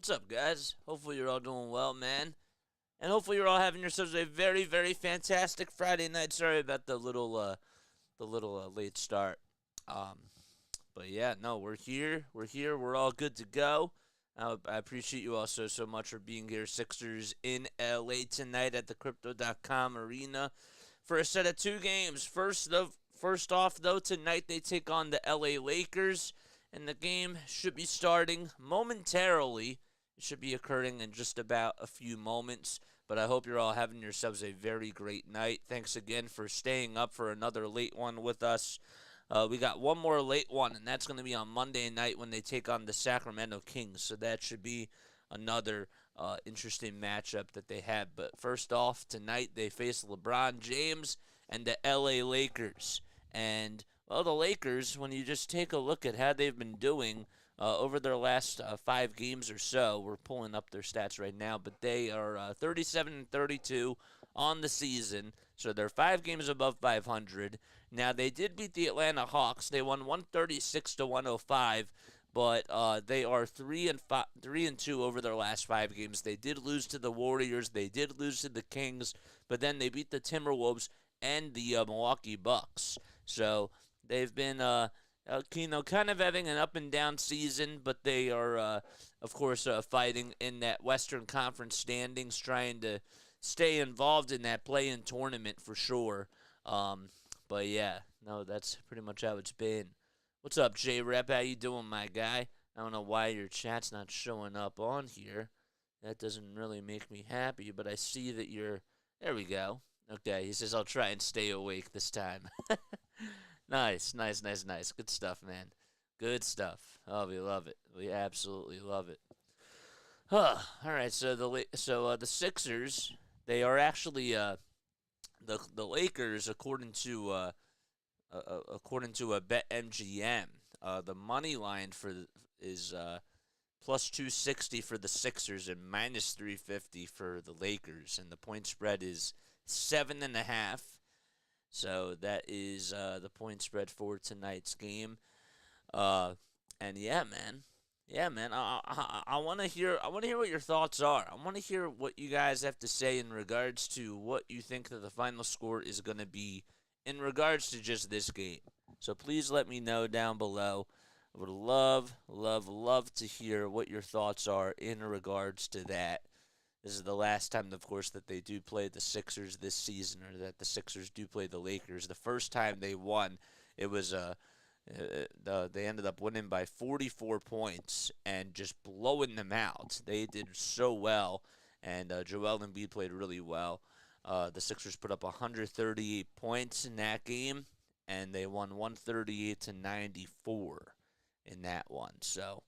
What's up, guys? Hopefully you're all doing well, man. And hopefully you're all having yourselves a very, very fantastic Friday night. Sorry about the little late start. Um, but yeah, no, we're here. We're here. We're all good to go. I appreciate you all so much for being here. Sixers in LA tonight at the Crypto.com Arena for a set of two games. First off, though, tonight they take on the LA Lakers, and the game should be starting momentarily. It should be occurring in just about a few moments, but I hope you're all having yourselves a very great night. Thanks again for staying up for another late one with us. We got one more late one, and that's going to be on Monday night when they take on the Sacramento Kings, so that should be another interesting matchup that they have. But first off, tonight they face LeBron James and the LA Lakers. And, well, the Lakers, when you just take a look at how they've been doing over their last 5 games or so, we're pulling up their stats right now, but they are 37 and 32 on the season, so they're 5 games above 500. Now, they did beat the Atlanta Hawks. They won 136 to 105, but they are 3 and 2 over their last 5 games. They did lose to the Warriors. They did lose to the Kings, but then they beat the Timberwolves and the Milwaukee Bucks. So they've been, kind of having an up and down season, but they are, of course, fighting in that Western Conference standings, trying to stay involved in that play-in tournament for sure. But yeah, no, that's pretty much how it's been. What's up, J-Rep? How you doing, my guy? I don't know why your chat's not showing up on here. That doesn't really make me happy, but I see that you're... There we go. Okay, he says, I'll try and stay awake this time. Nice. Good stuff, man. Good stuff. Oh, we love it. We absolutely love it. All right, so the Sixers, they are actually the Lakers, according to a BetMGM. The money line is plus 260 for the Sixers and minus 350 for the Lakers, and the point spread is 7.5. So that is the point spread for tonight's game. And yeah, man. I want to hear what your thoughts are. I want to hear what you guys have to say in regards to what you think that the final score is going to be in regards to just this game. So please let me know down below. I would love to hear what your thoughts are in regards to that. This is the last time, of course, that they do play the Sixers this season, or that the Sixers do play the Lakers. The first time they won, it was they ended up winning by 44 points and just blowing them out. They did so well, and Joel Embiid played really well. The Sixers put up 138 points in that game, and they won 138 to 94 in that one. So,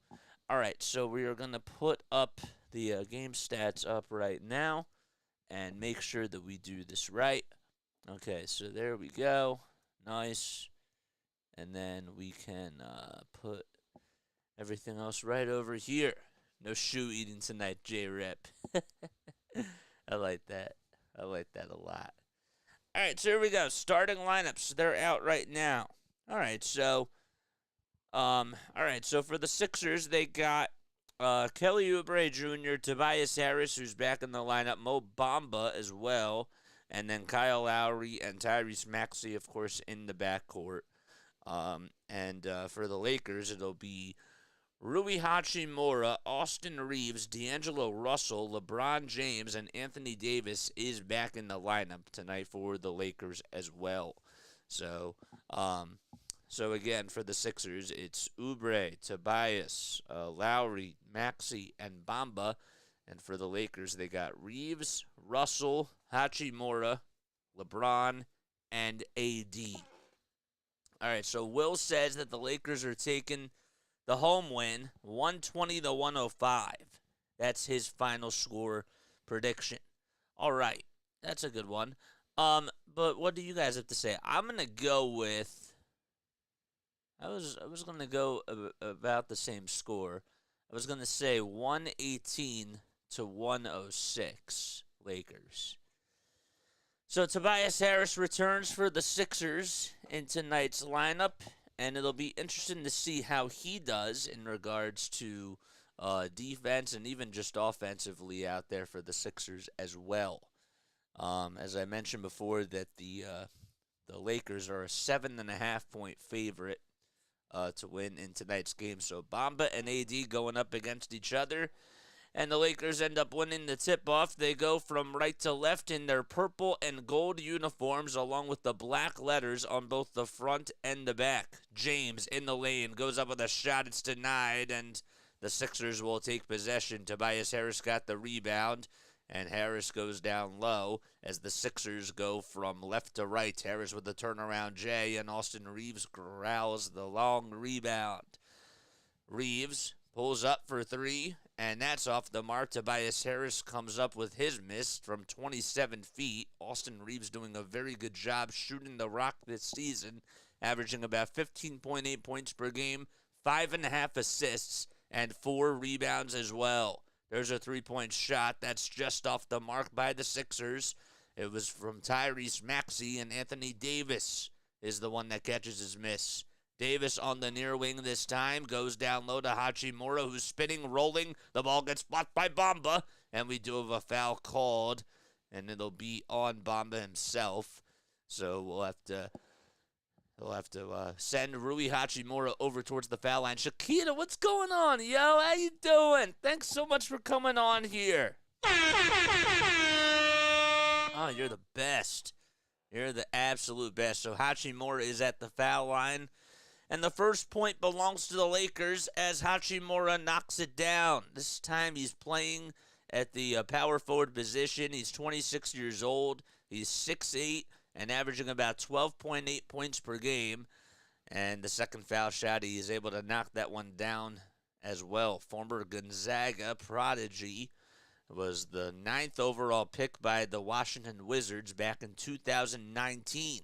all right, so we are going to put up the game stats up right now and make sure that we do this right. Okay, so there we go. Nice. And then we can put everything else right over here. No shoe eating tonight, J-Rep. I like that. I like that a lot. All right, so here we go. Starting lineups. They're out right now. All right, so for the Sixers, they got Kelly Oubre Jr., Tobias Harris, who's back in the lineup, Mo Bamba as well, and then Kyle Lowry and Tyrese Maxey, of course, in the backcourt. And for the Lakers, it'll be Rui Hachimura, Austin Reeves, D'Angelo Russell, LeBron James, and Anthony Davis is back in the lineup tonight for the Lakers as well. So again, for the Sixers, it's Oubre, Tobias, Lowry, Maxey, and Bamba. And for the Lakers, they got Reeves, Russell, Hachimura, LeBron, and AD. All right, so Will says that the Lakers are taking the home win, 120 to 105. That's his final score prediction. All right, that's a good one. But what do you guys have to say? I'm gonna go with. I was gonna go about the same score. I was gonna say 118 to 106 Lakers. So Tobias Harris returns for the Sixers in tonight's lineup, and it'll be interesting to see how he does in regards to defense and even just offensively out there for the Sixers as well. As I mentioned before, that the Lakers are a 7.5-point favorite to win in tonight's game. So Bamba and AD going up against each other. And the Lakers end up winning the tip-off. They go from right to left in their purple and gold uniforms along with the black letters on both the front and the back. James in the lane goes up with a shot. It's denied, and the Sixers will take possession. Tobias Harris got the rebound, and Harris goes down low as the Sixers go from left to right. Harris with the turnaround J, and Austin Reeves growls the long rebound. Reeves pulls up for three, and that's off the mark. Tobias Harris comes up with his miss from 27 feet. Austin Reeves doing a very good job shooting the rock this season, averaging about 15.8 points per game, 5.5 assists, and 4 rebounds as well. There's a three-point shot. That's just off the mark by the Sixers. It was from Tyrese Maxey, and Anthony Davis is the one that catches his miss. Davis on the near wing this time, goes down low to Hachimura, who's spinning, rolling. The ball gets blocked by Bamba, and we do have a foul called, and it'll be on Bamba himself. So we'll have to send Rui Hachimura over towards the foul line. Shakita, what's going on, yo? How you doing? Thanks so much for coming on here. Oh, you're the best. You're the absolute best. So Hachimura is at the foul line. And the first point belongs to the Lakers as Hachimura knocks it down. This time he's playing at the power forward position. He's 26 years old. He's 6'8", and averaging about 12.8 points per game. And the second foul shot, he is able to knock that one down as well. Former Gonzaga prodigy, was the 9th overall pick by the Washington Wizards back in 2019.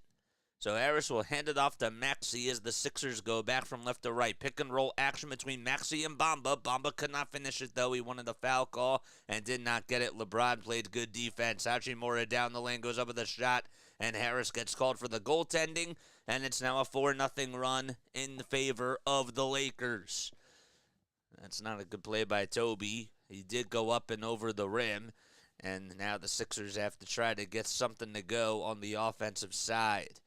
So Harris will hand it off to Maxey as the Sixers go back from left to right. Pick and roll action between Maxey and Bamba. Bamba could not finish it, though. He wanted the foul call and did not get it. LeBron played good defense. Hachimura down the lane, goes up with a shot, and Harris gets called for the goaltending, and it's now a 4-0 run in favor of the Lakers. That's not a good play by Toby. He did go up and over the rim, and now the Sixers have to try to get something to go on the offensive side.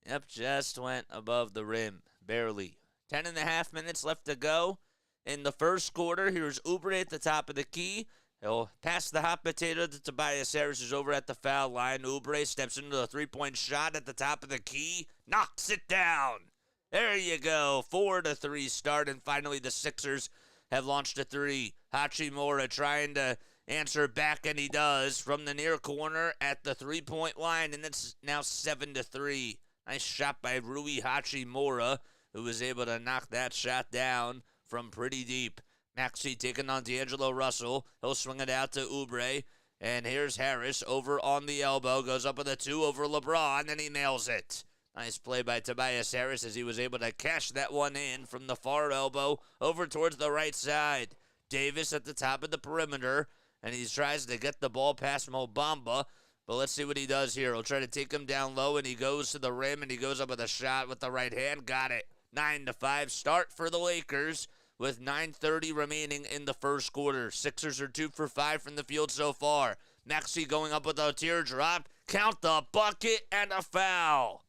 Yep, just went above the rim, barely. 10.5 minutes left to go in the first quarter. Here's Oubre at the top of the key. He'll pass the hot potato to Tobias Harris, who's over at the foul line. Oubre steps into the three-point shot at the top of the key, knocks it down. There you go, 4-3 start, and finally the Sixers have launched a three. Hachimura trying to answer back, and he does, from the near corner at the three-point line, and it's now 7-3. Nice shot by Rui Hachimura, who was able to knock that shot down from pretty deep. Maxey taking on D'Angelo Russell. He'll swing it out to Oubre. And here's Harris over on the elbow. Goes up with a 2 over LeBron, and he nails it. Nice play by Tobias Harris as he was able to cash that one in from the far elbow over towards the right side. Davis at the top of the perimeter, and he tries to get the ball past Mo Bamba. But let's see what he does here. He'll try to take him down low, and he goes to the rim, and he goes up with a shot with the right hand. Got it. 9-5 start for the Lakers with 9:30 remaining in the first quarter. Sixers are 2 for 5 from the field so far. Maxey going up with a teardrop. Count the bucket and a foul.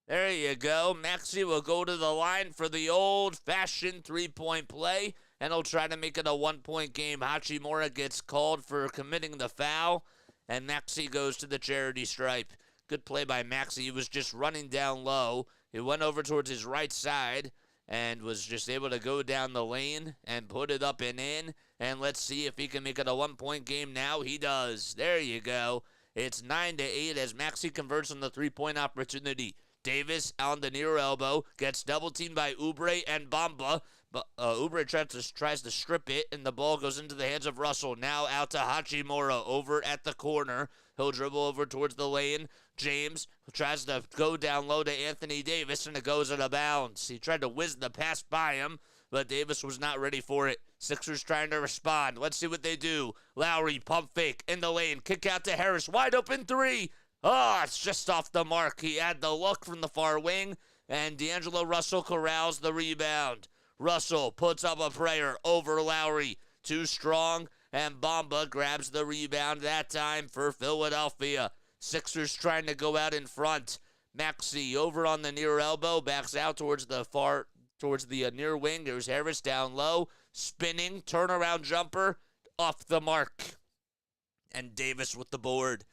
There you go. Maxey will go to the line for the old-fashioned three-point play, and he'll try to make it a one-point game. Hachimura gets called for committing the foul, and Maxey goes to the charity stripe. Good play by Maxey. He was just running down low. He went over towards his right side and was just able to go down the lane and put it up and in. And let's see if he can make it a one-point game now. He does. There you go. It's 9-8 as Maxey converts on the three-point opportunity. Davis on the near elbow gets double-teamed by Oubre and Bamba. But Oubre tries to strip it, and the ball goes into the hands of Russell. Now out to Hachimura over at the corner. He'll dribble over towards the lane. James tries to go down low to Anthony Davis, and it goes out of bounds. He tried to whiz the pass by him, but Davis was not ready for it. Sixers trying to respond. Let's see what they do. Lowry, pump fake in the lane. Kick out to Harris. Wide open three. Oh, it's just off the mark. He had the look from the far wing, and D'Angelo Russell corrals the rebound. Russell puts up a prayer over Lowry. Too strong, and Bamba grabs the rebound that time for Philadelphia. Sixers trying to go out in front. Maxey over on the near elbow, backs out towards the near wing. There's Harris down low, spinning, turnaround jumper, off the mark. And Davis with the board.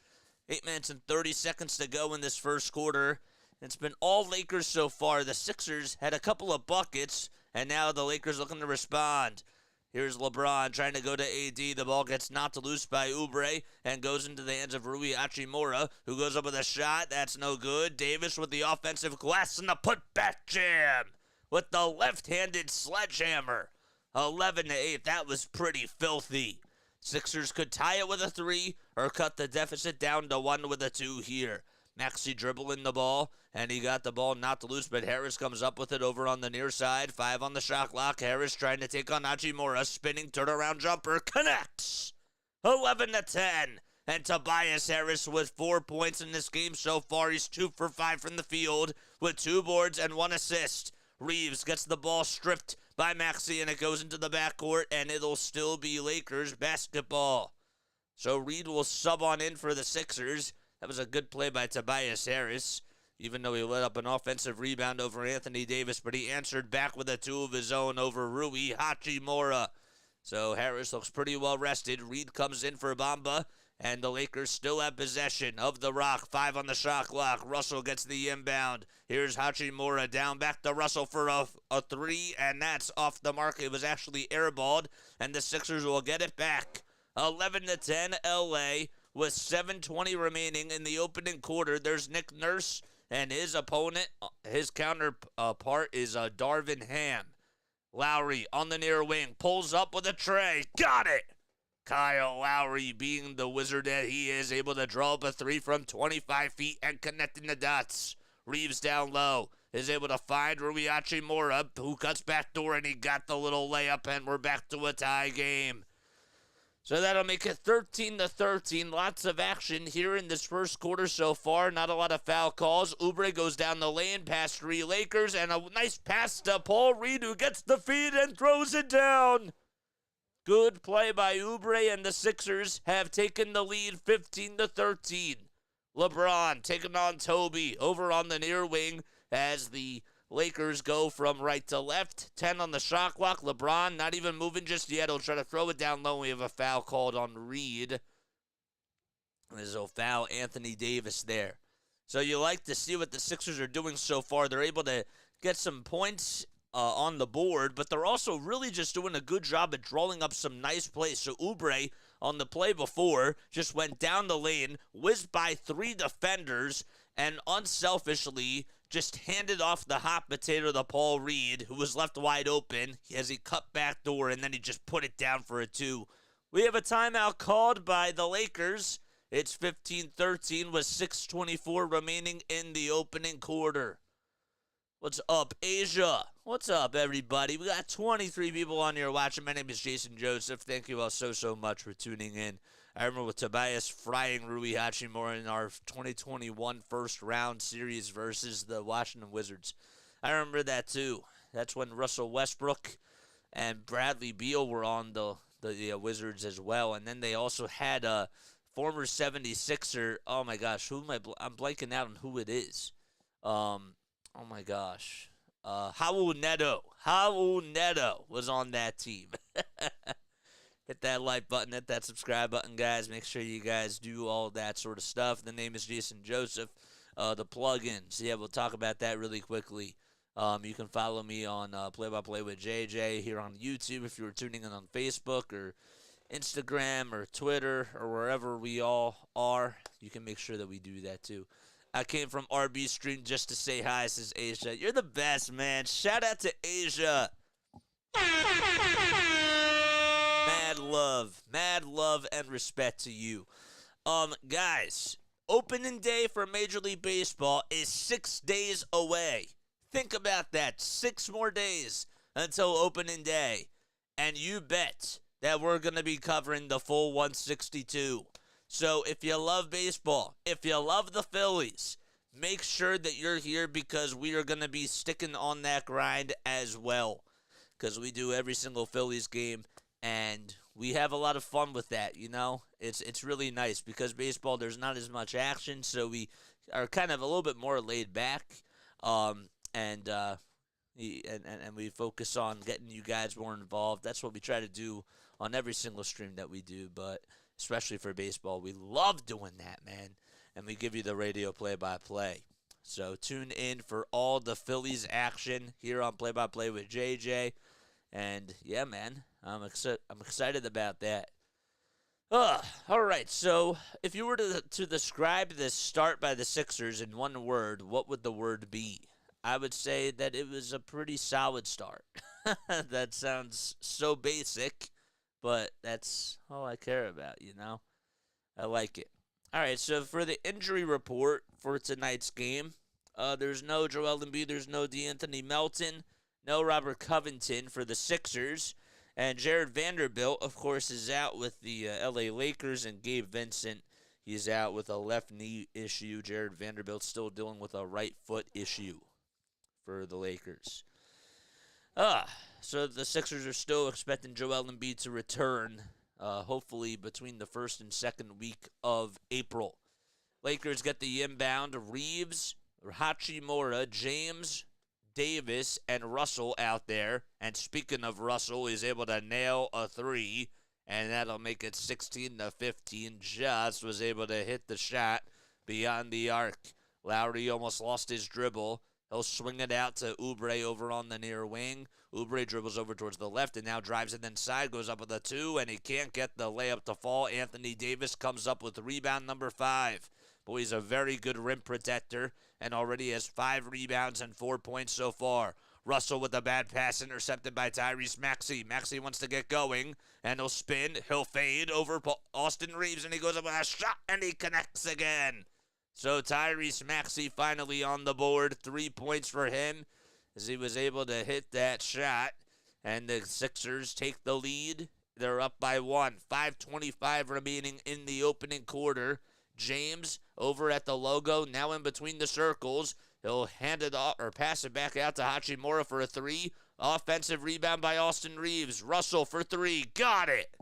8 minutes and 30 seconds to go in this first quarter. It's been all Lakers so far. The Sixers had a couple of buckets, and now the Lakers looking to respond. Here's LeBron trying to go to AD. The ball gets knocked loose by Oubre and goes into the hands of Rui Hachimura, who goes up with a shot. That's no good. Davis with the offensive glass and the putback jam with the left-handed sledgehammer. 11-8. That was pretty filthy. Sixers could tie it with a 3 or cut the deficit down to 1 with a 2 here. Maxey dribbling the ball, and he got the ball knocked loose, but Harris comes up with it over on the near side. 5 on the shot clock. Harris trying to take on Hachimura. Spinning turnaround jumper. Connects. 11-10. And Tobias Harris with 4 points in this game so far. He's 2 for 5 from the field with 2 boards and 1 assist. Reeves gets the ball stripped by Maxey, and it goes into the backcourt, and it'll still be Lakers basketball. So Reed will sub on in for the Sixers. That was a good play by Tobias Harris, even though he let up an offensive rebound over Anthony Davis, but he answered back with a 2 of his own over Rui Hachimura. So Harris looks pretty well rested. Reed comes in for Bamba, and the Lakers still have possession of the rock. 5 on the shot clock. Russell gets the inbound. Here's Hachimura down back to Russell for a 3, and that's off the mark. It was actually airballed, and the Sixers will get it back. 11-10 LA with 7:20 remaining in the opening quarter. There's Nick Nurse, and his opponent, his counterpart is Darvin Ham. Lowry on the near wing, pulls up with a tray. Got it! Kyle Lowry, being the wizard that he is, able to draw up a 3 from 25 feet and connecting the dots. Reeves down low, is able to find Rui Hachimura, who cuts back door, and he got the little layup, and we're back to a tie game. So that'll make it 13-13. Lots of action here in this first quarter so far. Not a lot of foul calls. Oubre goes down the lane past 3 Lakers, and a nice pass to Paul Reed, who gets the feed and throws it down. Good play by Oubre, and the Sixers have taken the lead 15-13. LeBron taking on Toby over on the near wing as the Lakers go from right to left. 10 on the shot clock. LeBron not even moving just yet. He'll try to throw it down low. We have a foul called on Reed. There's a foul, Anthony Davis there. So you like to see what the Sixers are doing so far. They're able to get some points on the board, but they're also really just doing a good job at drawing up some nice plays. So Oubre on the play before just went down the lane, whizzed by 3 defenders, and unselfishly just handed off the hot potato to Paul Reed, who was left wide open as he cut back door, and then he just put it down for a 2. We have a timeout called by the Lakers. It's 15-13 with 6:24 remaining in the opening quarter. What's up, Asia? What's up, everybody? We got 23 people on here watching. My name is Jason Joseph. Thank you all so much for tuning in. I remember with Tobias frying Rui Hachimura in our 2021 first round series versus the Washington Wizards. I remember that too. That's when Russell Westbrook and Bradley Beal were on the Wizards as well. And then they also had a former 76er. Oh my gosh, I'm blanking out on who it is. Oh my gosh. Raul Neto. Raul Neto was on that team. Hit that like button, hit that subscribe button, guys. Make sure you guys do all that sort of stuff. The name is Jason Joseph. The plugins. Yeah, we'll talk about that really quickly. You can follow me on Play by Play with JJ here on YouTube if you were tuning in on Facebook or Instagram or Twitter or wherever we all are. You can make sure that we do that too. I came from RB Stream just to say hi, says Asia. You're the best, man. Shout out to Asia. Mad love and respect to you. Guys, opening day for Major League Baseball is 6 days away. Think about that. 6 more days until opening day. And you bet that we're going to be covering the full 162. So if you love baseball, if you love the Phillies, make sure that you're here because we are going to be sticking on that grind as well. because we do every single Phillies game, and we have a lot of fun with that. It's really nice because baseball there's not as much action, so we are kind of a little bit more laid back, and we focus on getting you guys more involved. That's what we try to do on every single stream that we do, but especially for baseball, we love doing that, man. And we give you the radio play-by-play. So tune in for all the Phillies action here on Play-by-Play with JJ. And yeah, man, I'm excited about that. All right, so if you were to describe this start by the Sixers in one word, what would the word be? I would say that it was a pretty solid start. That sounds so basic, but that's all I care about, I like it. All right, so for the injury report for tonight's game, there's no Joel Embiid, there's no DeAnthony Melton, no Robert Covington for the Sixers, and Jared Vanderbilt, of course, is out with the LA Lakers, and Gabe Vincent, he's out with a left knee issue. Jared Vanderbilt still dealing with a right foot issue for the Lakers. So the Sixers are still expecting Joel Embiid to return, hopefully between the first and second week of April. Lakers get the inbound. Reeves, Hachimura, James, Davis, and Russell out there. And speaking of Russell, he's able to nail a three, and that'll make it 16-15. Just was able to hit the shot beyond the arc. Lowry almost lost his dribble. He'll swing it out to Oubre over on the near wing. Oubre dribbles over towards the left and now drives it inside, goes up with a two, and he can't get the layup to fall. Anthony Davis comes up with rebound number 5. Boy, he's a very good rim protector and already has 5 rebounds and 4 points so far. Russell with a bad pass intercepted by Tyrese Maxey. Maxey wants to get going, and he'll spin. He'll fade over Austin Reeves, and he goes up with a shot, and he connects again. So Tyrese Maxey finally on the board. 3 points for him as he was able to hit that shot. And the Sixers take the lead. They're up by 1. 5:25 remaining in the opening quarter. James over at the logo, now in between the circles. He'll hand it off or pass it back out to Hachimura for a 3. Offensive rebound by Austin Reeves. Russell for 3. Got it.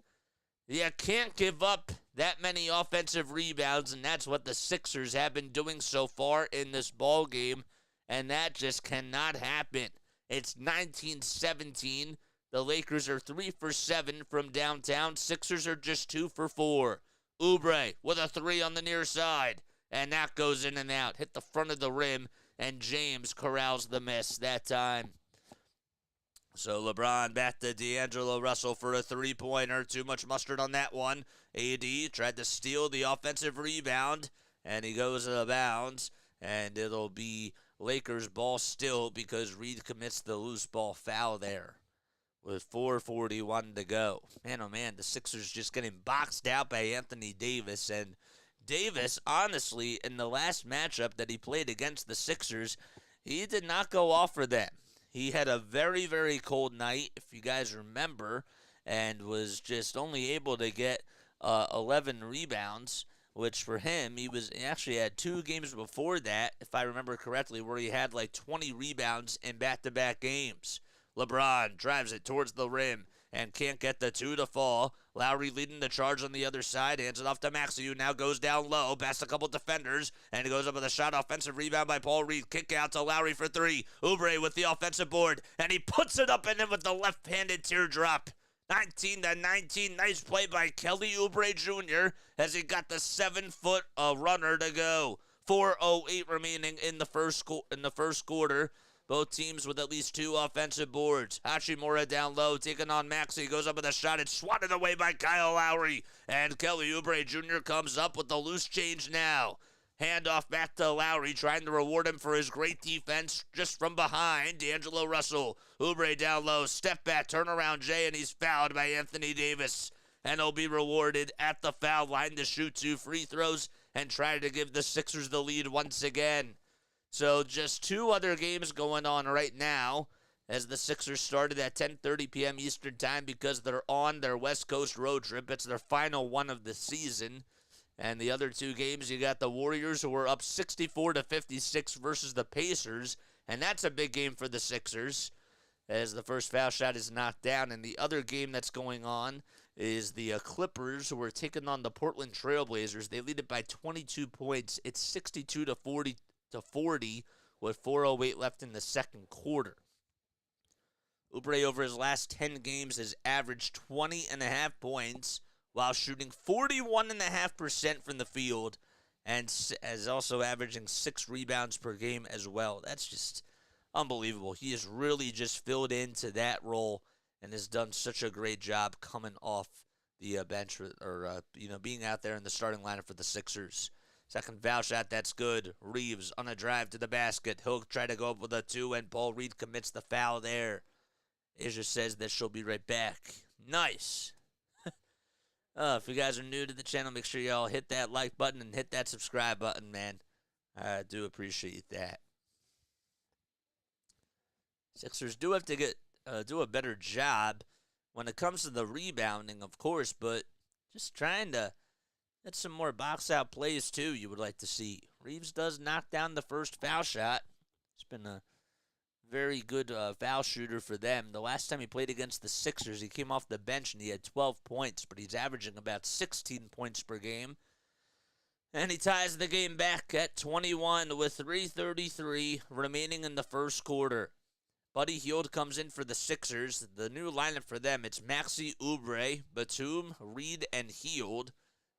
You can't give up that many offensive rebounds, and that's what the Sixers have been doing so far in this ball game, and that just cannot happen. It's 19-17. The Lakers are 3 for 7 from downtown. Sixers are just 2 for 4. Oubre with a 3 on the near side, and that goes in and out. Hit the front of the rim, and James corrals the miss that time. So LeBron back to D'Angelo Russell for a 3-pointer. Too much mustard on that one. AD tried to steal the offensive rebound, and he goes out of bounds. And it'll be Lakers ball still because Reed commits the loose ball foul there with 4:41 to go. Man, oh man, the Sixers just getting boxed out by Anthony Davis. And Davis, honestly, in the last matchup that he played against the Sixers, he did not go off for them. He had a very, very cold night, if you guys remember, and was just only able to get 11 rebounds, which for him, he actually had 2 games before that, if I remember correctly, where he had like 20 rebounds in back-to-back games. LeBron drives it towards the rim and can't get the 2 to fall. Lowry leading the charge on the other side. Hands it off to Maxey, who now goes down low, past a couple defenders, and he goes up with a shot. Offensive rebound by Paul Reed. Kick out to Lowry for 3. Oubre with the offensive board, and he puts it up and in with the left-handed teardrop. 19-19. Nice play by Kelly Oubre Jr. as he got the 7-foot runner to go. 4:08 remaining in the first quarter. Both teams with at least 2 offensive boards. Hachimura down low, taking on Maxey. Goes up with a shot. It's swatted away by Kyle Lowry. And Kelly Oubre Jr. comes up with the loose change now. Handoff back to Lowry, trying to reward him for his great defense just from behind. D'Angelo Russell. Oubre down low. Step back, turn around Jay, and he's fouled by Anthony Davis. And he'll be rewarded at the foul line to shoot 2 free throws and try to give the Sixers the lead once again. So just 2 other games going on right now as the Sixers started at 10:30 p.m. Eastern Time because they're on their West Coast road trip. It's their final one of the season. And the other 2 games, you got the Warriors, who are up 64-56 versus the Pacers. And that's a big game for the Sixers as the first foul shot is knocked down. And the other game that's going on is the Clippers, who are taking on the Portland Trailblazers. They lead it by 22 points. It's 62 to 40 with 4:08 left in the second quarter. Oubre over his last 10 games has averaged 20.5 points while shooting 41.5% from the field, and is also averaging 6 rebounds per game as well. That's just unbelievable. He has really just filled into that role and has done such a great job coming off the bench or being out there in the starting lineup for the Sixers. Second foul shot, that's good. Reeves on a drive to the basket. He'll try to go up with a 2, and Paul Reed commits the foul there. Asia says that she'll be right back. Nice. If you guys are new to the channel, make sure y'all hit that like button and hit that subscribe button, man. I do appreciate that. Sixers do have to do a better job when it comes to the rebounding, of course, but just trying to get some more box-out plays, too, you would like to see. Reeves does knock down the first foul shot. It's been a very good foul shooter for them. The last time he played against the Sixers, he came off the bench and he had 12 points, but he's averaging about 16 points per game. And he ties the game back at 21 with 3:33 remaining in the first quarter. Buddy Hield comes in for the Sixers. The new lineup for them, it's Maxey, Oubre, Batum, Reed, and Hield.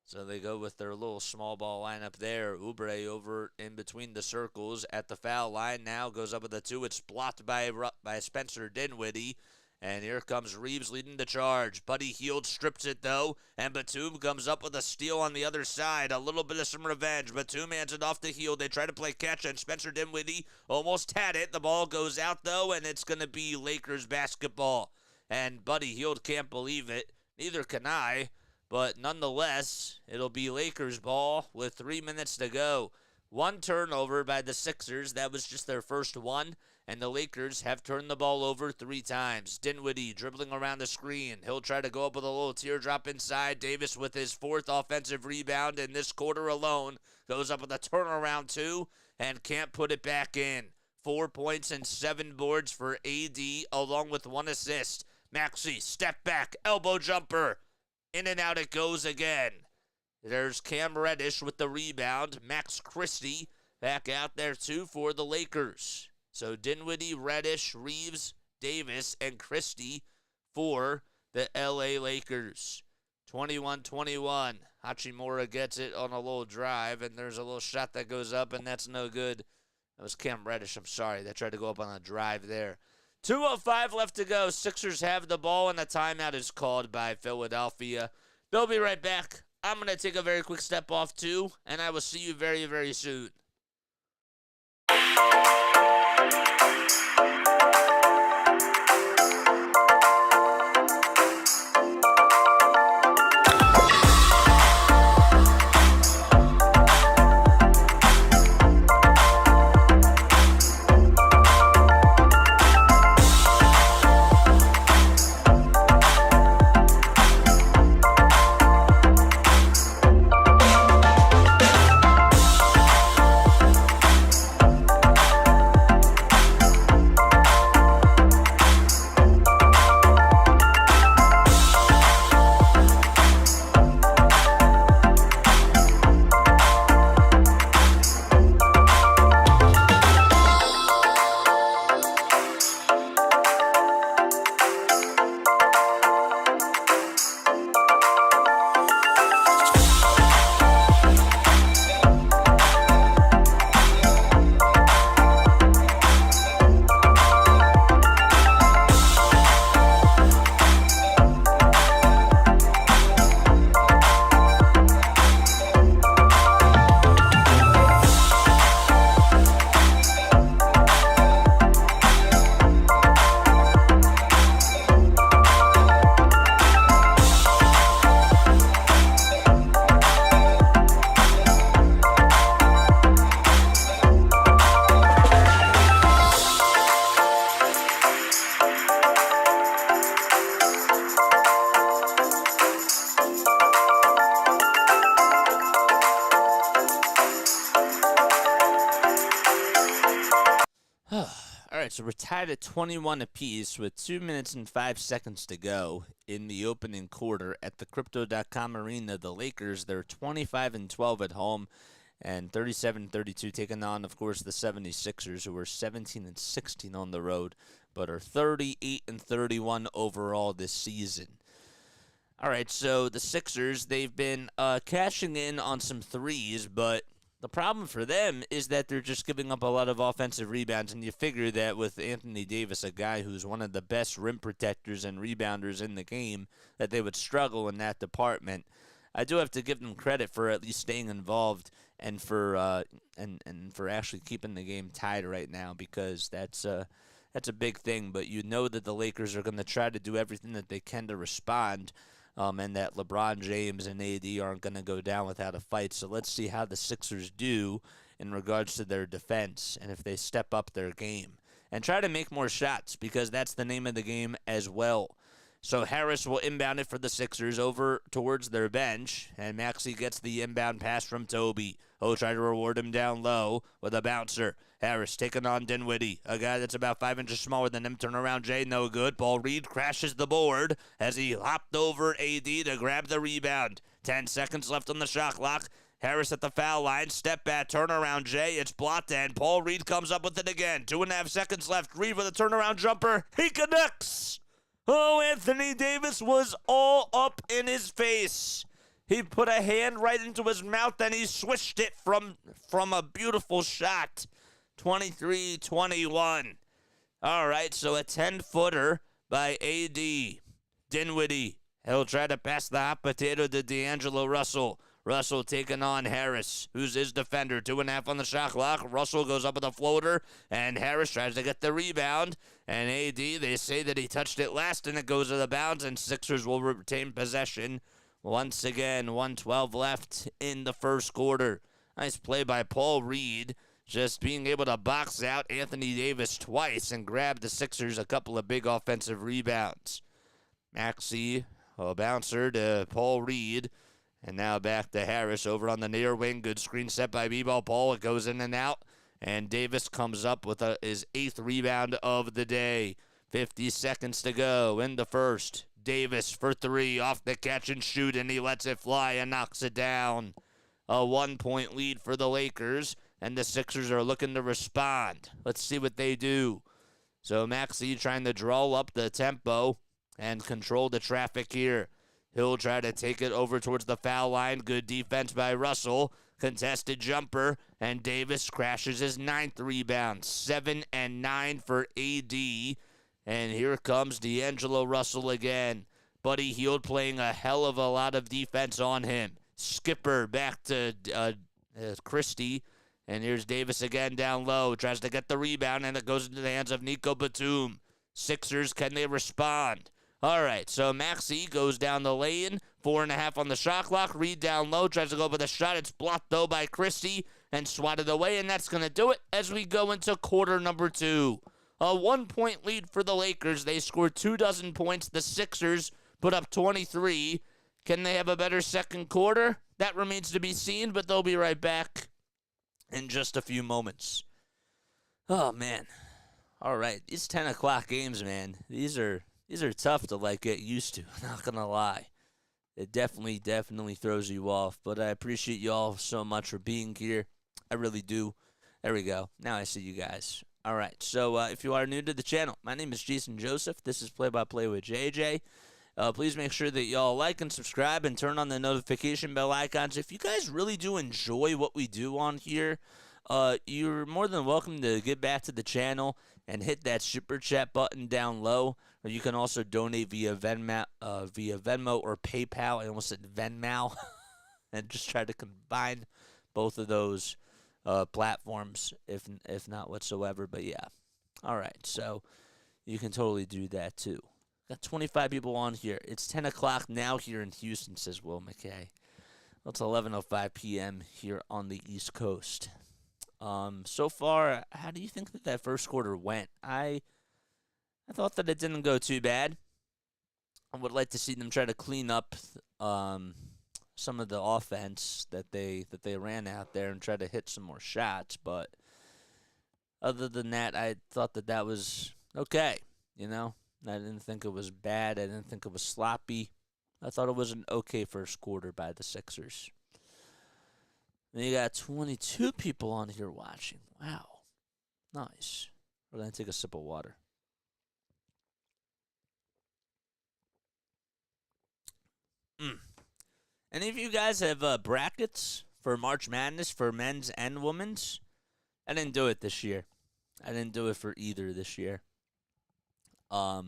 So they go with their little small ball lineup there. Oubre over in between the circles at the foul line. Now goes up with a 2. It's blocked by Spencer Dinwiddie. And here comes Reeves leading the charge. Buddy Hield strips it, though. And Batum comes up with a steal on the other side. A little bit of some revenge. Batum hands it off to Hield. They try to play catch, and Spencer Dinwiddie almost had it. The ball goes out, though, and it's going to be Lakers basketball. And Buddy Hield can't believe it. Neither can I. But nonetheless, it'll be Lakers ball with 3 minutes to go. One turnover by the Sixers. That was just their first one. And the Lakers have turned the ball over 3 times. Dinwiddie dribbling around the screen. He'll try to go up with a little teardrop inside. Davis with his 4th offensive rebound in this quarter alone. Goes up with a turnaround 2 and can't put it back in. 4 points and 7 boards for AD along with 1 assist. Maxey, step back, elbow jumper. In and out it goes again. There's Cam Reddish with the rebound. Max Christie back out there too for the Lakers. So Dinwiddie, Reddish, Reeves, Davis, and Christie for the LA Lakers. 21-21. Hachimura gets it on a little drive, and there's a little shot that goes up, and that's no good. That was Cam Reddish, I'm sorry. They tried to go up on a drive there. 2:05 left to go. Sixers have the ball, and a timeout is called by Philadelphia. They'll be right back. I'm going to take a very quick step off, too, and I will see you very, very soon. right, so we're tied at 21 apiece with 2 minutes and 5 seconds to go in the opening quarter at the Crypto.com Arena. The Lakers, they're 25-12 at home and 37-32 taking on, of course, the 76ers, who are 17-16 on the road, but are 38-31 overall this season. All right, so the Sixers, they've been cashing in on some threes, but the problem for them is that they're just giving up a lot of offensive rebounds, and you figure that with Anthony Davis, a guy who's one of the best rim protectors and rebounders in the game, that they would struggle in that department. I do have to give them credit for at least staying involved and for for actually keeping the game tied right now, because that's a big thing. But you know that the Lakers are going to try to do everything that they can to respond. And that LeBron James and AD aren't going to go down without a fight. So let's see how the Sixers do in regards to their defense and if they step up their game. And try to make more shots, because that's the name of the game as well. So Harris will inbound it for the Sixers over towards their bench, and Maxey gets the inbound pass from Toby. He'll try to reward him down low with a bouncer. Harris taking on Dinwiddie, a guy that's about 5 inches smaller than him. Turnaround Jay, no good. Paul Reed crashes the board as he hopped over AD to grab the rebound. 10 seconds left on the shot clock. Harris at the foul line. Step back, turnaround Jay. It's blocked, and Paul Reed comes up with it again. 2.5 seconds left. Reed with a turnaround jumper. He connects. Oh, Anthony Davis was all up in his face. He put a hand right into his mouth, and he swished it from a beautiful shot. 23-21. All right, so a 10-footer by AD. Dinwiddie. He'll try to pass the hot potato to D'Angelo Russell. Russell taking on Harris, who's his defender. 2.5 on the shot clock. Russell goes up with a floater, and Harris tries to get the rebound. And AD, they say that he touched it last, and it goes to the bounds, and Sixers will retain possession. Once again, 1:12 left in the first quarter. Nice play by Paul Reed, just being able to box out Anthony Davis twice and grab the Sixers a couple of big offensive rebounds. Maxey, a bouncer to Paul Reed. And now back to Harris over on the near wing. Good screen set by B-Ball Paul. It goes in and out. And Davis comes up with his 8th rebound of the day. 50 seconds to go in the first. Davis for 3 off the catch and shoot, and he lets it fly and knocks it down. A 1-point lead for the Lakers, and the Sixers are looking to respond. Let's see what they do. So Maxey trying to draw up the tempo and control the traffic here. He'll try to take it over towards the foul line. Good defense by Russell. Contested jumper, and Davis crashes his 9th rebound. 7 and 9 for AD. And here comes D'Angelo Russell again. Buddy Hield playing a hell of a lot of defense on him. Skipper back to Christie. And here's Davis again down low. Tries to get the rebound, and it goes into the hands of Nico Batum. Sixers, can they respond? All right, so Maxey goes down the lane, 4.5 on the shot clock. Reed down low, tries to go with a shot. It's blocked, though, by Christie and swatted away, and that's going to do it as we go into quarter number 2. A 1-point lead for the Lakers. They scored 24 points. The Sixers put up 23. Can they have a better second quarter? That remains to be seen, but they'll be right back in just a few moments. Oh, man. All right, these 10 o'clock games, man, these are tough to, get used to, not going to lie. It definitely throws you off, but I appreciate you all so much for being here. I really do. There we go. Now I see you guys. All right, so if you are new to the channel, my name is Jason Joseph. This is Play-by-Play with JJ. Please make sure that y'all like and subscribe and turn on the notification bell icons. If you guys really do enjoy what we do on here, you're more than welcome to get back to the channel and hit that super chat button down low. Or you can also donate via Venmo or PayPal. I almost said Venmo, and just try to combine both of those platforms, if not whatsoever. But yeah, all right. So you can totally do that too. Got 25 people on here. It's 10 o'clock now here in Houston, says Will McKay. Well, it's 11:05 p.m. here on the East Coast. So far, how do you think that first quarter went? I thought that it didn't go too bad. I would like to see them try to clean up some of the offense that they ran out there and try to hit some more shots. But Other than that, I thought that was okay. You know, I didn't think it was bad. I didn't think it was sloppy. I thought it was an okay first quarter by the Sixers. And you got 22 people on here watching. Wow. Nice. We're going to take a sip of water. Any of you guys have brackets for March Madness for men's and women's? I didn't do it this year. I didn't do it for either this year. But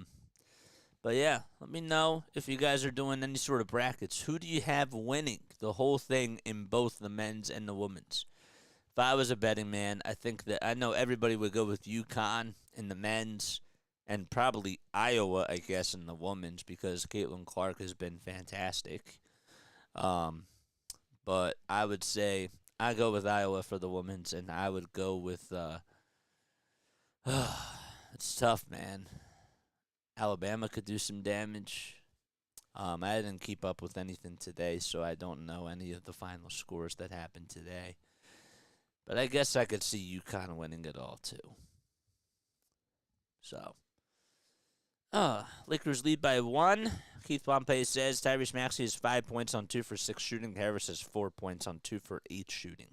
yeah, let me know if you guys are doing any sort of brackets. Who do you have winning the whole thing in both the men's and the women's? If I was a betting man, I know everybody would go with UConn in the men's and probably Iowa, I guess, in the women's because Caitlin Clark has been fantastic. But I would say I go with Iowa for the women's, and I would go with it's tough, man. Alabama could do some damage. I didn't keep up with anything today, so I don't know any of the final scores that happened today. But I guess I could see UConn winning it all, too. So, Lakers lead by 1. Keith Pompey says Tyrese Maxey has 5 points on 2 for 6 shooting. Harris has 4 points on 2 for 8 shooting.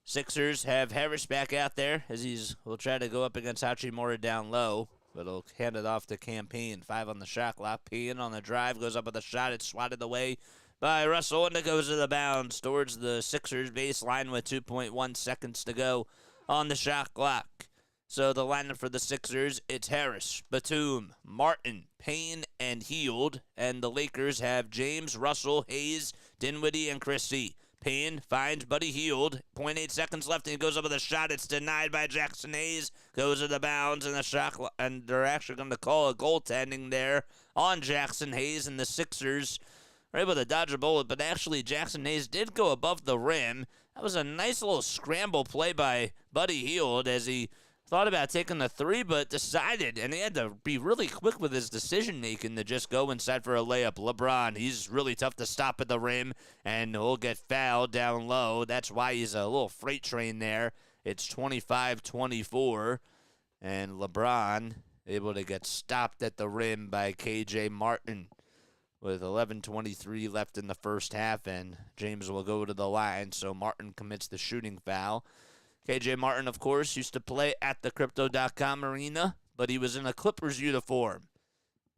Sixers have Harris back out there as will try to go up against Hachimura down low. But he'll hand it off to Campaign. 5 on the shot clock. Payne on the drive. Goes up with a shot. It's swatted away by Russell. And it goes to the bounds towards the Sixers baseline with 2.1 seconds to go on the shot clock. So the lineup for the Sixers, it's Harris, Batum, Martin, Payne, and Hield. And the Lakers have James, Russell, Hayes, Dinwiddie, and Christie. Payne finds Buddy Hield. 0.8 seconds left, and he goes up with a shot. It's denied by Jackson Hayes. Goes to the bounds, and and they're actually going to call a goaltending there on Jackson Hayes, and the Sixers are able to dodge a bullet. But actually, Jackson Hayes did go above the rim. That was a nice little scramble play by Buddy Hield as he thought about taking the 3, but decided, and he had to be really quick with his decision-making to just go inside for a layup. LeBron, he's really tough to stop at the rim, and he'll get fouled down low. That's why he's a little freight train there. It's 25-24, and LeBron able to get stopped at the rim by K.J. Martin with 11:23 left in the first half, and James will go to the line, so Martin commits the shooting foul. K.J. Martin, of course, used to play at the Crypto.com arena, but he was in a Clippers uniform.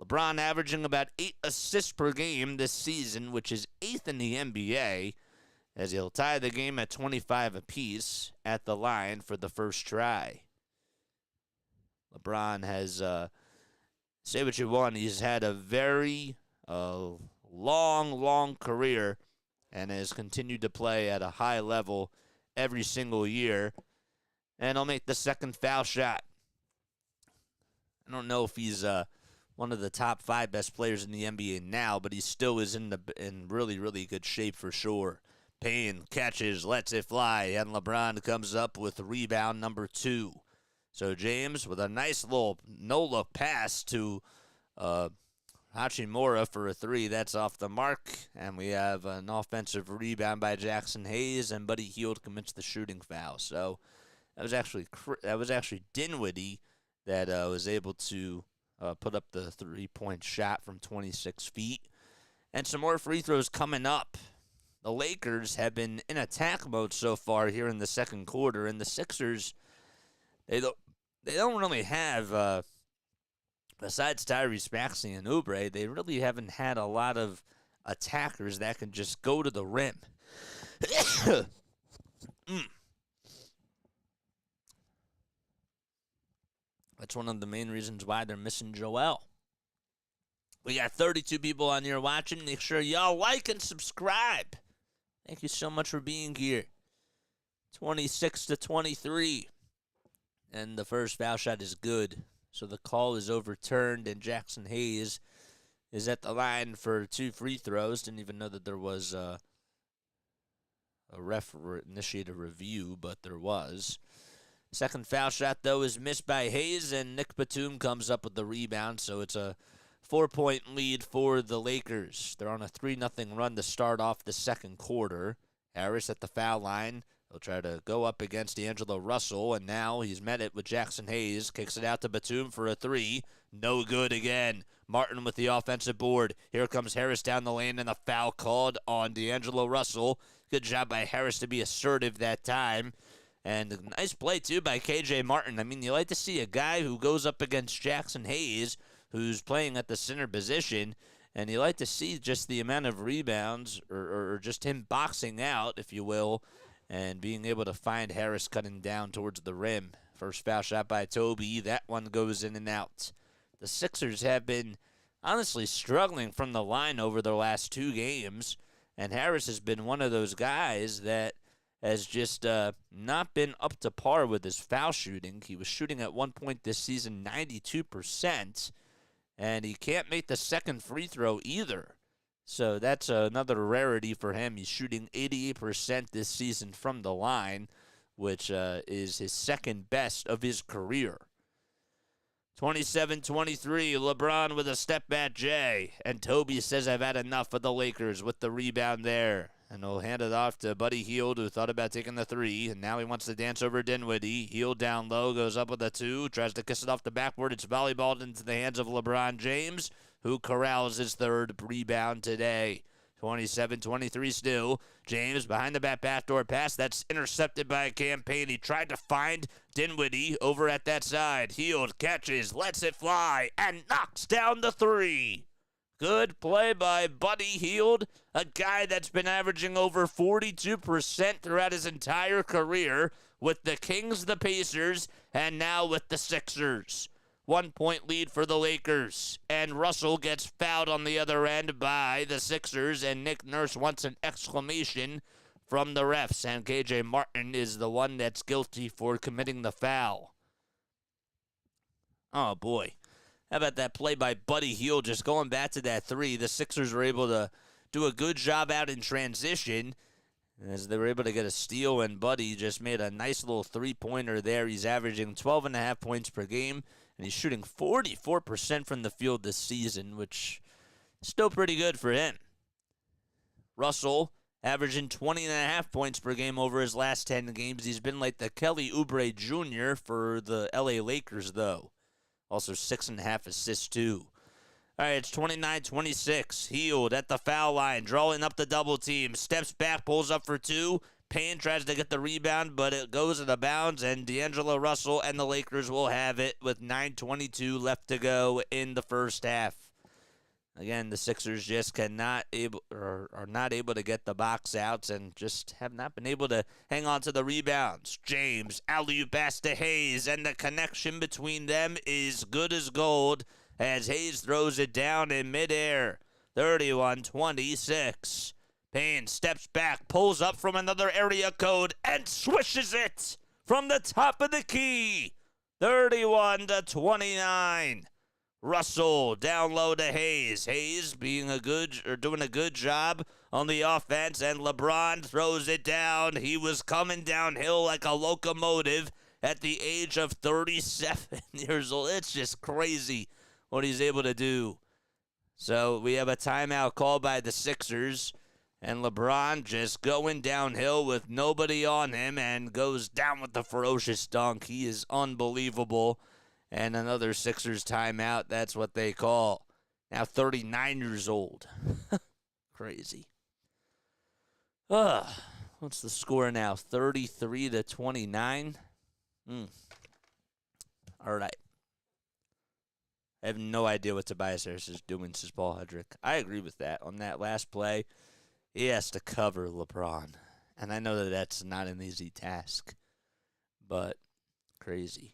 LeBron averaging about 8 assists per game this season, which is 8th in the NBA, as he'll tie the game at 25 apiece at the line for the first try. LeBron has, say what you want, he's had a very long career and has continued to play at a high level every single year, and he'll make the second foul shot. I don't know if he's one of the top 5 best players in the NBA now, but he still is in really, really good shape for sure. Payne catches, lets it fly, and LeBron comes up with rebound number 2. So James with a nice little no-look pass to Hachimura for a 3. That's off the mark. And we have an offensive rebound by Jackson Hayes, and Buddy Hield commits the shooting foul. So that was actually Dinwiddie that was able to put up the 3-point shot from 26 feet. And some more free throws coming up. The Lakers have been in attack mode so far here in the second quarter, and the Sixers, they don't really have besides Tyrese Maxey and Oubre, they really haven't had a lot of attackers that can just go to the rim. That's one of the main reasons why they're missing Joel. We got 32 people on here watching. Make sure y'all like and subscribe. Thank you so much for being here. 26-23. And the first foul shot is good. So the call is overturned, and Jackson Hayes is at the line for 2 free throws. Didn't even know that there was a ref initiated review, but there was. Second foul shot, though, is missed by Hayes, and Nick Batum comes up with the rebound. So it's a 4-point lead for the Lakers. They're on a 3-0 run to start off the second quarter. Harris at the foul line. He'll try to go up against D'Angelo Russell, and now he's met it with Jackson Hayes. Kicks it out to Batum for a three. No good again. Martin with the offensive board. Here comes Harris down the lane, and a foul called on D'Angelo Russell. Good job by Harris to be assertive that time. And a nice play, too, by K.J. Martin. I mean, you like to see a guy who goes up against Jackson Hayes, who's playing at the center position, and you like to see just the amount of rebounds, or just him boxing out, if you will, and being able to find Harris cutting down towards the rim. First foul shot by Toby. That one goes in and out. The Sixers have been honestly struggling from the line over their last two games, and Harris has been one of those guys that has just not been up to par with his foul shooting. He was shooting at one point this season 92%, and he can't make the second free throw either. So that's another rarity for him. He's shooting 88% this season from the line, which is his second best of his career. 27-23, LeBron with a step back J. And Toby says, I've had enough of the Lakers with the rebound there. And he'll hand it off to Buddy Hield, who thought about taking the three. And now he wants to dance over Dinwiddie. Hield down low, goes up with a two, tries to kiss it off the backboard. It's volleyballed into the hands of LeBron James, who corrals his third rebound today. 27-23 still. James behind the backdoor pass. That's intercepted by a campaign. He tried to find Dinwiddie over at that side. Hield catches, lets it fly, and knocks down the three. Good play by Buddy Hield, a guy that's been averaging over 42% throughout his entire career with the Kings, the Pacers, and now with the Sixers. 1 point lead for the Lakers, and Russell gets fouled on the other end by the Sixers, and Nick Nurse wants an exclamation from the refs, and K.J. Martin is the one that's guilty for committing the foul. Oh, boy. How about that play by Buddy Hield, just going back to that three? The Sixers were able to do a good job out in transition, as they were able to get a steal, and Buddy just made a nice little three-pointer there. He's averaging 12.5 points per game, and he's shooting 44% from the field this season, which is still pretty good for him. Russell averaging 20.5 points per game over his last 10 games. He's been like the Kelly Oubre Jr. for the LA Lakers, though. Also 6.5 assists, too. All right, it's 29-26. Hield at the foul line, drawing up the double team. Steps back, pulls up for two. Payne tries to get the rebound, but it goes out of bounds, and D'Angelo Russell and the Lakers will have it with 9:22 left to go in the first half. Again, the Sixers just are not able to get the box outs and just have not been able to hang on to the rebounds. James, alley-oop pass to Hayes, and the connection between them is good as gold as Hayes throws it down in midair. 31-26. Payne steps back, pulls up from another area code, and swishes it from the top of the key. 31-29. Russell down low to Hayes. Hayes doing a good job on the offense, and LeBron throws it down. He was coming downhill like a locomotive at the age of 37 years old. It's just crazy what he's able to do. So we have a timeout called by the Sixers, and LeBron just going downhill with nobody on him and goes down with the ferocious dunk. He is unbelievable. And another Sixers timeout. That's what they call. Now 39 years old. Crazy. What's the score now? 33-29. All right. I have no idea what Tobias Harris is doing, says Paul Hedrick. I agree with that. On that last play, he has to cover LeBron. And I know that that's not an easy task, but crazy.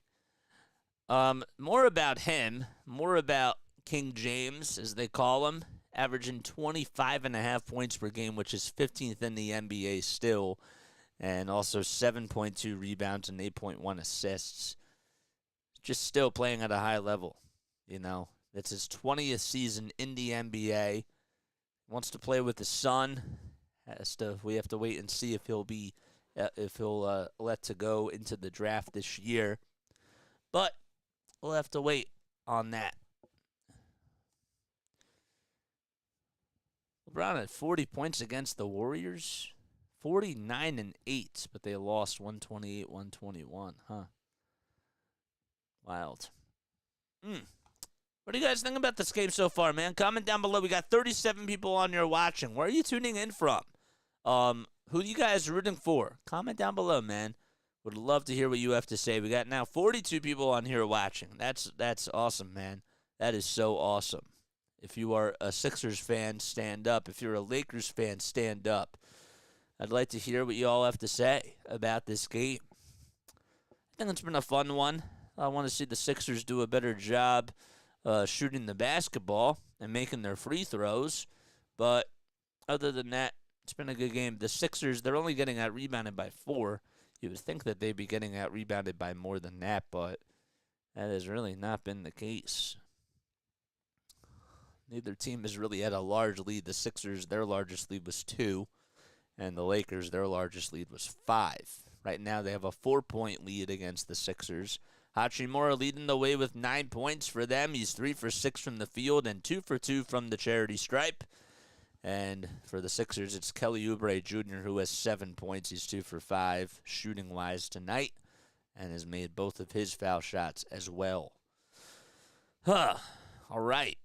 More about him, more about King James, as they call him, averaging 25.5 points per game, which is 15th in the NBA still, and also 7.2 rebounds and 8.1 assists. Just still playing at a high level, you know. It's his 20th season in the NBA. Wants to play with his son. We have to wait and see if he'll let to go into the draft this year. But we'll have to wait on that. LeBron had 40 points against the Warriors. 49-8, but they lost 128-121. Huh. Wild. What do you guys think about this game so far, man? Comment down below. We got 37 people on here watching. Where are you tuning in from? Who you guys rooting for? Comment down below, man. Would love to hear what you have to say. We got now 42 people on here watching. That's awesome, man. That is so awesome. If you are a Sixers fan, stand up. If you're a Lakers fan, stand up. I'd like to hear what you all have to say about this game. I think it's been a fun one. I want to see the Sixers do a better job shooting the basketball and making their free throws. But other than that, it's been a good game. The Sixers, they're only getting out-rebounded by 4. You would think that they'd be getting out-rebounded by more than that, but that has really not been the case. Neither team has really had a large lead. The Sixers, their largest lead was 2, and the Lakers, their largest lead was 5. Right now, they have a 4-point lead against the Sixers. Hachimura leading the way with 9 points for them. He's 3 for 6 from the field and 2 for 2 from the charity stripe. And for the Sixers, it's Kelly Oubre Jr., who has 7 points. He's 2 for 5 shooting-wise tonight and has made both of his foul shots as well. All right.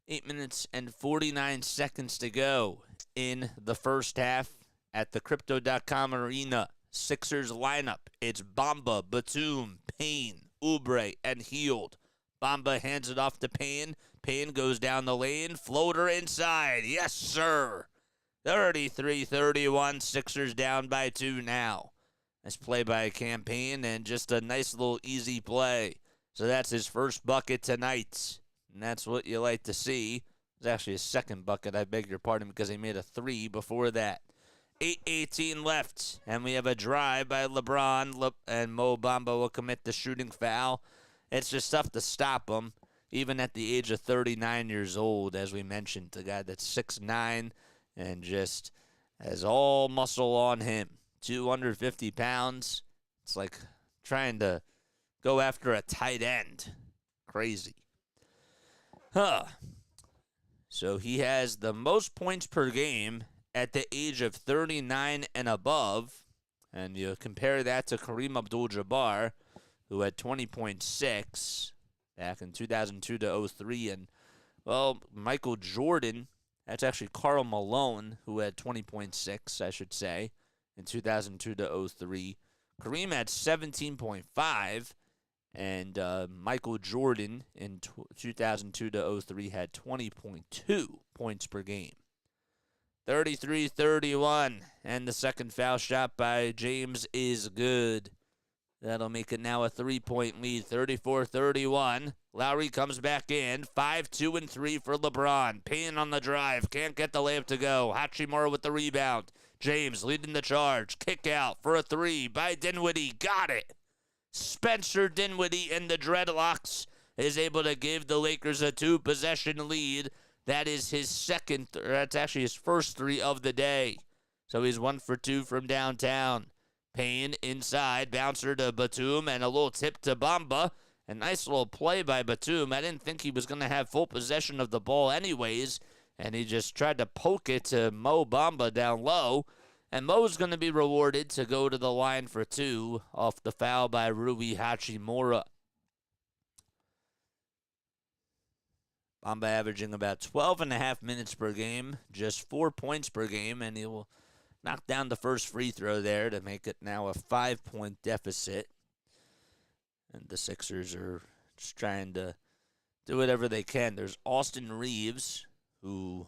8 minutes and 49 seconds to go in the first half at the Crypto.com Arena. Sixers lineup. It's Bamba, Batum, Payne, Oubre, and Hield. Bamba hands it off to Payne. Payne goes down the lane. Floater inside. Yes, sir. 33-31. Sixers down by 2 now. Nice play by Campaign and just a nice little easy play. So that's his first bucket tonight. And that's what you like to see. It was actually his second bucket, I beg your pardon, because he made a 3 before that. 8:18 left, and we have a drive by LeBron, and Mo Bamba will commit the shooting foul. It's just tough to stop him, even at the age of 39 years old, as we mentioned. The guy that's 6'9", and just has all muscle on him. 250 pounds. It's like trying to go after a tight end. Crazy. So he has the most points per game at the age of 39 and above. And you compare that to Kareem Abdul-Jabbar, who had 20.6 back in 2002 to 03. And, well, Michael Jordan, that's actually Karl Malone, who had 20.6, I should say, in 2002 to 03. Kareem had 17.5. And Michael Jordan in 2002 to 03 had 20.2 points per game. 33-31, and the second foul shot by James is good. That'll make it now a 3-point lead, 34-31. Lowry comes back in, 5, 2, and 3 for LeBron. Payne on the drive, can't get the layup to go. Hachimura with the rebound. James leading the charge, kick out for a 3 by Dinwiddie, got it. Spencer Dinwiddie in the dreadlocks is able to give the Lakers a 2-possession lead. That is his that's actually his first 3 of the day. So he's 1 for 2 from downtown. Payne inside, bouncer to Batum, and a little tip to Bamba. A nice little play by Batum. I didn't think he was going to have full possession of the ball anyways, and he just tried to poke it to Mo Bamba down low. And Mo's going to be rewarded to go to the line for 2 off the foul by Rui Hachimura. Bamba averaging about 12.5 minutes per game, just 4 points per game, and he will knock down the first free throw there to make it now a 5-point deficit. And the Sixers are just trying to do whatever they can. There's Austin Reeves, who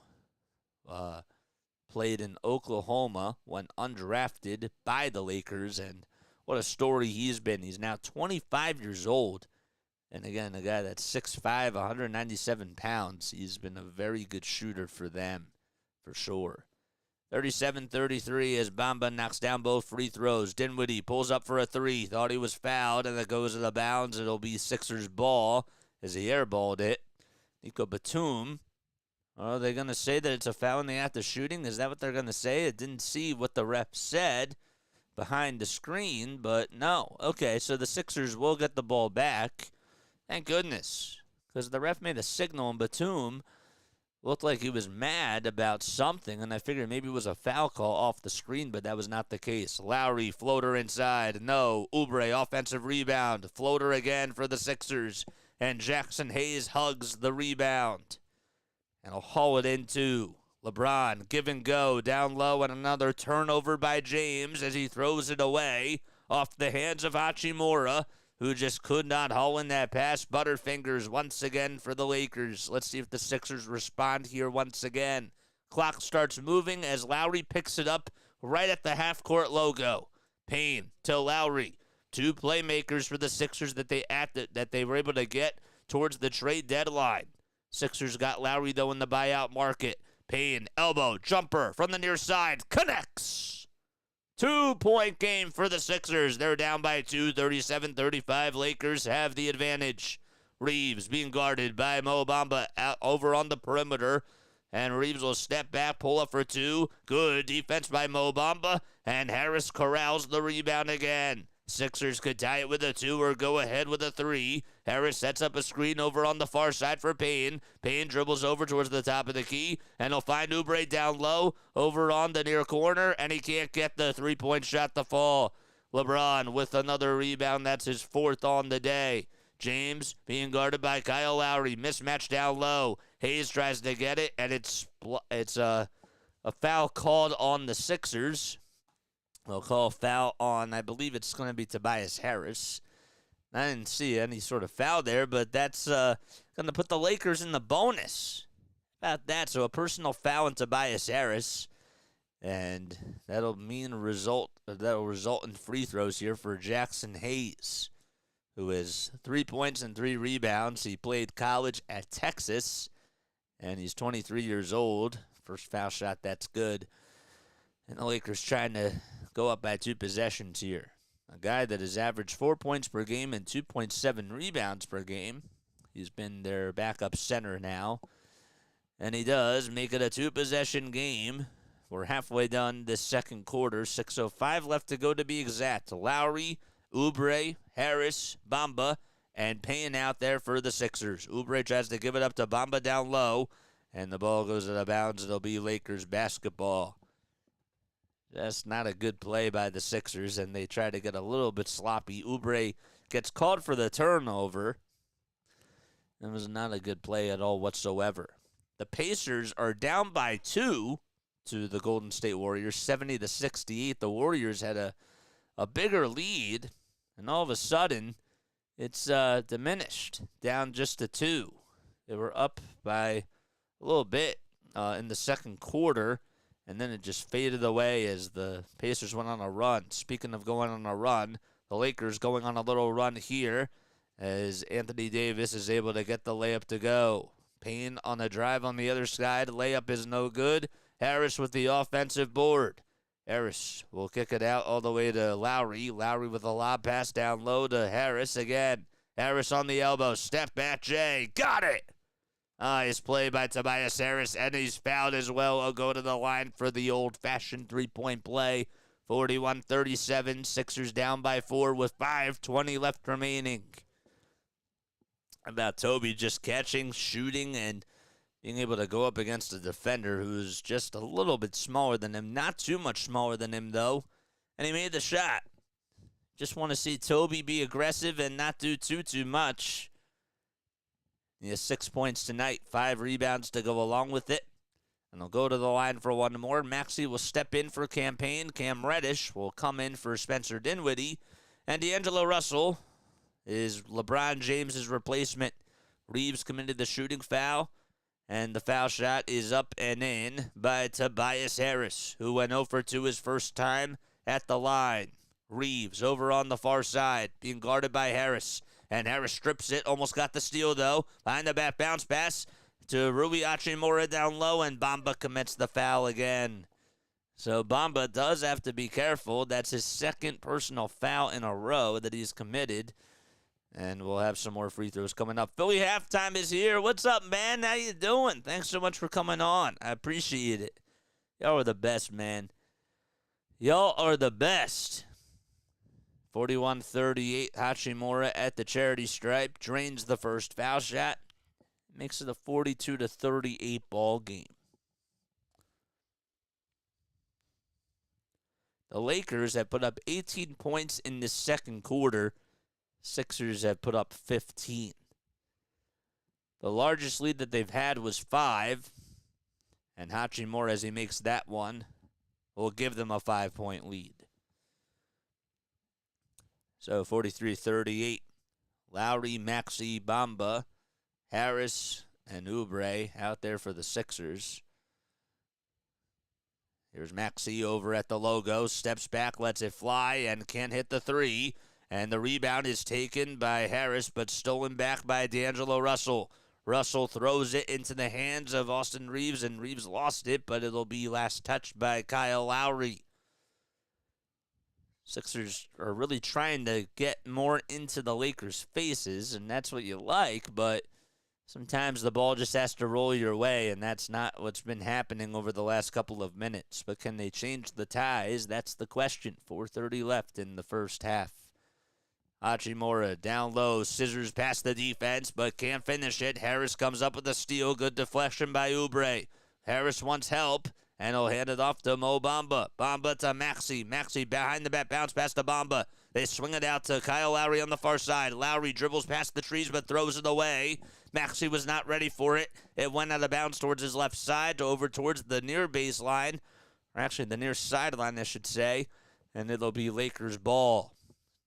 played in Oklahoma, went undrafted by the Lakers, and what a story he's been. He's now 25 years old. And again, a guy that's 6'5", 197 pounds. He's been a very good shooter for them, for sure. 37-33 as Bamba knocks down both free throws. Dinwiddie pulls up for a 3. Thought he was fouled, and it goes to the bounds. It'll be Sixers ball as he airballed it. Nico Batum. Are they going to say that it's a foul in the act of shooting? Is that what they're going to say? I didn't see what the ref said behind the screen, but no. Okay, so the Sixers will get the ball back. Thank goodness, because the ref made a signal, and Batum Looked like he was mad about something, and I figured maybe it was a foul call off the screen, but that was not the case. Lowry, floater inside. No. Oubre, offensive rebound. Floater again for the Sixers. And Jackson Hayes hugs the rebound. And he'll haul it into LeBron. Give and go. Down low, and another turnover by James as he throws it away off the hands of Hachimura, who just could not haul in that pass. Butterfingers once again for the Lakers. Let's see if the Sixers respond here once again. Clock starts moving as Lowry picks it up right at the half-court logo. Payne to Lowry. Two playmakers for the Sixers that they were able to get towards the trade deadline. Sixers got Lowry, though, in the buyout market. Payne, elbow, jumper from the near side. Connects. 2-point game for the Sixers. They're down by 2, 37-35. Lakers have the advantage. Reeves being guarded by Mo Bamba out over on the perimeter. And Reeves will step back, pull up for 2. Good defense by Mo Bamba. And Harris corrals the rebound again. Sixers could tie it with a 2 or go ahead with a 3. Harris sets up a screen over on the far side for Payne. Payne dribbles over towards the top of the key, and he'll find Oubre down low over on the near corner, and he can't get the three-point shot to fall. LeBron with another rebound. That's his 4th on the day. James being guarded by Kyle Lowry. Mismatch down low. Hayes tries to get it, and it's a foul called on the Sixers. They'll call a foul on, I believe it's going to be Tobias Harris. I didn't see any sort of foul there, but that's going to put the Lakers in the bonus. About that, so a personal foul on Tobias Harris, and that'll result in free throws here for Jackson Hayes, who has 3 points and 3 rebounds. He played college at Texas, and he's 23 years old. First foul shot, that's good. And the Lakers trying to go up by 2 possessions here. A guy that has averaged 4 points per game and 2.7 rebounds per game. He's been their backup center now. And he does make it a 2-possession game. We're halfway done this second quarter. 6:05 left to go to be exact. Lowry, Oubre, Harris, Bamba, and Payne out there for the Sixers. Oubre tries to give it up to Bamba down low, and the ball goes out of bounds. It'll be Lakers basketball. That's not a good play by the Sixers, and they try to get a little bit sloppy. Oubre gets called for the turnover. It was not a good play at all whatsoever. The Pacers are down by 2 to the Golden State Warriors, 70-68. The Warriors had a bigger lead, and all of a sudden, it's diminished, down just to 2. They were up by a little bit in the second quarter, and then it just faded away as the Pacers went on a run. Speaking of going on a run, the Lakers going on a little run here as Anthony Davis is able to get the layup to go. Payne on a drive on the other side. Layup is no good. Harris with the offensive board. Harris will kick it out all the way to Lowry. Lowry with a lob pass down low to Harris again. Harris on the elbow. Step back, Jay. Got it! Nice play by Tobias Harris, and he's fouled as well. I'll go to the line for the old-fashioned three-point play. 41-37, Sixers down by 4 with 5:20 left remaining. About Toby just catching, shooting, and being able to go up against a defender who's just a little bit smaller than him. Not too much smaller than him, though. And he made the shot. Just want to see Toby be aggressive and not do too much. He has 6 points tonight, 5 rebounds to go along with it. And they'll go to the line for one more. Maxey will step in for Campaign. Cam Reddish will come in for Spencer Dinwiddie. And D'Angelo Russell is LeBron James' replacement. Reeves committed the shooting foul. And the foul shot is up and in by Tobias Harris, who went 0 for 2 his first time at the line. Reeves over on the far side, being guarded by Harris. And Harris strips it. Almost got the steal, though. Behind the back bounce pass to Rui Hachimura down low, and Bamba commits the foul again. So Bamba does have to be careful. That's his second personal foul in a row that he's committed. And we'll have some more free throws coming up. Philly Halftime is here. What's up, man? How you doing? Thanks so much for coming on. I appreciate it. Y'all are the best, man. Y'all are the best. 41-38, Hachimura at the charity stripe. Drains the first foul shot. Makes it a 42-38 ball game. The Lakers have put up 18 points in the second quarter. Sixers have put up 15. The largest lead that they've had was 5. And Hachimura, as he makes that one, will give them a 5-point lead. So 43-38. Lowry, Maxey, Bamba, Harris, and Oubre out there for the Sixers. Here's Maxey over at the logo. Steps back, lets it fly, and can't hit the 3. And the rebound is taken by Harris, but stolen back by D'Angelo Russell. Russell throws it into the hands of Austin Reeves, and Reeves lost it, but it'll be last touched by Kyle Lowry. Sixers are really trying to get more into the Lakers' faces, and that's what you like, but sometimes the ball just has to roll your way, and that's not what's been happening over the last couple of minutes. But can they change the ties? That's the question. 4:30 left in the first half. Hachimura down low, scissors past the defense, but can't finish it. Harris comes up with a steal. Good deflection by Oubre. Harris wants help, and he'll hand it off to Mo Bamba. Bamba to Maxey. Maxey behind the back, bounce past to Bamba. They swing it out to Kyle Lowry on the far side. Lowry dribbles past the trees but throws it away. Maxey was not ready for it. It went out of bounds towards his left side, over towards the near baseline, or actually the near sideline, I should say, and it'll be Lakers ball.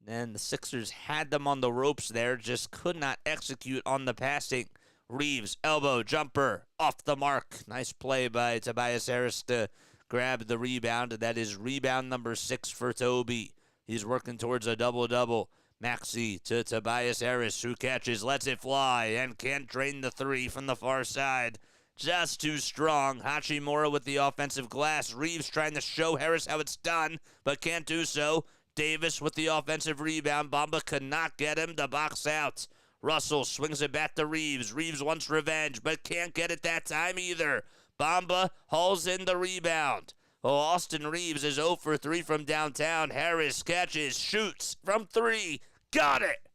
And the Sixers had them on the ropes there, just could not execute on the passing. Reeves, elbow, jumper, off the mark. Nice play by Tobias Harris to grab the rebound. That is rebound number 6 for Toby. He's working towards a double-double. Maxey to Tobias Harris, who catches, lets it fly, and can't drain the 3 from the far side. Just too strong. Hachimura with the offensive glass. Reeves trying to show Harris how it's done, but can't do so. Davis with the offensive rebound. Bamba could not get him to box out. Russell swings it back to Reeves. Reeves wants revenge, but can't get it that time either. Bamba hauls in the rebound. Oh, Austin Reeves is 0 for 3 from downtown. Harris catches, shoots from 3. Got it!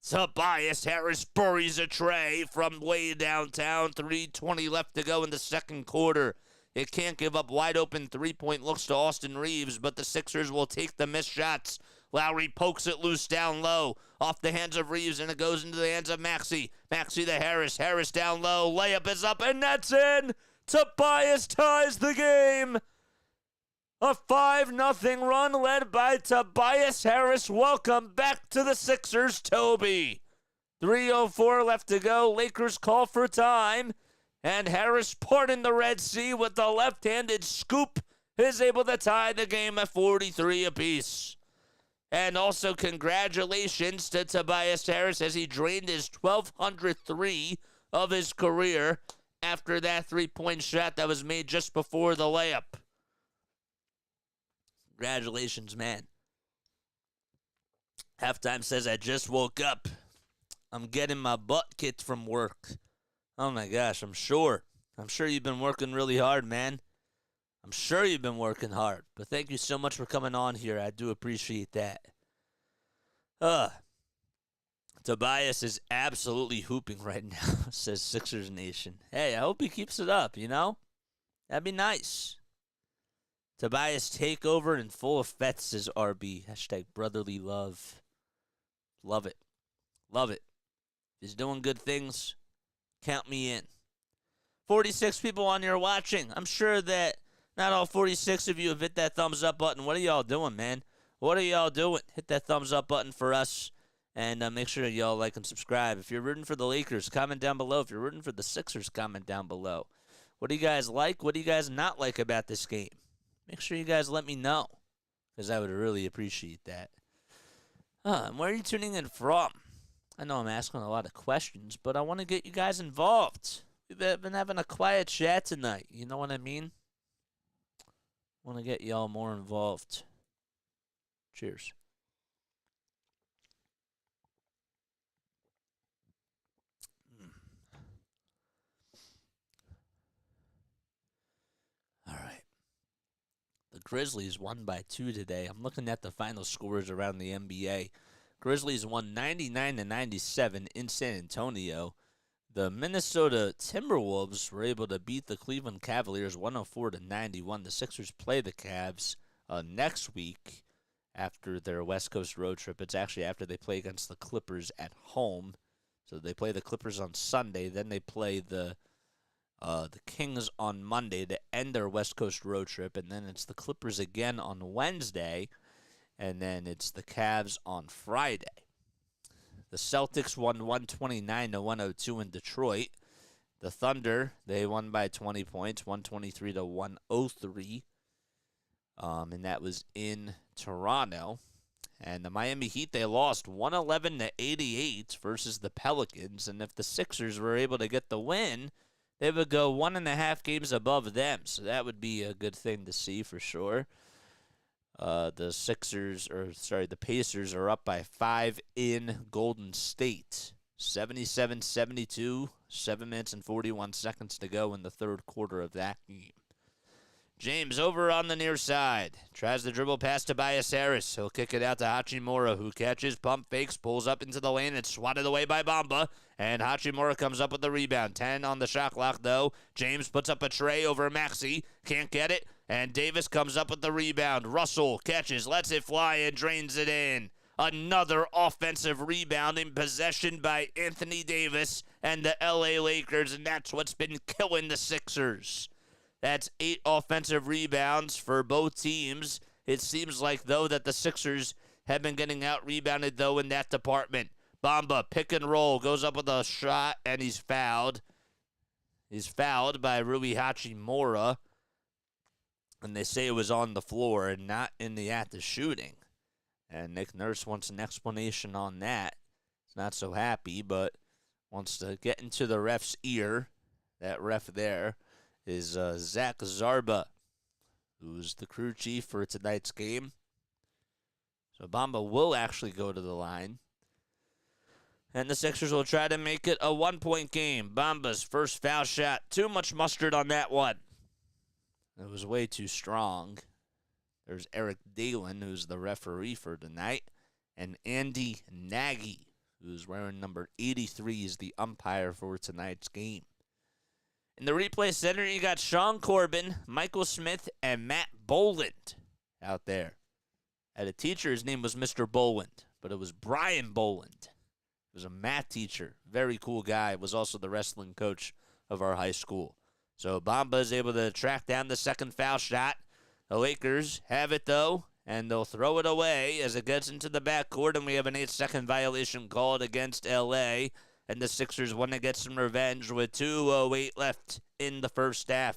Tobias Harris buries a tray from way downtown. 3:20 left to go in the second quarter. It can't give up wide open three-point looks to Austin Reeves, but the Sixers will take the missed shots. Lowry pokes it loose down low, off the hands of Reeves, and it goes into the hands of Maxey. Maxey to Harris. Harris down low. Layup is up, and that's in. Tobias ties the game. A 5-0 run led by Tobias Harris. Welcome back to the Sixers, Toby. 3:04 left to go. Lakers call for time. And Harris, parting the Red Sea with the left-handed scoop, is able to tie the game at 43 apiece. And also congratulations to Tobias Harris as he drained his 1,200th 3 of his career after that three-point shot that was made just before the layup. Congratulations, man. Halftime says, I just woke up. I'm getting my butt kicked from work. Oh, my gosh, I'm sure. I'm sure you've been working really hard, man. I'm sure you've been working hard. But thank you so much for coming on here. I do appreciate that. Tobias is absolutely hooping right now, says Sixers Nation. Hey, I hope he keeps it up, you know? That'd be nice. Tobias takeover in full effect, says RB. Hashtag brotherly love. Love it. Love it. He's doing good things. Count me in. 46 people on here watching. I'm sure that not all 46 of you have hit that thumbs up button. What are y'all doing, man? What are y'all doing? Hit that thumbs up button for us. And make sure y'all like and subscribe. If you're rooting for the Lakers, comment down below. If you're rooting for the Sixers, comment down below. What do you guys like? What do you guys not like about this game? Make sure you guys let me know, because I would really appreciate that. And where are you tuning in from? I know I'm asking a lot of questions, but I want to get you guys involved. We've been having a quiet chat tonight. You know what I mean? I want to get y'all more involved. Cheers. All right. The Grizzlies won by 2 today. I'm looking at the final scores around the NBA. Grizzlies won 99-97 in San Antonio. The Minnesota Timberwolves were able to beat the Cleveland Cavaliers 104-91. The Sixers play the Cavs next week after their West Coast road trip. It's actually after they play against the Clippers at home. So they play the Clippers on Sunday, then they play the Kings on Monday to end their West Coast road trip, and then it's the Clippers again on Wednesday, and then it's the Cavs on Friday. The Celtics won 129-102 in Detroit. The Thunder, they won by 20 points, 123-103, and that was in Toronto. And the Miami Heat, they lost 111-88 versus the Pelicans, and if the Sixers were able to get the win, they would go 1.5 games above them, so that would be a good thing to see for sure. The Pacers are up by 5 in Golden State. 77-72, 7 minutes and 41 seconds to go in the third quarter of that game. James over on the near side. Tries the dribble pass to Tobias Harris. He'll kick it out to Hachimura, who catches, pump fakes, pulls up into the lane. It's swatted away by Bamba. And Hachimura comes up with the rebound. 10 on the shot clock, though. James puts up a tray over Maxey. Can't get it. And Davis comes up with the rebound. Russell catches, lets it fly, and drains it in. Another offensive rebounding possession by Anthony Davis and the LA Lakers, and that's what's been killing the Sixers. That's 8 offensive rebounds for both teams. It seems like, though, that the Sixers have been getting out-rebounded, though, in that department. Bamba, pick and roll, goes up with a shot, and he's fouled. He's fouled by Rui Hachimura, and they say it was on the floor and not in the act of shooting. And Nick Nurse wants an explanation on that. He's not so happy, but wants to get into the ref's ear. That ref there is Zach Zarba, who's the crew chief for tonight's game. So Bamba will actually go to the line. And the Sixers will try to make it a 1-point game. Bamba's first foul shot. Too much mustard on that one. It was way too strong. There's Eric Dalen, who's the referee for tonight. And Andy Nagy, who's wearing number 83, is the umpire for tonight's game. In the replay center, you got Sean Corbin, Michael Smith, and Matt Boland out there. I had a teacher, his name was Mr. Boland, but it was Brian Boland. He was a math teacher, very cool guy, was also the wrestling coach of our high school. So Bamba is able to track down the second foul shot. The Lakers have it, though, and they'll throw it away as it gets into the backcourt, and we have an 8-second violation called against L.A., and the Sixers want to get some revenge with 2:08 left in the first half.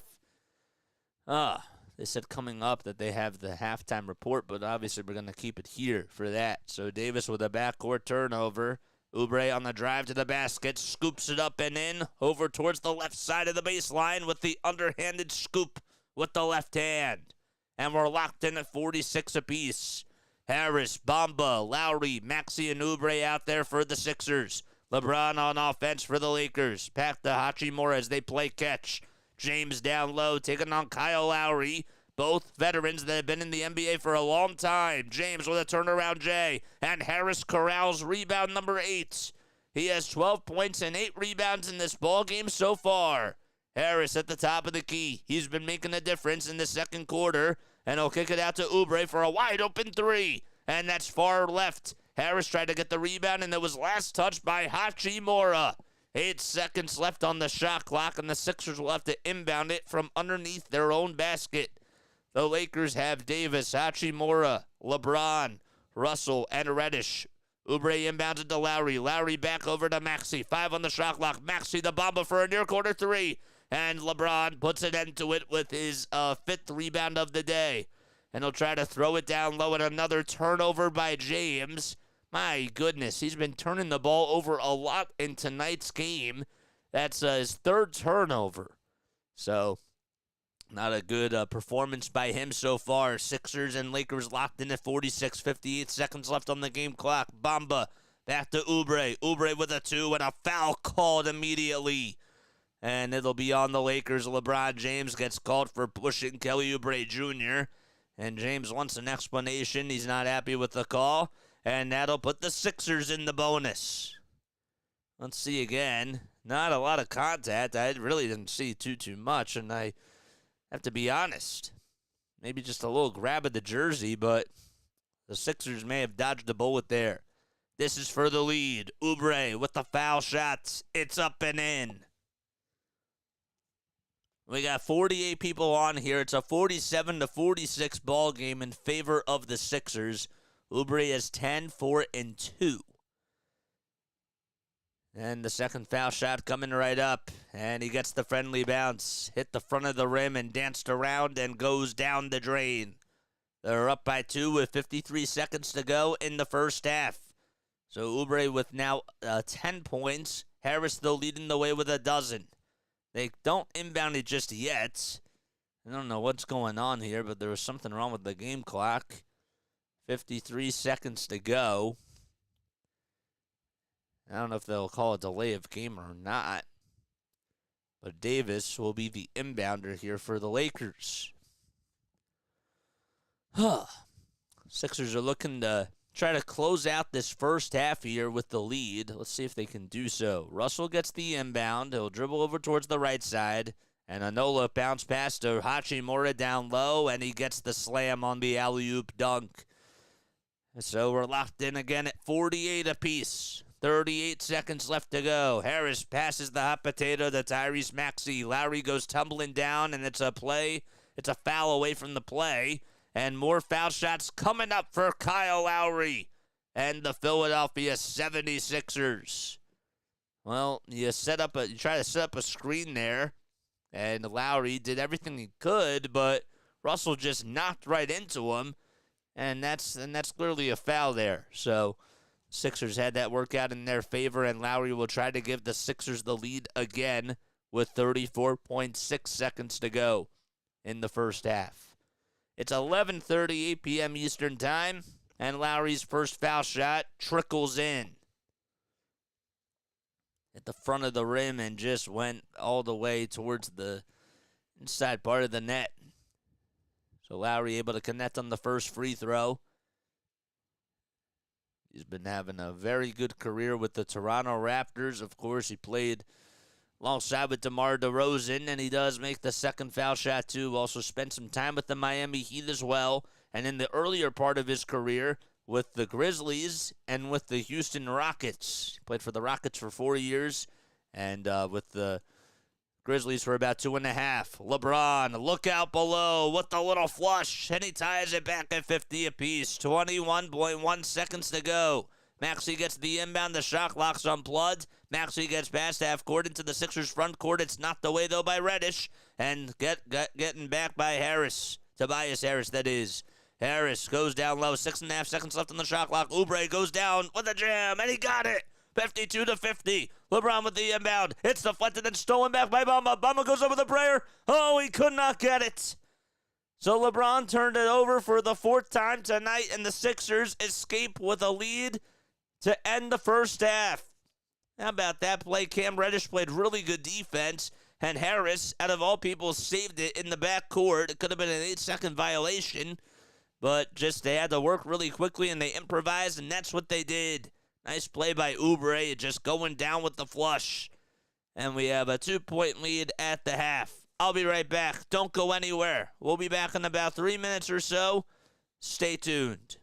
They said coming up that they have the halftime report, but obviously we're going to keep it here for that. So Davis with a backcourt turnover. Oubre on the drive to the basket, scoops it up and in, over towards the left side of the baseline with the underhanded scoop with the left hand. And we're locked in at 46 apiece. Harris, Bamba, Lowry, Maxey, and Oubre out there for the Sixers. LeBron on offense for the Lakers. Back to Hachimura as they play catch. James down low, taking on Kyle Lowry. Both veterans that have been in the NBA for a long time. James with a turnaround J. And Harris corrals rebound number 8. He has 12 points and 8 rebounds in this ball game so far. Harris at the top of the key. He's been making a difference in the second quarter. And he'll kick it out to Oubre for a wide open 3. And that's far left. Harris tried to get the rebound, and it was last touched by Hachimura. 8 seconds left on the shot clock, and the Sixers will have to inbound it from underneath their own basket. The Lakers have Davis, Hachimura, LeBron, Russell, and Reddish. Oubre inbounds it to Lowry. Lowry back over to Maxey. 5 on the shot clock. Maxey the Bamba for a near-quarter 3. And LeBron puts an end to it with his 5th rebound of the day. And he'll try to throw it down low, and another turnover by James. My goodness, he's been turning the ball over a lot in tonight's game. That's his 3rd turnover. So, not a good performance by him so far. Sixers and Lakers locked in at 46, 58 seconds left on the game clock. Bamba back to Oubre. Oubre with a 2 and a foul called immediately. And it'll be on the Lakers. LeBron James gets called for pushing Kelly Oubre Jr., and James wants an explanation. He's not happy with the call. And that'll put the Sixers in the bonus. Let's see again. not a lot of contact. I really didn't see too much, and I have to be honest. Maybe just a little grab of the jersey, but the Sixers may have dodged a bullet there. This is for the lead. Oubre with the foul shots. It's up and in. We got 48 people on here. It's a 47-46 ball game in favor of the Sixers. Oubre is 10, 4, and 2. And the second foul shot coming right up. And he gets the friendly bounce. Hit the front of the rim and danced around and goes down the drain. They're up by 2 with 53 seconds to go in the first half. So Oubre with now 10 points. Harris, though, leading the way with a dozen. They don't inbound it just yet. I don't know what's going on here, but there was something wrong with the game clock. 53 seconds to go. I don't know if they'll call a delay of game or not. But Davis will be the inbounder here for the Lakers. Sixers are looking to try to close out this first half here with the lead. Let's see if they can do so. Russell gets the inbound. He'll dribble over towards the right side. And Anola bounce pass to Hachimura down low, and he gets the slam on the alley-oop dunk. So we're locked in again at 48 apiece. 38 seconds left to go. Harris passes the hot potato to Tyrese Maxey. Lowry goes tumbling down, and it's a play. It's a foul away from the play. And more foul shots coming up for Kyle Lowry and the Philadelphia 76ers. Well, you try to set up a screen there, and Lowry did everything he could, but Russell just knocked right into him, and that's clearly a foul there. So Sixers had that work out in their favor, and Lowry will try to give the Sixers the lead again with 34.6 seconds to go in the first half. It's 11:38 p.m. Eastern Time, and Lowry's first foul shot trickles in at the front of the rim and just went all the way towards the inside part of the net. So Lowry able to connect on the first free throw. He's been having a very good career with the Toronto Raptors. Of course, he played alongside with DeMar DeRozan, and he does make the second foul shot too. Also spent some time with the Miami Heat as well, and in the earlier part of his career with the Grizzlies and with the Houston Rockets. He played for the Rockets for 4 years, and with the Grizzlies for about 2.5. LeBron, look out below with the little flush, and he ties it back at 50 apiece. 21.1 seconds to go. Maxey gets the inbound. The shot clock's unplugged. Maxey gets past half court into the Sixers front court. It's knocked away, though, by Reddish. And getting back by Harris. Tobias Harris, that is. Harris goes down low. 6.5 seconds left on the shot clock. Oubre goes down with a jam, and he got it. 52-50. LeBron with the inbound. It's deflected and stolen back by Bamba. Bamba goes over the prayer. Oh, he could not get it. So LeBron turned it over for the 4th time tonight, and the Sixers escape with a lead to end the first half. How about that play? Cam Reddish played really good defense, and Harris, out of all people, saved it in the backcourt. It could have been an 8-second violation, but just they had to work really quickly, and they improvised, and that's what they did. Nice play by Oubre, just going down with the flush. And we have a 2-point lead at the half. I'll be right back. Don't go anywhere. We'll be back in about 3 minutes or so. Stay tuned.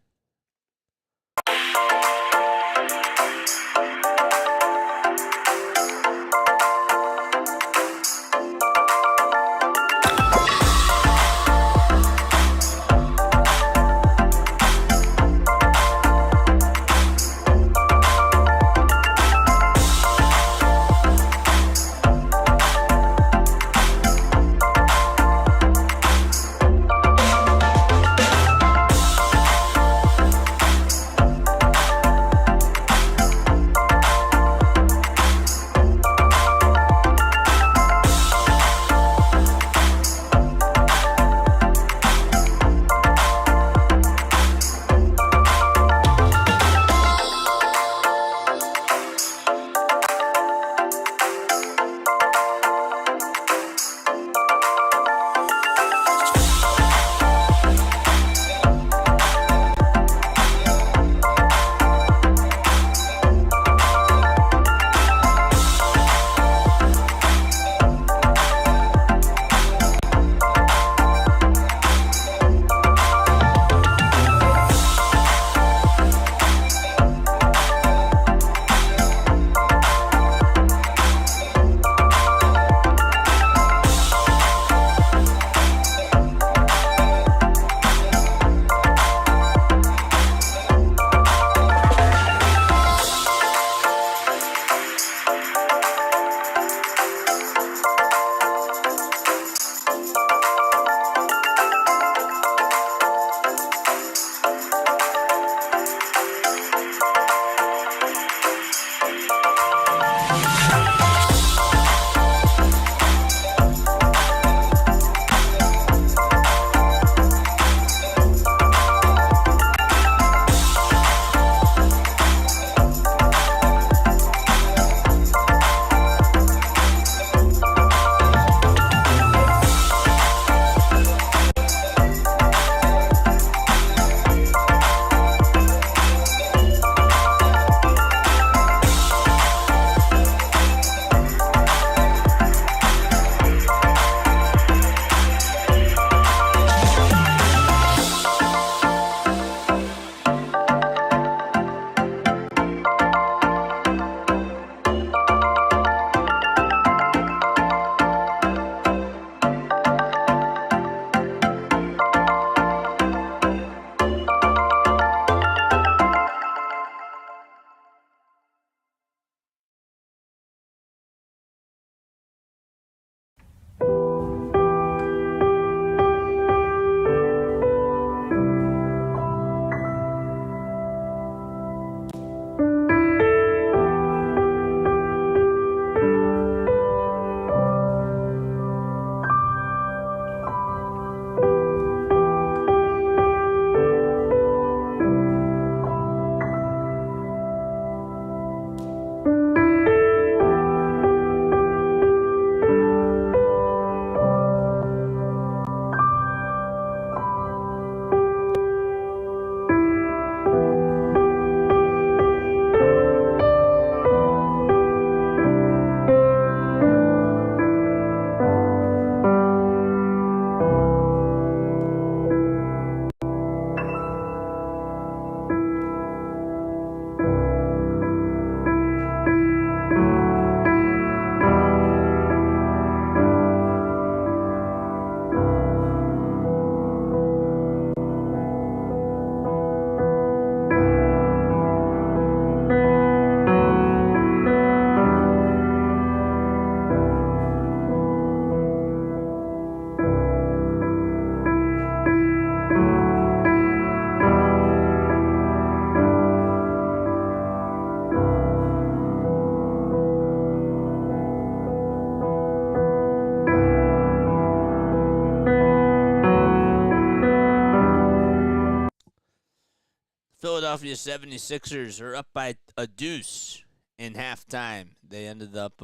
Philadelphia 76ers are up by a deuce in halftime. They ended up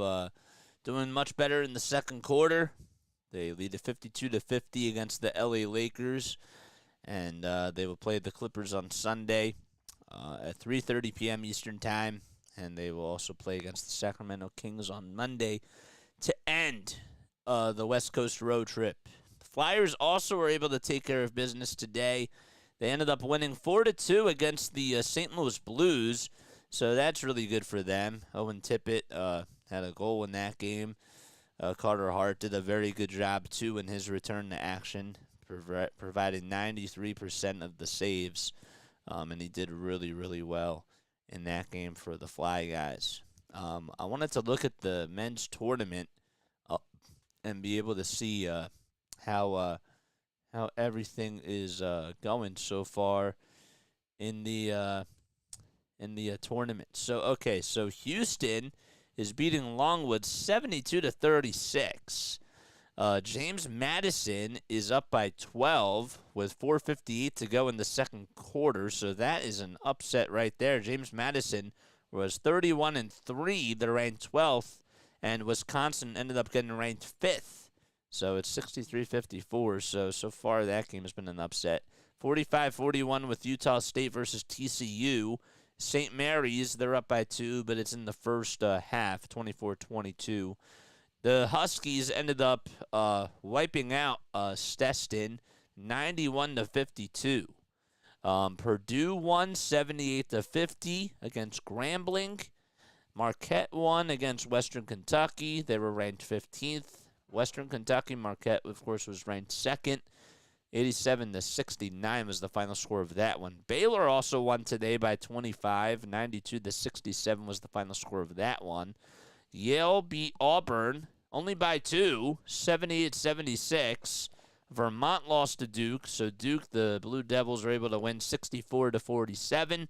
doing much better in the second quarter. They lead 52-50 against the LA Lakers, and they will play the Clippers on Sunday at 3:30 p.m. Eastern Time, and they will also play against the Sacramento Kings on Monday to end the West Coast road trip. The Flyers also were able to take care of business today. They ended up winning 4-2 against the St. Louis Blues, so that's really good for them. Owen Tippett had a goal in that game. Carter Hart did a very good job, too, in his return to action, providing 93% of the saves, and he did really, really well in that game for the Fly guys. I wanted to look at the men's tournament and be able to see how everything is going so far in the tournament. So Houston is beating Longwood 72-36. James Madison is up by 12 with 4:58 to go in the second quarter, so that is an upset right there. James Madison was 31-3. They're ranked 12th, and Wisconsin ended up getting ranked 5th. So it's 63-54. So far that game has been an upset. 45-41 with Utah State versus TCU. St. Mary's, they're up by 2, but it's in the first half, 24-22. The Huskies ended up wiping out Stetson, 91-52. Purdue won 78-50 against Grambling. Marquette won against Western Kentucky. They were ranked 15th. Western Kentucky, Marquette, of course, was ranked 2nd. 87-69 was the final score of that one. Baylor also won today by 25. 92-67 was the final score of that one. Yale beat Auburn only by 2, 78-76. Vermont lost to Duke, so Duke, the Blue Devils, were able to win 64-47.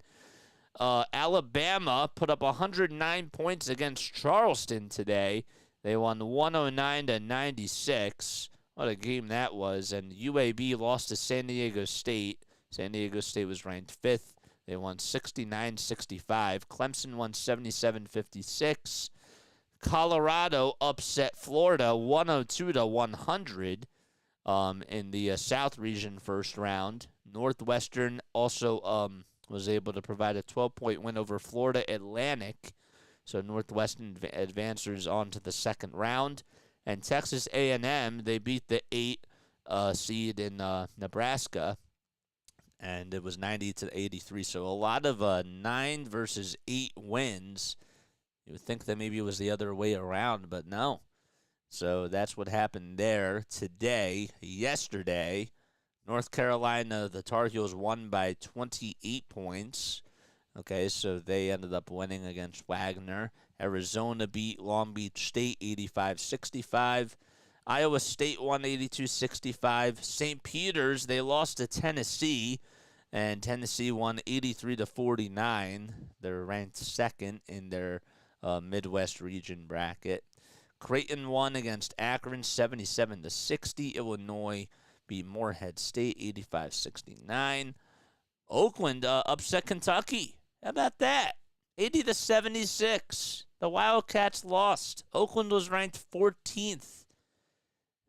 Alabama put up 109 points against Charleston today. They won 109-96. What a game that was. And UAB lost to San Diego State. San Diego State was ranked 5th. They won 69-65. Clemson won 77-56. Colorado upset Florida 102-100 in the South Region first round. Northwestern also was able to provide a 12-point win over Florida Atlantic. So Northwestern advances on to the second round. And Texas A&M, they beat the 8 seed in Nebraska, and it was 90-83. So a lot of 9 versus 8 wins. You would think that maybe it was the other way around, but no. So that's what happened there today. Yesterday, North Carolina, the Tar Heels won by 28 points. Okay, so they ended up winning against Wagner. Arizona beat Long Beach State 85-65. Iowa State won 82-65. St. Peter's, they lost to Tennessee, and Tennessee won 83-49. They're ranked 2nd in their Midwest region bracket. Creighton won against Akron 77-60. Illinois beat Morehead State 85-69. Oakland upset Kentucky. How about that? 80-76. The Wildcats lost. Oakland was ranked 14th.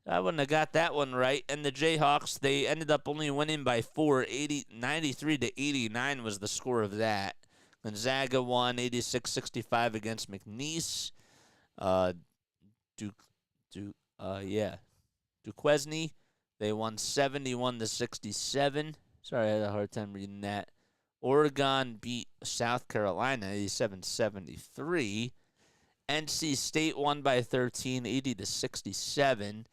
I wouldn't have got that one right. And the Jayhawks, they ended up only winning by 4. 93-89 was the score of that. Gonzaga won 86-65 against McNeese. Duquesne, they won 71-67. Sorry, I had a hard time reading that. Oregon beat South Carolina 87-73. NC State won by 13, 80-67.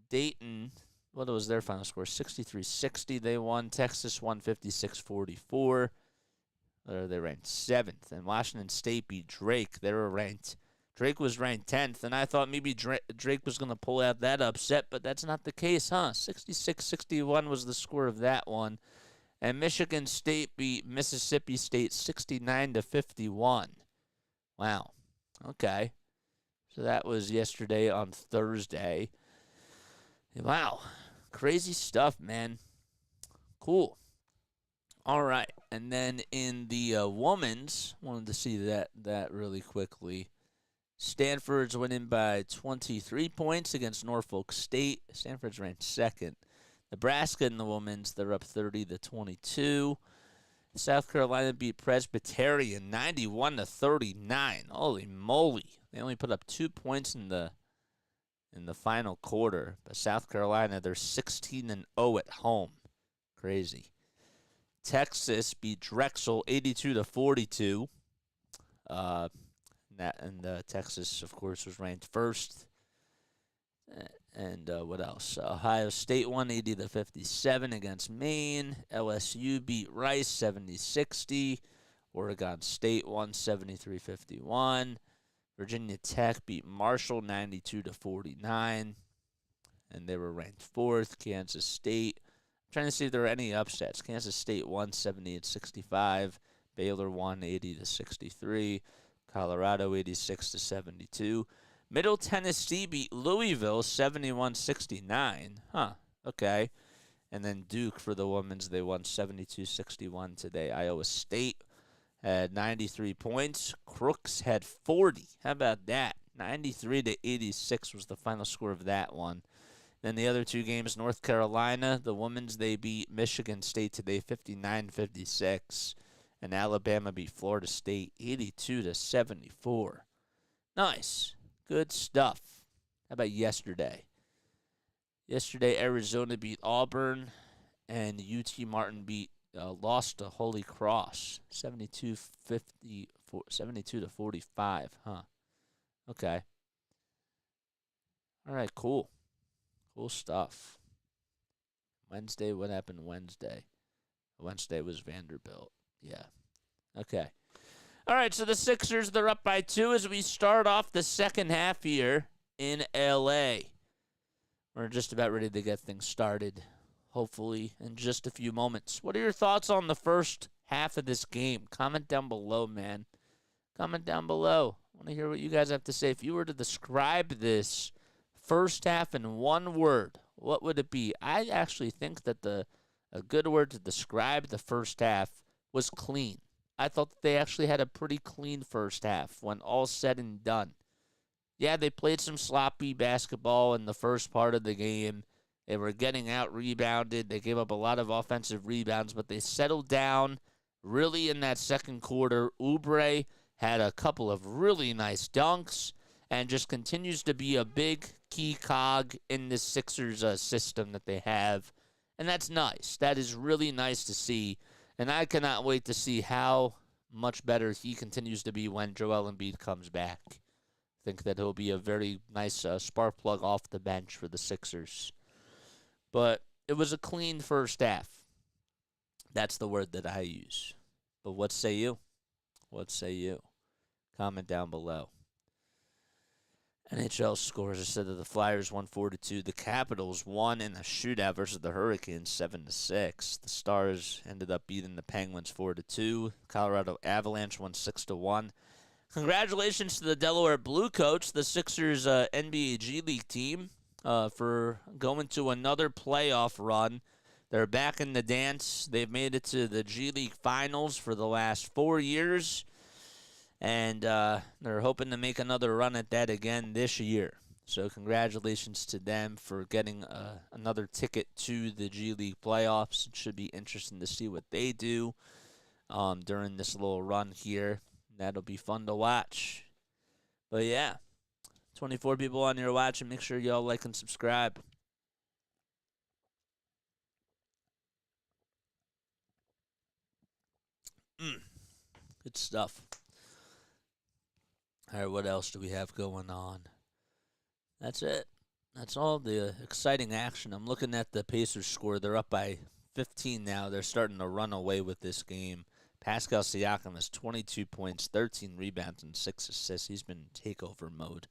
Dayton, what was their final score? 63-60 they won. Texas won 56-44. They ranked 7th. And Washington State beat Drake. Drake was ranked 10th, and I thought maybe Drake was going to pull out that upset, but that's not the case, huh? 66-61 was the score of that one. And Michigan State beat Mississippi State 69-51. Wow. Okay. So that was yesterday on Thursday. Wow. Crazy stuff, man. Cool. All right, and then in the women's, wanted to see that really quickly. Stanford's winning by 23 points against Norfolk State. Stanford's ranked second. Nebraska in the women's, they're up 30-22. South Carolina beat Presbyterian 91-39. Holy moly! They only put up 2 points in the final quarter. But South Carolina, they're 16-0 at home. Crazy. Texas beat Drexel 82-42. Texas, of course, was ranked first. And what else? Ohio State won 80-57 against Maine. LSU beat Rice 70-60. Oregon State won 73-51. Virginia Tech beat Marshall 92-49. And they were ranked fourth. Kansas State. I'm trying to see if there are any upsets. Kansas State won 70-65. Baylor won 80-63. Colorado 86-72. Middle Tennessee beat Louisville 71-69. Huh. Okay. And then Duke for the women's, they won 72-61 today. Iowa State had 93 points. Crooks had 40. How about that? 93-86 was the final score of that one. Then the other two games, North Carolina, the women's, they beat Michigan State today 59-56. And Alabama beat Florida State 82-74. Nice. Good stuff. How about yesterday? Yesterday, Arizona beat Auburn, and UT Martin lost to Holy Cross 72-45. Huh. Okay. All right, cool. Cool stuff. Wednesday, what happened Wednesday? Wednesday was Vanderbilt. Yeah. Okay. All right, so the Sixers, they're up by 2 as we start off the second half here in L.A. We're just about ready to get things started, hopefully, in just a few moments. What are your thoughts on the first half of this game? Comment down below, man. Comment down below. I want to hear what you guys have to say. If you were to describe this first half in one word, what would it be? I actually think that a good word to describe the first half was clean. I thought that they actually had a pretty clean first half when all's said and done. Yeah, they played some sloppy basketball in the first part of the game. They were getting out-rebounded. They gave up a lot of offensive rebounds, but they settled down really in that second quarter. Oubre had a couple of really nice dunks and just continues to be a big key cog in this Sixers system that they have. And that's nice. That is really nice to see. And I cannot wait to see how much better he continues to be when Joel Embiid comes back. I think that he'll be a very nice spark plug off the bench for the Sixers. But it was a clean first half. That's the word that I use. But what say you? What say you? Comment down below. NHL scores. I said that the Flyers won 4-2. The Capitals won in a shootout versus the Hurricanes 7-6. The Stars ended up beating the Penguins 4-2. Colorado Avalanche won 6-1. Congratulations to the Delaware Bluecoats, the Sixers NBA G League team, for going to another playoff run. They're back in the dance. They've made it to the G League Finals for the last 4 years. And they're hoping to make another run at that again this year. So congratulations to them for getting another ticket to the G League playoffs. It should be interesting to see what they do during this little run here. That'll be fun to watch. But yeah, 24 people on here watching. Make sure y'all like and subscribe. Good stuff. All right, what else do we have going on? That's it. That's all the exciting action. I'm looking at the Pacers score. They're up by 15 now. They're starting to run away with this game. Pascal Siakam has 22 points, 13 rebounds, and 6 assists. He's been in takeover mode.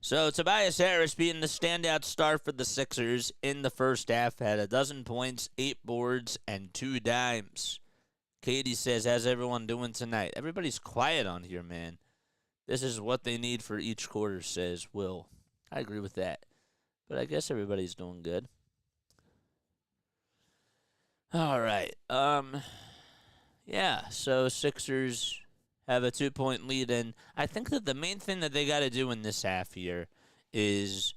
So Tobias Harris being the standout star for the Sixers in the first half. Had 12 points, 8 boards, and 2 dimes. Katie says, how's everyone doing tonight? Everybody's quiet on here, man. This is what they need for each quarter, says Will. I agree with that. But I guess everybody's doing good. All right. Yeah, so Sixers have a 2-point lead, and I think that the main thing that they got to do in this half here is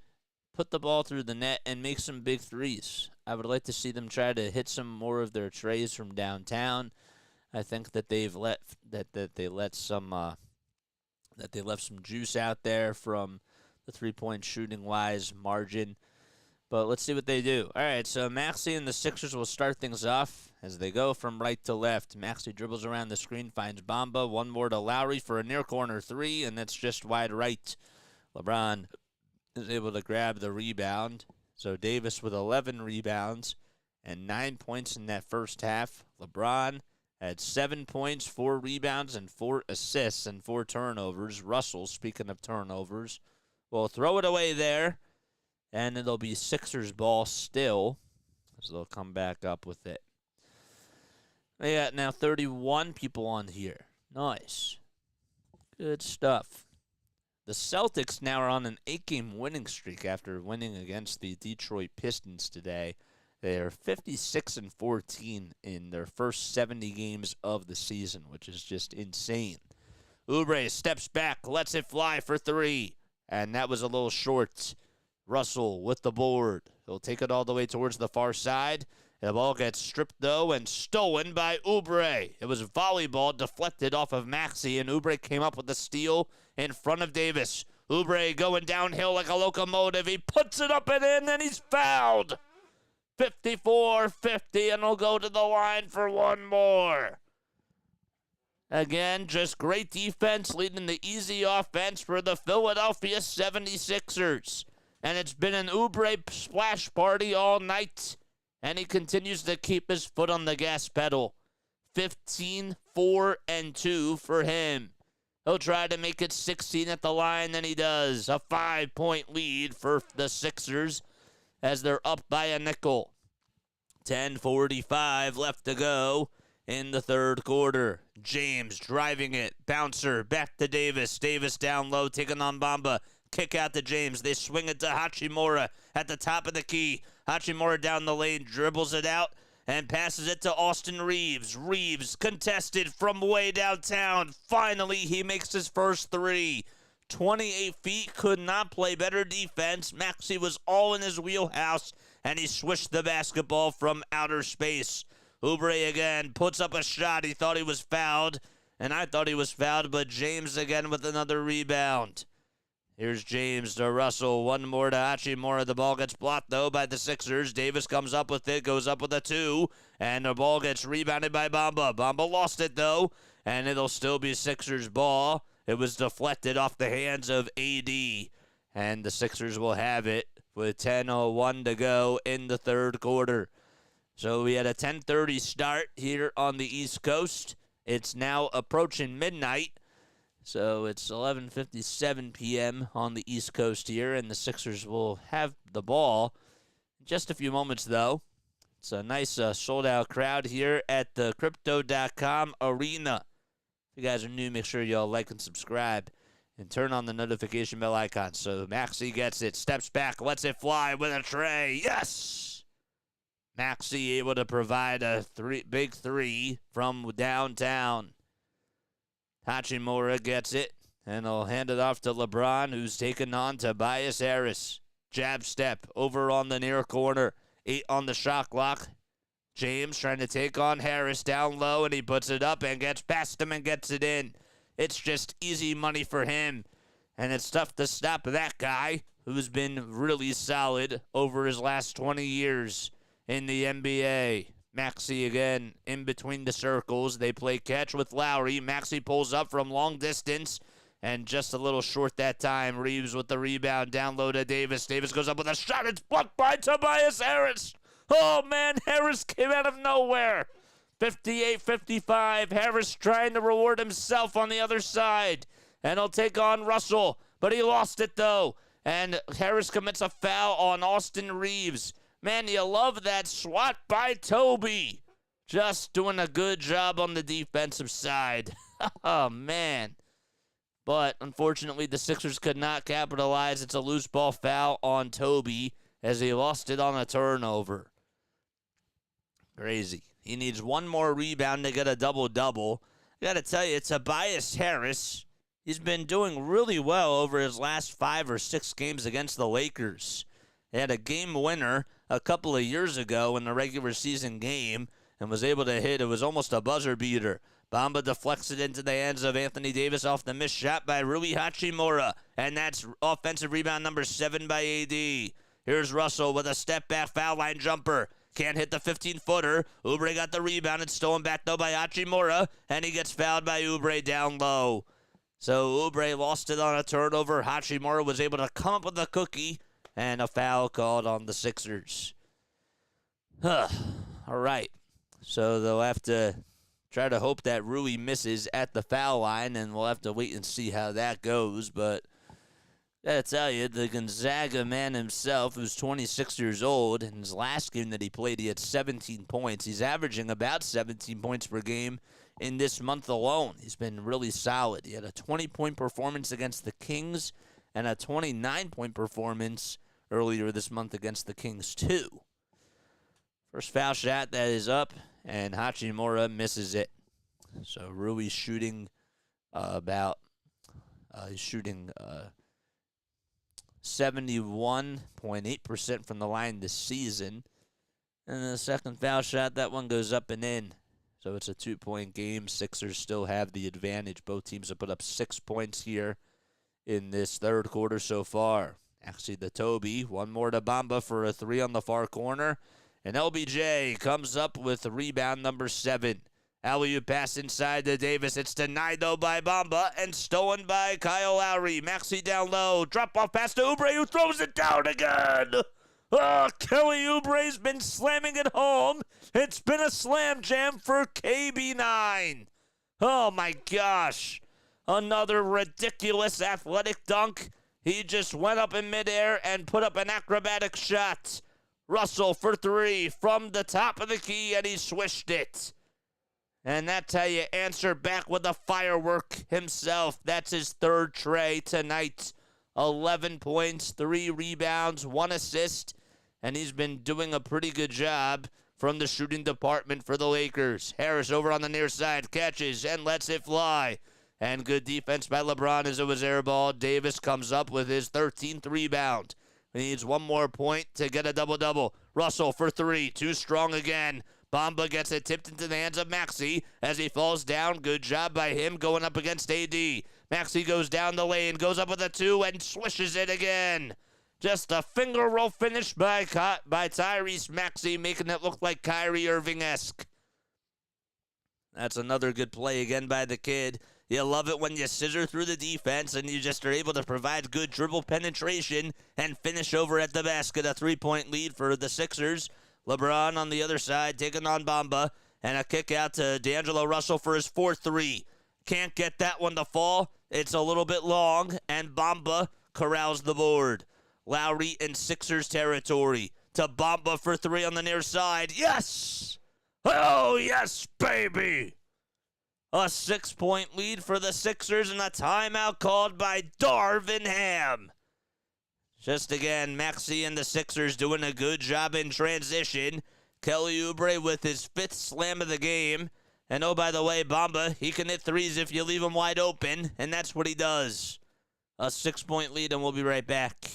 put the ball through the net and make some big threes. I would like to see them try to hit some more of their trays from downtown. I think that they've let that they let some that they left some juice out there from the 3-point shooting wise margin. But let's see what they do. All right, so Maxey and the Sixers will start things off as they go from right to left. Maxey dribbles around the screen, finds Bamba. One more to Lowry for a near corner three, and that's just wide right. LeBron is able to grab the rebound. So Davis with 11 rebounds and 9 points in that first half. LeBron had 7 points, 4 rebounds, and 4 assists and 4 turnovers. Russell, speaking of turnovers, will throw it away there. And it'll be Sixers ball still, so they'll come back up with it. They got now 31 people on here. Nice. Good stuff. The Celtics now are on an 8-game winning streak after winning against the Detroit Pistons today. They are 56-14 in their first 70 games of the season, which is just insane. Oubre steps back, lets it fly for three, and that was a little short. Russell with the board. He'll take it all the way towards the far side. The ball gets stripped, though, and stolen by Oubre. It was volleyball deflected off of Maxey, and Oubre came up with the steal in front of Davis. Oubre going downhill like a locomotive. He puts it up and in, and he's fouled. 54-50, and he'll go to the line for one more. Again, just great defense leading the easy offense for the Philadelphia 76ers. And it's been an Oubre splash party all night. And he continues to keep his foot on the gas pedal. 15-4-2 for him. He'll try to make it 16 at the line, and he does. A 5-point lead for the Sixers as they're up by a nickel. 10:45 left to go in the third quarter. James driving it. Bouncer back to Davis. Davis down low, taking on Bamba. Kick out to James. They swing it to Hachimura at the top of the key. Hachimura down the lane, dribbles it out, and passes it to Austin Reeves. Reeves contested from way downtown. Finally, he makes his first three. 28 feet, could not play better defense. Maxey was all in his wheelhouse, and he swished the basketball from outer space. Oubre again puts up a shot. He thought he was fouled, and I thought he was fouled, but James again with another rebound. Here's James to Russell. One more to Hachimura. The ball gets blocked, though, by the Sixers. Davis comes up with it, goes up with a two, and the ball gets rebounded by Bamba. Bamba lost it, though, and it'll still be Sixers ball. It was deflected off the hands of AD, and the Sixers will have it with 10:01 to go in the third quarter. So we had a 10:30 start here on the East Coast. It's now approaching midnight. So it's 11:57 p.m. on the East Coast here, and the Sixers will have the ball in just a few moments, though. It's a nice sold-out crowd here at the Crypto.com Arena. If you guys are new, make sure y'all like and subscribe and turn on the notification bell icon. So Maxey gets it, steps back, lets it fly with a tray. Yes! Maxey able to provide a big three from downtown. Hachimura gets it, and he'll hand it off to LeBron, who's taken on Tobias Harris. Jab step over on the near corner. 8 on the shot clock. James trying to take on Harris down low, and he puts it up and gets past him and gets it in. It's just easy money for him, and it's tough to stop that guy who's been really solid over his last 20 years in the NBA. Maxey again in between the circles. They play catch with Lowry. Maxey pulls up from long distance and just a little short that time. Reeves with the rebound down low to Davis. Davis goes up with a shot. It's blocked by Tobias Harris. Oh, man, Harris came out of nowhere. 58-55. Harris trying to reward himself on the other side. And he'll take on Russell. But he lost it, though. And Harris commits a foul on Austin Reeves. Man, you love that swat by Toby. Just doing a good job on the defensive side. Oh, man. But, unfortunately, the Sixers could not capitalize. It's a loose ball foul on Toby as he lost it on a turnover. Crazy. He needs one more rebound to get a double-double. I got to tell you, Tobias Harris, he's been doing really well over his last 5 or 6 games against the Lakers. He had a game winner a couple of years ago in the regular season game and was able to hit. It was almost a buzzer beater. Bamba deflects it into the hands of Anthony Davis off the missed shot by Rui Hachimura. And that's offensive rebound number 7 by AD. Here's Russell with a step-back foul line jumper. Can't hit the 15-footer. Oubre got the rebound. It's stolen back, though, by Hachimura. And he gets fouled by Oubre down low. So Oubre lost it on a turnover. Hachimura was able to come up with a cookie. And a foul called on the Sixers. All right. So they'll have to try to hope that Rui misses at the foul line, and we'll have to wait and see how that goes. But I gotta tell you, the Gonzaga man himself, who's 26 years old, in his last game that he played, he had 17 points. He's averaging about 17 points per game in this month alone. He's been really solid. He had a 20-point performance against the Kings and a 29-point performance earlier this month against the Kings, too. First foul shot that is up, and Hachimura misses it. So Rui's shooting he's shooting 71.8% from the line this season. And the second foul shot, that one goes up and in. So it's a 2-point game. Sixers still have the advantage. Both teams have put up 6 points here in this third quarter so far. Actually, the Toby, one more to Bamba for a 3 on the far corner. And LBJ comes up with rebound number 7. Alley-oop pass inside to Davis. It's denied, though, by Bamba and stolen by Kyle Lowry. Maxey down low. Drop-off pass to Oubre, who throws it down again. Oh, Kelly Oubre's been slamming it home. It's been a slam jam for KB9. Oh, my gosh. Another ridiculous athletic dunk. He just went up in midair and put up an acrobatic shot. Russell for 3 from the top of the key, and he swished it. And that's how you answer back with a firework himself. That's his third tray tonight. 11 points, 3 rebounds, 1 assist, and he's been doing a pretty good job from the shooting department for the Lakers. Harris over on the near side, catches and lets it fly. And good defense by Lebron as it was airball. Davis comes up with his 13th rebound. He needs one more point to get a double-double. Russell for 3, too strong again. Bamba gets it tipped into the hands of Maxey as he falls down. Good job by him going up against AD. Maxey goes down the lane, goes up with a 2, and swishes it again. Just a finger roll finish by Tyrese Maxey, making it look like Kyrie Irving-esque. That's another good play again by the kid. You love it when you scissor through the defense and you just are able to provide good dribble penetration and finish over at the basket. A 3-point lead for the Sixers. LeBron on the other side taking on Bamba. And a kick out to D'Angelo Russell for his 4-3. Can't get that one to fall. It's a little bit long, and Bamba corrals the board. Lowry in Sixers territory to Bamba for 3 on the near side. Yes! Oh, yes, baby! A 6-point lead for the Sixers and a timeout called by Darvin Ham. Just again, Maxey and the Sixers doing a good job in transition. Kelly Oubre with his 5th slam of the game. And oh, by the way, Bamba, he can hit threes if you leave him wide open, and that's what he does. A 6-point lead, and we'll be right back.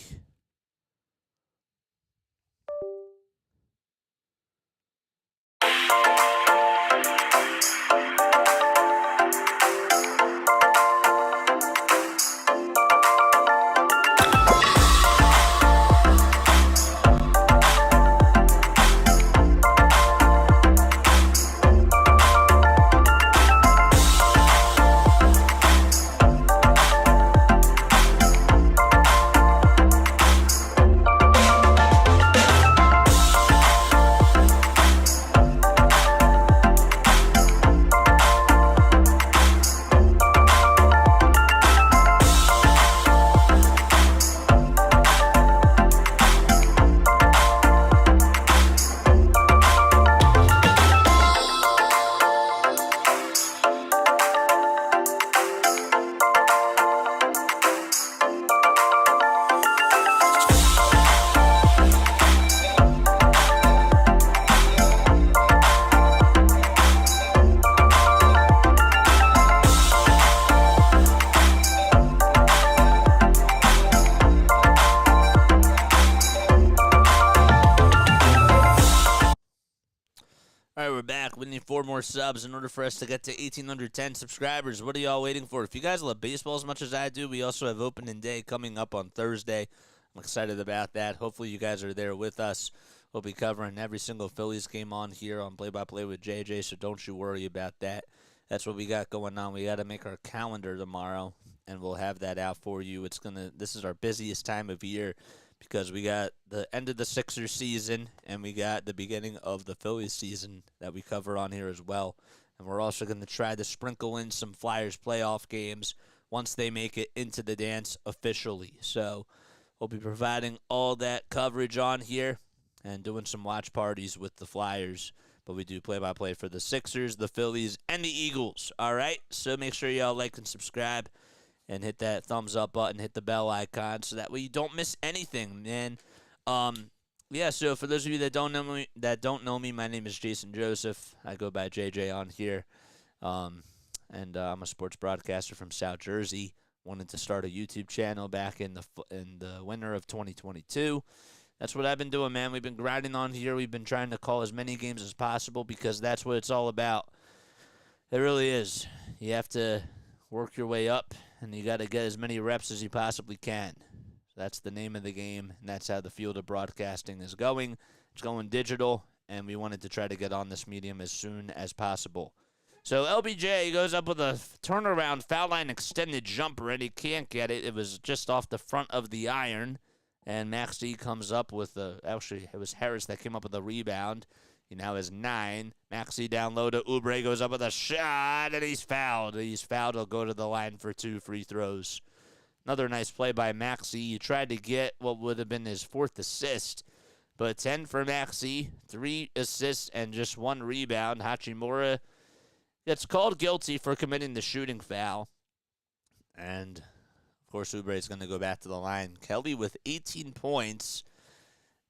more subs in order for us to get to 1,810 subscribers. What are y'all waiting for? If you guys love baseball as much as I do, we also have opening day coming up on Thursday. I'm excited about that. Hopefully you guys are there with us. We'll be covering every single Phillies game on here on Play-by-Play with JJ, so don't you worry about that. That's what we got going on. We got to make our calendar tomorrow, and we'll have that out for you. This is our busiest time of year because we got the end of the Sixers season, and we got the beginning of the Phillies season that we cover on here as well. And we're also going to try to sprinkle in some Flyers playoff games once they make it into the dance officially. So we'll be providing all that coverage on here and doing some watch parties with the Flyers. But we do play-by-play for the Sixers, the Phillies, and the Eagles. All right? So make sure y'all like and subscribe and hit that thumbs up button, hit the bell icon, so that way you don't miss anything, man. Yeah, so for those of you that don't know me, my name is Jason Joseph. I go by JJ on here. And I'm a sports broadcaster from South Jersey. Wanted to start a YouTube channel back in the winter of 2022. That's what I've been doing, man. We've been grinding on here. We've been trying to call as many games as possible because that's what it's all about. It really is. You have to work your way up, and you got to get as many reps as you possibly can. That's the name of the game, and that's how the field of broadcasting is going. It's going digital, and we wanted to try to get on this medium as soon as possible. So LBJ goes up with a turnaround foul line extended jumper, and he can't get it. It was just off the front of the iron. And maxey comes up with actually, it was Harris that came up with a rebound. He now has 9. Maxey down low to Oubre, goes up with a shot, and he's fouled. He's fouled. He'll go to the line for 2 free throws. Another nice play by maxey. He tried to get what would have been his 4th assist, but 10 for maxey, 3 assists, and just 1 rebound. Hachimura gets called guilty for committing the shooting foul. And of course, Oubre is going to go back to the line. Kelly with 18 points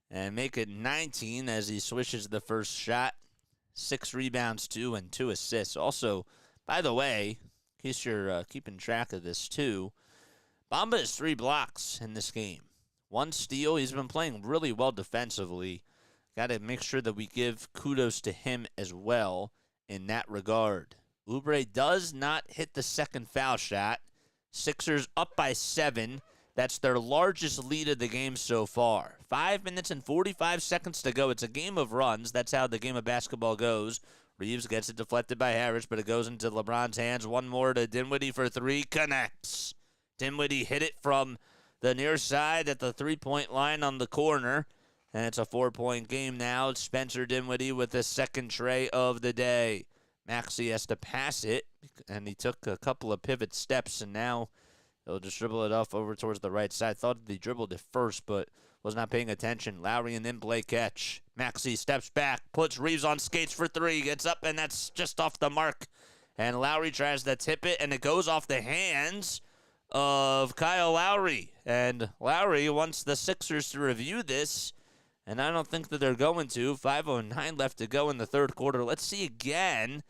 and make it 19 as he swishes the first shot. 6 rebounds, 2, and 2 assists. Also, by the way, in case you're keeping track of this too, Bamba has 3 blocks in this game. 1 steal. He's been playing really well defensively. Got to make sure that we give kudos to him as well in that regard. Oubre does not hit the second foul shot. Sixers up by 7. That's their largest lead of the game so far. 5 minutes and 45 seconds to go. It's a game of runs. That's how the game of basketball goes. Reeves gets it deflected by Harris, but it goes into LeBron's hands. One more to Dinwiddie for 3. Connects. Dinwiddie hit it from the near side at the 3-point line on the corner. And it's a 4-point game now. Spencer Dinwiddie with the second tray of the day. Maxey has to pass it, and he took a couple of pivot steps, and now he'll just dribble it off over towards the right side. Thought he dribbled it first, but was not paying attention. Lowry and then play catch. Maxey steps back, puts Reeves on skates for 3, gets up, and that's just off the mark. And Lowry tries to tip it, and it goes off the hands of Kyle Lowry. And Lowry wants the Sixers to review this, and I don't think that they're going to. 5:09 left to go in the third quarter. Let's see again.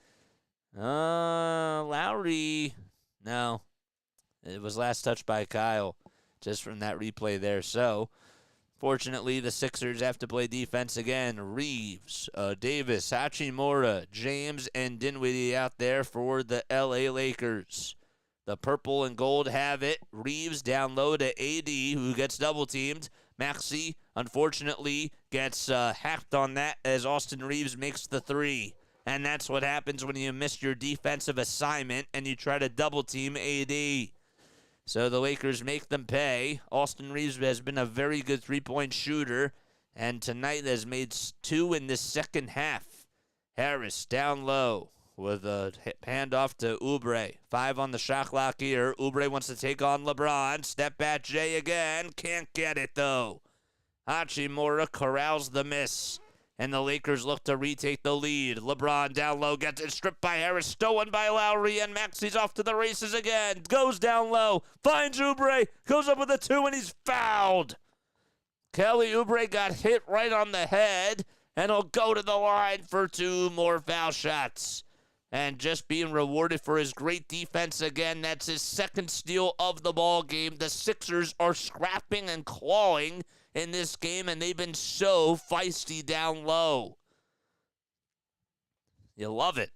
Lowry, no. It was last touched by Kyle, just from that replay there. So, fortunately, the Sixers have to play defense again. Reeves, Davis, Hachimura, James, and Dinwiddie out there for the LA Lakers. The purple and gold have it. Reeves down low to AD, who gets double-teamed. Maxey, unfortunately, gets hacked on that as Austin Reeves makes the 3. And that's what happens when you miss your defensive assignment and you try to double-team AD. So the Lakers make them pay. Austin Reeves has been a very good 3-point shooter, and tonight has made 2 in the second half. Harris down low with a handoff to Oubre. 5 on the shot clock here. Oubre wants to take on LeBron. Step back Jay again. Can't get it, though. Hachimura corrals the miss. And the Lakers look to retake the lead. LeBron down low, gets it stripped by Harris, stolen by Lowry, and Maxey's off to the races again. Goes down low, finds Oubre, goes up with a 2, and he's fouled. Kelly Oubre got hit right on the head, and he'll go to the line for 2 more foul shots. And just being rewarded for his great defense again. That's his second steal of the ball game. The Sixers are scrapping and clawing in this game, and they've been so feisty down low. You love it.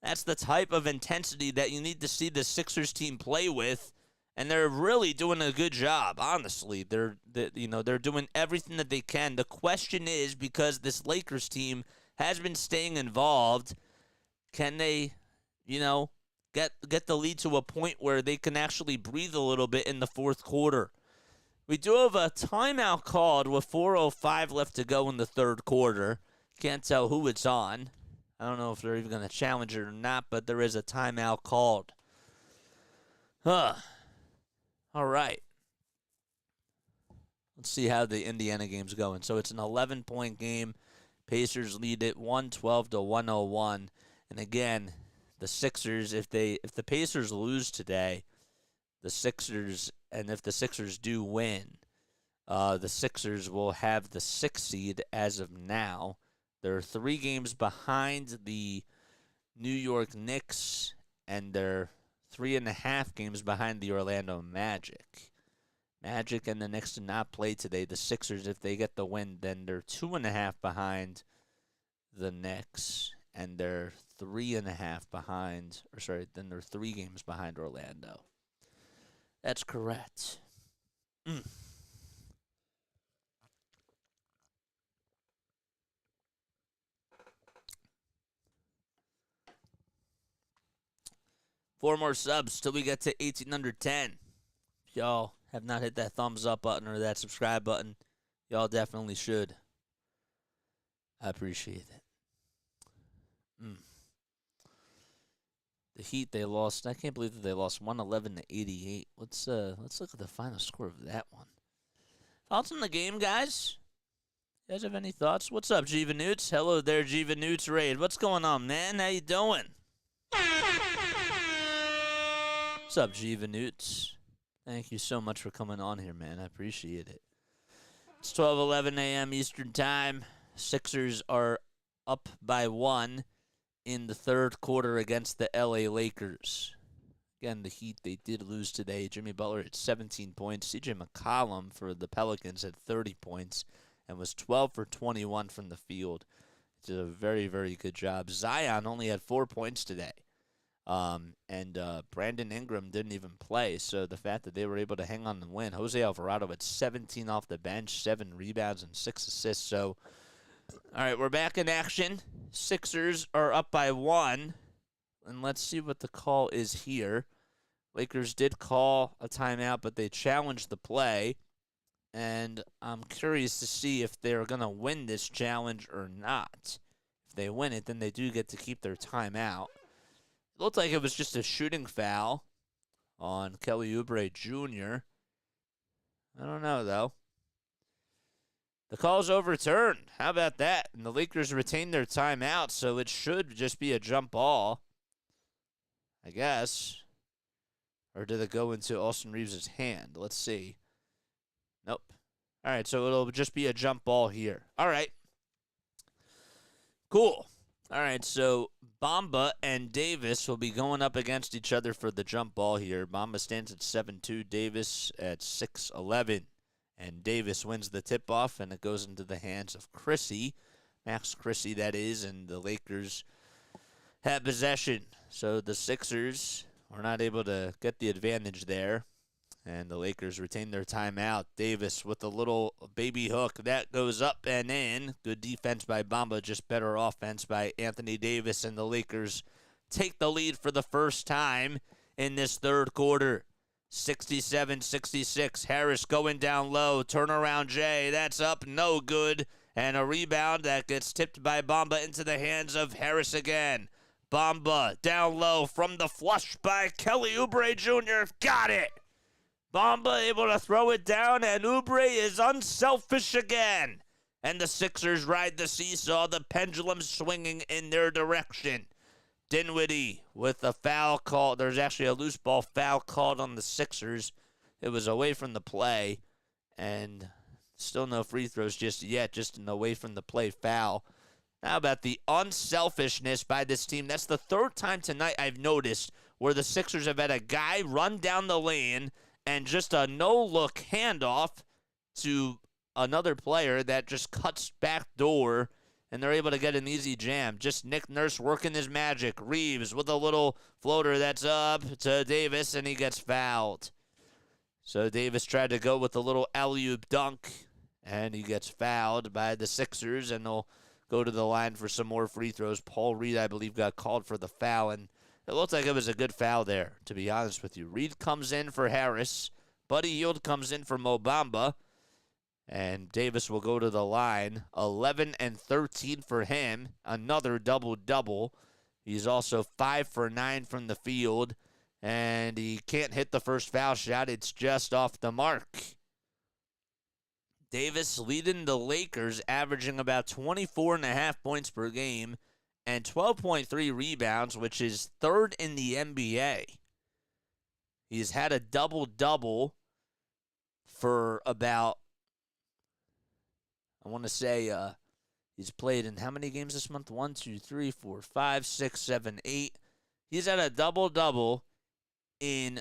That's the type of intensity that you need to see the Sixers team play with, and they're really doing a good job. Honestly, they're doing everything that they can. The question is, because this Lakers team has been staying involved, can they, get the lead to a point where they can actually breathe a little bit in the fourth quarter? We do have a timeout called with 4:05 left to go in the third quarter. Can't tell who it's on. I don't know if they're even going to challenge it or not, but there is a timeout called. All right. Let's see how the Indiana game's going. So it's an 11-point game. Pacers lead it 112 to 101. And again, the Sixers, if the Pacers lose today, if the Sixers do win, the Sixers will have the 6th seed as of now. They're 3 games behind the New York Knicks, and they're 3.5 games behind the Orlando Magic. Magic and the Knicks did not play today. The Sixers, if they get the win, then they're 2.5 behind the Knicks, and they're 3.5 behind, then they're 3 games behind Orlando. That's correct. 4 more subs till we get to 18 under 10. If y'all have not hit that thumbs up button or that subscribe button, y'all definitely should. I appreciate it. The Heat, they lost. I can't believe that they lost 111 to 88. Let's look at the final score of that one. Thoughts on the game, guys? You guys have any thoughts? What's up, Jiva Newts? Hello there, Jiva Newts Raid. What's going on, man? How you doing? What's up, Jiva Newts? Thank you so much for coming on here, man. I appreciate it. It's 12:11 a.m. Eastern Time. Sixers are up by 1 in the third quarter against the LA Lakers. Again, the Heat, they did lose today. Jimmy Butler had 17 points. CJ McCollum for the Pelicans had 30 points and was 12 for 21 from the field. Did a very, very good job. Zion only had 4 points today. And Brandon Ingram didn't even play, so the fact that they were able to hang on and win. Jose Alvarado had 17 off the bench, 7 rebounds, and 6 assists. So, all right, we're back in action. Sixers are up by 1, and let's see what the call is here. Lakers did call a timeout, but they challenged the play, and I'm curious to see if they're going to win this challenge or not. If they win it, then they do get to keep their timeout. It looked like it was just a shooting foul on Kelly Oubre Jr. I don't know, though. The call's overturned. How about that? And the Lakers retained their timeout, so it should just be a jump ball, I guess. Or did it go into Austin Reeves' hand? Let's see. Nope. All right, so it'll just be a jump ball here. All right. Cool. All right, so Bamba and Davis will be going up against each other for the jump ball here. Bamba stands at 7'2", Davis at 6'11". And Davis wins the tip-off, and it goes into the hands of Chrissy. Max Chrissy, that is, and the Lakers have possession. So the Sixers are not able to get the advantage there, and the Lakers retain their timeout. Davis with a little baby hook. That goes up and in. Good defense by Bamba, just better offense by Anthony Davis, and the Lakers take the lead for the first time in this third quarter. 67-66. Harris going down low. Turnaround Jay. That's up. No good. And a rebound that gets tipped by Bamba into the hands of Harris again. Bamba down low from the flush by Kelly Oubre Jr. Got it. Bamba able to throw it down, and Oubre is unselfish again. And the Sixers ride the seesaw, the pendulum swinging in their direction. Dinwiddie with a foul call. There's actually a loose ball foul called on the Sixers. It was away from the play, and still no free throws just yet, just an away from the play foul. How about the unselfishness by this team? That's the third time tonight I've noticed where the Sixers have had a guy run down the lane and just a no-look handoff to another player that just cuts back door and they're able to get an easy jam. Just Nick Nurse working his magic. Reeves with a little floater that's up to Davis, and he gets fouled. So Davis tried to go with a little alley-oop dunk, and he gets fouled by the Sixers, and they'll go to the line for some more free throws. Paul Reed, I believe, got called for the foul, and it looked like it was a good foul there, to be honest with you. Reed comes in for Harris. Buddy Hield comes in for Mo Bamba. And Davis will go to the line. 11 and 13 for him. Another double-double. He's also 5 for 9 from the field. And he can't hit the first foul shot. It's just off the mark. Davis leading the Lakers, averaging about 24.5 points per game and 12.3 rebounds, which is third in the NBA. He's had a double-double for about, I want to say, he's played in how many games this month? 1, 2, 3, 4, 5, 6, 7, 8. He's had a double-double in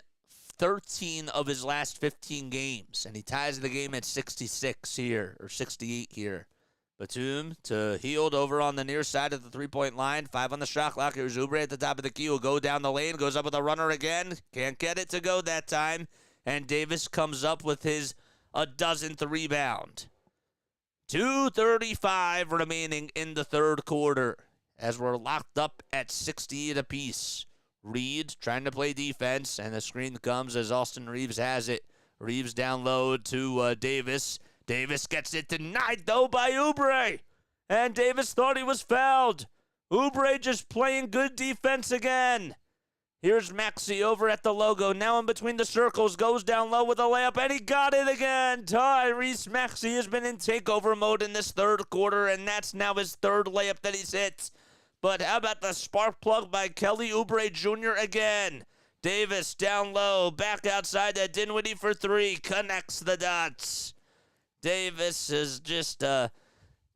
13 of his last 15 games, and he ties the game at 66 here, or 68 here. Batum to Hield over on the near side of the three-point line. 5 on the shot clock. Here's Oubre at the top of the key. Will go down the lane. Goes up with a runner again. Can't get it to go that time. And Davis comes up with his 1,000th rebound. 2:35 remaining in the third quarter as we're locked up at 68 apiece. Reed trying to play defense, and the screen comes as Austin Reeves has it. Reeves down low to Davis. Davis gets it denied, though, by Oubre. And Davis thought he was fouled. Oubre just playing good defense again. Here's Maxey over at the logo. Now in between the circles. Goes down low with a layup, and he got it again. Tyrese Maxey has been in takeover mode in this third quarter, and that's now his third layup that he's hit. But how about the spark plug by Kelly Oubre Jr. again? Davis down low. Back outside to Dinwiddie for 3. Connects the dots. Davis has just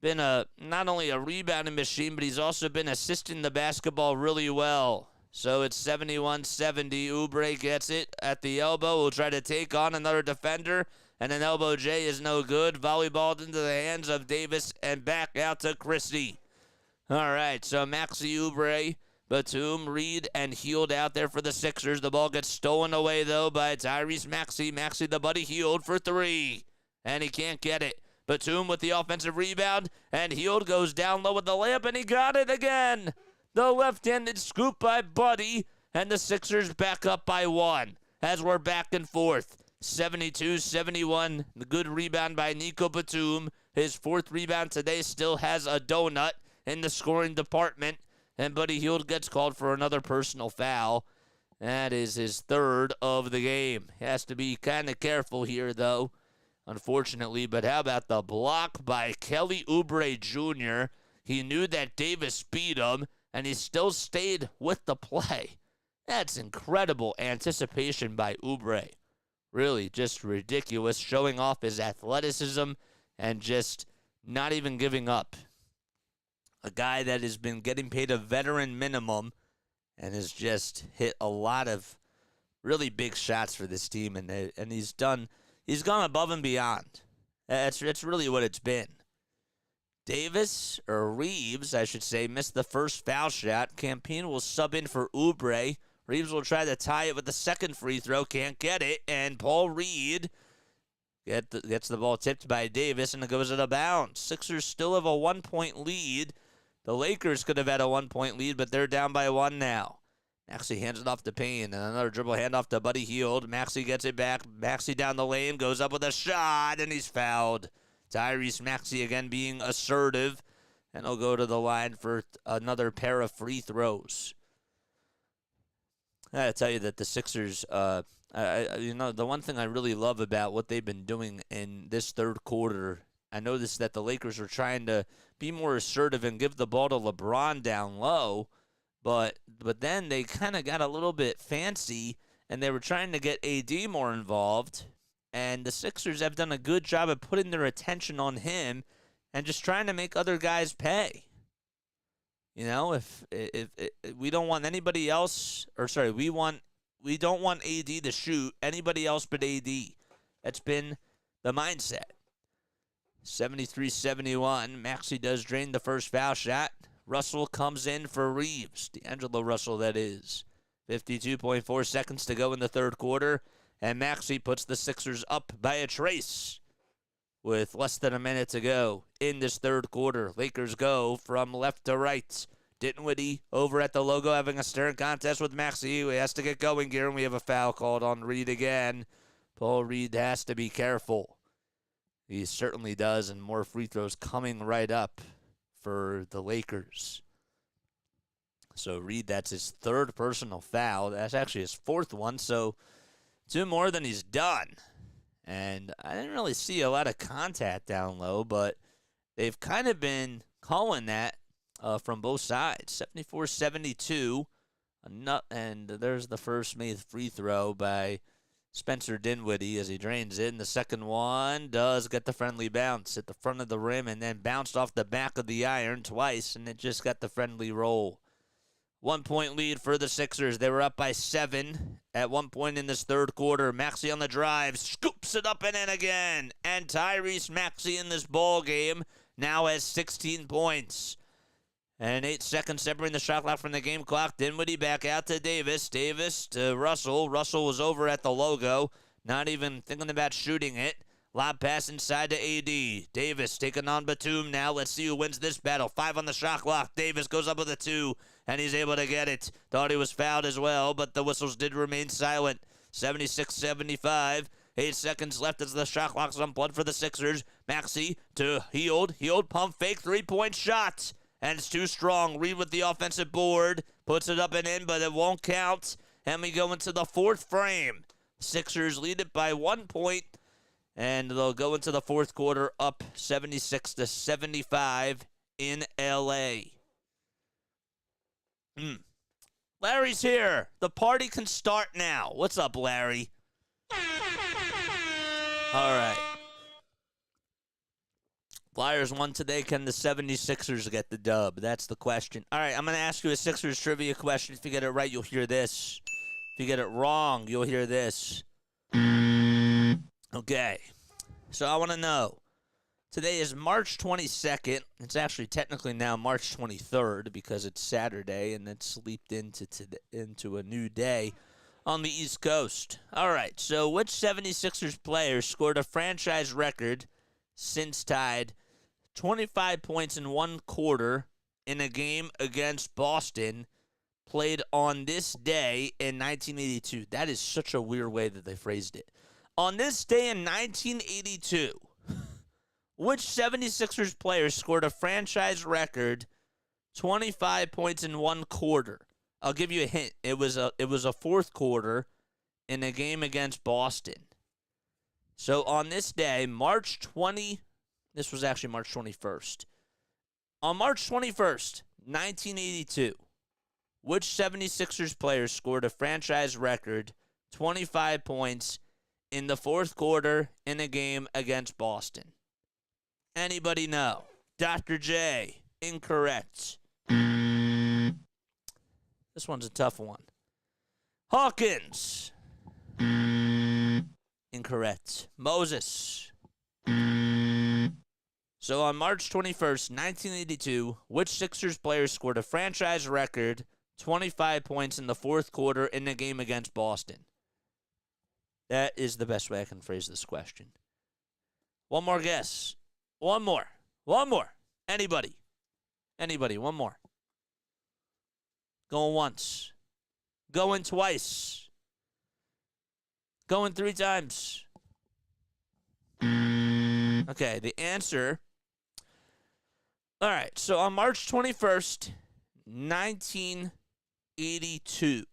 been not only a rebounding machine, but he's also been assisting the basketball really well. So it's 71-70. Oubre gets it at the elbow. Will try to take on another defender, and an elbow J is no good. Volleyballed into the hands of Davis and back out to Christie. All right, so Maxey, Oubre, Batum, Reed, and Hield out there for the Sixers. The ball gets stolen away, though, by Tyrese Maxey. Maxey, the buddy Hield for 3. And he can't get it. Batum with the offensive rebound, and Hield goes down low with the layup, and he got it again. The left-handed scoop by Buddy, and the Sixers back up by 1 as we're back and forth. 72-71, the good rebound by Nico Batum. His 4th rebound today, still has a donut in the scoring department, and Buddy Hield gets called for another personal foul. That is his 3rd of the game. He has to be kind of careful here, though, unfortunately. But how about the block by Kelly Oubre Jr.? He knew that Davis beat him, and he still stayed with the play. That's incredible anticipation by Oubre. Really just ridiculous, showing off his athleticism and just not even giving up. A guy that has been getting paid a veteran minimum and has just hit a lot of really big shots for this team, and he's gone above and beyond. That's really what it's been. Davis, or Reeves, I should say, missed the first foul shot. Campino will sub in for Oubre. Reeves will try to tie it with the second free throw. Can't get it. And Paul Reed gets the ball tipped by Davis, and it goes out of bounds. Sixers still have a 1-point lead. The Lakers could have had a 1-point lead, but they're down by 1 now. Maxey hands it off to Payne, and another dribble handoff to Buddy Hield. Maxey gets it back. Maxey down the lane, goes up with a shot, and he's fouled. Tyrese Maxey again being assertive, and he'll go to the line for another pair of free throws. I gotta tell you that the Sixers, the one thing I really love about what they've been doing in this third quarter, I noticed that the Lakers were trying to be more assertive and give the ball to LeBron down low, but then they kind of got a little bit fancy, and they were trying to get AD more involved. And the Sixers have done a good job of putting their attention on him and just trying to make other guys pay. You know, if we don't want anybody else, we don't want AD to shoot anybody else but AD. That's been the mindset. 73-71. Maxey does drain the first foul shot. Russell comes in for Reeves. D'Angelo Russell, that is. 52.4 seconds to go in the third quarter. And Maxey puts the Sixers up by a trace with less than a minute to go in this third quarter. Lakers go from left to right. Dinwiddie over at the logo having a stern contest with Maxey. He has to get going here, and we have a foul called on Reed again. Paul Reed has to be careful. He certainly does, and more free throws coming right up for the Lakers. So Reed, that's his third personal foul. That's actually his fourth one, so 2 more than he's done. And I didn't really see a lot of contact down low, but they've kind of been calling that from both sides. 74-72. And there's the first made free throw by Spencer Dinwiddie as he drains it. And the second one does get the friendly bounce at the front of the rim and then bounced off the back of the iron twice, and it just got the friendly roll. 1 point lead for the Sixers. They were up by 7 at one point in this third quarter. Maxey on the drive, scoops it up and in again. And Tyrese Maxey in this ball game now has 16 points. And 8 seconds separating the shot clock from the game clock. Dinwiddie back out to Davis. Davis to Russell. Russell was over at the logo, not even thinking about shooting it. Lob pass inside to AD. Davis taking on Batum now. Let's see who wins this battle. 5 on the shot clock. Davis goes up with a 2, and he's able to get it. Thought he was fouled as well, but the whistles did remain silent. 76-75. 8 seconds left as the shot clock's on blood for the Sixers. Maxey to Hield. Hield pump fake 3-point shot. And it's too strong. Reed with the offensive board. Puts it up and in, but it won't count. And we go into the fourth frame. Sixers lead it by 1 point. And they'll go into the fourth quarter up 76-75 in L.A. Larry's here. The party can start now. What's up, Larry? All right. Flyers won today. Can the 76ers get the dub? That's the question. All right, I'm going to ask you a Sixers trivia question. If you get it right, you'll hear this. If you get it wrong, you'll hear this. Okay, so I want to know. Today is March 22nd. It's actually technically now March 23rd because it's Saturday and it's leaped into a new day on the East Coast. All right, so which 76ers player scored a franchise record since tied 25 points in one quarter in a game against Boston played on this day in 1982? That is such a weird way that they phrased it. On this day in 1982, which 76ers player scored a franchise record 25 points in one quarter? I'll give you a hint. It was a fourth quarter in a game against Boston. So on this day, this was actually March 21st. On March 21st, 1982, which 76ers player scored a franchise record 25 points in the fourth quarter in a game against Boston? Anybody know? Dr. J, incorrect. This one's a tough one. Hawkins. Incorrect. Moses. So on March 21st, 1982, which Sixers player scored a franchise record 25 points in the fourth quarter in a game against Boston? That is the best way I can phrase this question. One more guess. One more. Anybody, one more. Going once. Going twice. Going 3 times. Okay, the answer. All right, so on March 21st, 1982,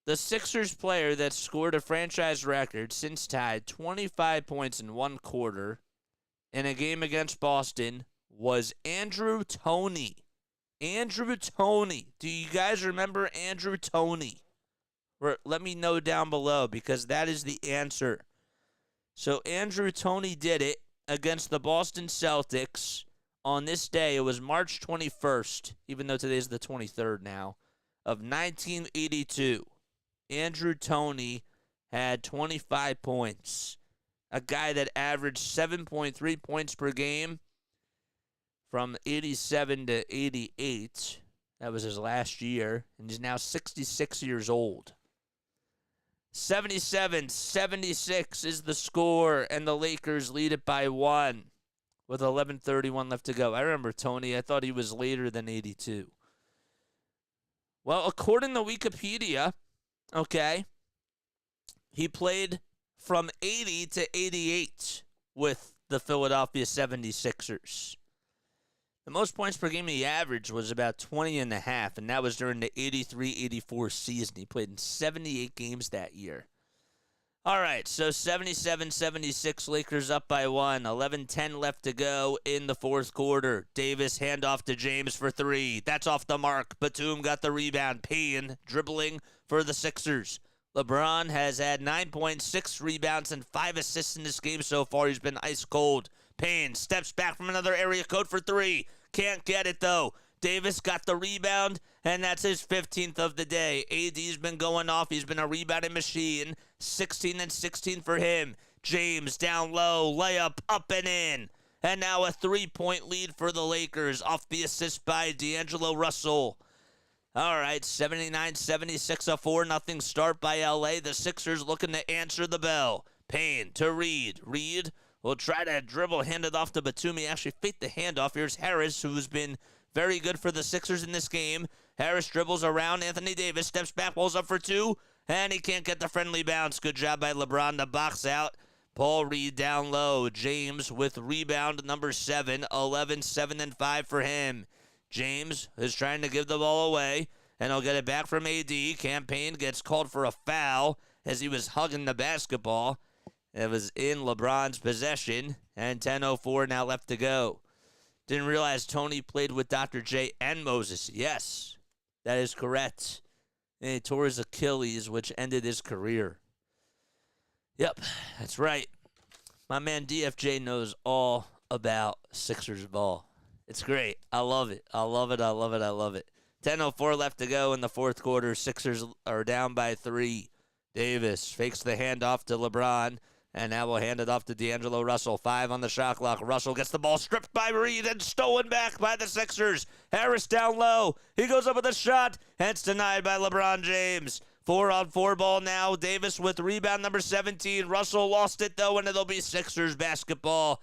the Sixers player that scored a franchise record since tied 25 points in one quarter in a game against Boston was Andrew Toney. Andrew Toney. Do you guys remember Andrew Toney? Let me know down below because that is the answer. So Andrew Toney did it against the Boston Celtics on this day. It was March 21st, even though today is the 23rd now, of 1982. Andrew Toney had 25 points a guy that averaged 7.3 points per game from 87 to 88. That was his last year, and he's now 66 years old. 77-76 is the score, and the Lakers lead it by 1 with 11:31 left to go. I remember Tony. I thought he was later than 82. Well, according to Wikipedia, okay, he played from 80 to 88 with the Philadelphia 76ers. The most points per game he averaged was about 20 and a half, and that was during the 83-84 season. He played in 78 games that year. All right, so 77-76, Lakers up by 1. 11:10 left to go in the fourth quarter. Davis handoff to James for 3. That's off the mark. Batum got the rebound. Payne dribbling for the Sixers. LeBron has had 9.6 rebounds and 5 assists in this game so far. He's been ice cold. Payne steps back from another area code for 3. Can't get it, though. Davis got the rebound, and that's his 15th of the day. AD's been going off. He's been a rebounding machine. 16 and 16 for him. James down low, layup up and in. And now a 3-point lead for the Lakers off the assist by D'Angelo Russell. All right, 79-76, a 4-0 start by L.A. The Sixers looking to answer the bell. Payne to Reed. Reed will try to dribble, hand it off to Batum. He actually faked the handoff. Here's Harris, who's been very good for the Sixers in this game. Harris dribbles around. Anthony Davis steps back, pulls up for 2, and he can't get the friendly bounce. Good job by LeBron to box out. Paul Reed down low. James with rebound number 7. 11, 7, and 5 for him. James is trying to give the ball away, and he'll get it back from AD. Campaign gets called for a foul as he was hugging the basketball. It was in LeBron's possession, and 10:04 now left to go. Didn't realize Tony played with Dr. J and Moses. Yes, that is correct. And he tore his Achilles, which ended his career. Yep, that's right. My man DFJ knows all about Sixers ball. It's great. I love it. I love it. I love it. I love it. 10:04 left to go in the fourth quarter. Sixers are down by 3. Davis fakes the handoff to LeBron, and now we'll hand it off to D'Angelo Russell. 5 on the shot clock. Russell gets the ball stripped by Reed and stolen back by the Sixers. Harris down low. He goes up with a shot, and it's denied by LeBron James. 4-on-4 ball now. Davis with rebound number 17. Russell lost it, though, and it'll be Sixers basketball.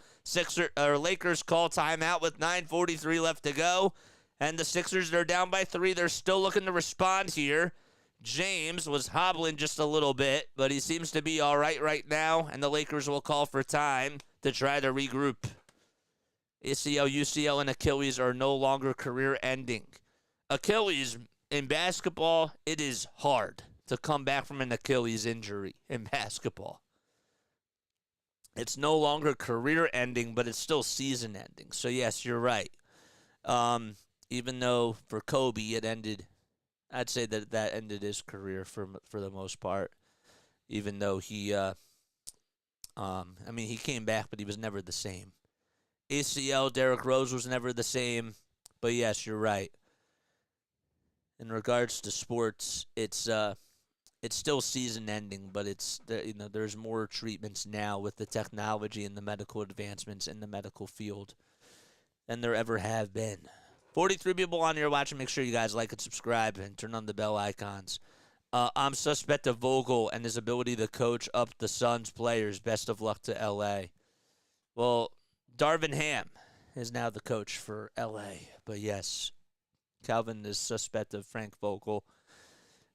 Lakers call timeout with 9:43 left to go. And the Sixers are down by 3. They're still looking to respond here. James was hobbling just a little bit, but he seems to be all right now, and the Lakers will call for time to try to regroup. ACL, UCL, and Achilles are no longer career-ending. Achilles, in basketball, it is hard to come back from an Achilles injury in basketball. It's no longer career-ending, but it's still season-ending. So, yes, you're right. Even though for Kobe it ended, I'd say that ended his career for the most part. Even though he, he came back, but he was never the same. ACL, Derrick Rose was never the same. But yes, you're right. In regards to sports, it's still season ending, but there's more treatments now with the technology and the medical advancements in the medical field than there ever have been. 43 people on here watching. Make sure you guys like and subscribe and turn on the bell icons. I'm suspect of Vogel and his ability to coach up the Suns players. Best of luck to L.A. Well, Darvin Ham is now the coach for L.A. But yes, Calvin is suspect of Frank Vogel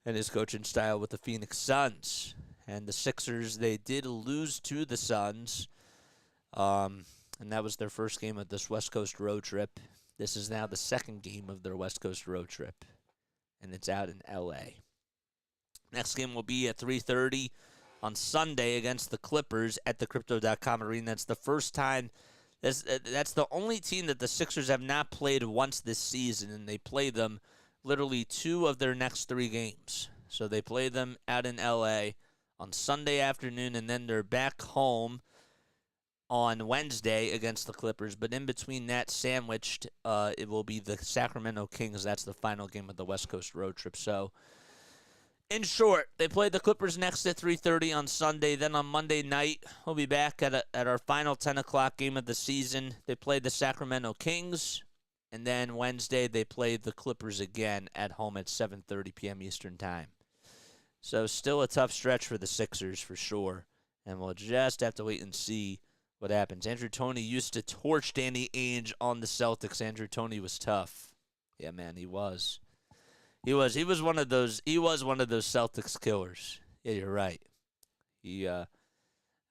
and his coaching style with the Phoenix Suns. And the Sixers, they did lose to the Suns. And that was their first game of this West Coast road trip. This is now the second game of their West Coast road trip. And it's out in L.A. Next game will be at 3:30 on Sunday against the Clippers at the Crypto.com Arena. That's the first time. That's the only team that the Sixers have not played once this season, and they play them literally 2 of their next 3 games. So they play them out in L.A. on Sunday afternoon, and then they're back home on Wednesday against the Clippers. But in between that, sandwiched, it will be the Sacramento Kings. That's the final game of the West Coast road trip. So In short, they played the Clippers next at 3:30 on Sunday. Then on Monday night, we'll be back at our final 10 o'clock game of the season. They played the Sacramento Kings. And then Wednesday, they played the Clippers again at home at 7:30 p.m. Eastern Time. So still a tough stretch for the Sixers for sure. And we'll just have to wait and see what happens. Andrew Toney used to torch Danny Ainge on the Celtics. Andrew Toney was tough. Yeah, man, he was. He was one of those Celtics killers. Yeah, you're right.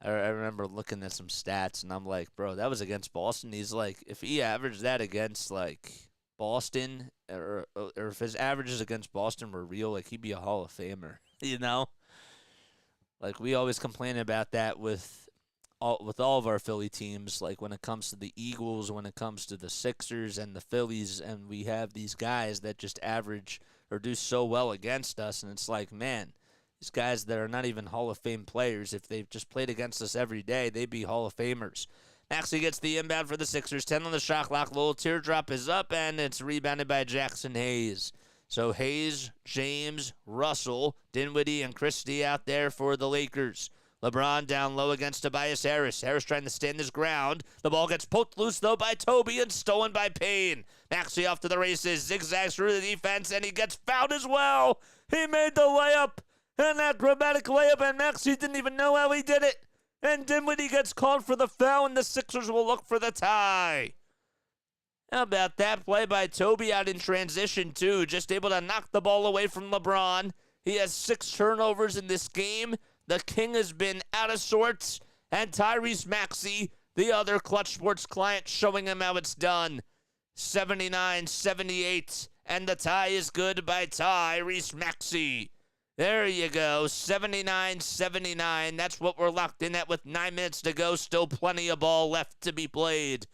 I remember looking at some stats, and I'm like, bro, that was against Boston. He's like, if he averaged that against, like, Boston, or if his averages against Boston were real, like, he'd be a Hall of Famer, you know? Like, we always complain about that with all of our Philly teams, like, when it comes to the Eagles, when it comes to the Sixers and the Phillies, and we have these guys that just average or do so well against us, and it's like, man, these guys that are not even Hall of Fame players, if they've just played against us every day, they'd be Hall of Famers. Maxey gets the inbound for the Sixers. 10 on the shot clock. Little teardrop is up, and it's rebounded by Jackson Hayes. So Hayes, James, Russell, Dinwiddie, and Christie out there for the Lakers. LeBron down low against Tobias Harris. Harris trying to stand his ground. The ball gets poked loose, though, by Toby and stolen by Payne. Maxey off to the races. Zigzags through the defense, and he gets fouled as well. He made the layup. An acrobatic layup, and Maxey didn't even know how he did it. And Dinwiddie gets called for the foul, and the Sixers will look for the tie. How about that play by Toby out in transition, too? Just able to knock the ball away from LeBron. He has 6 turnovers in this game. The King has been out of sorts. And Tyrese Maxey, the other Clutch Sports client, showing him how it's done. 79-78, and the tie is good by Tyrese Maxey. There you go, 79-79. That's what we're locked in at with 9 minutes to go. Still plenty of ball left to be played.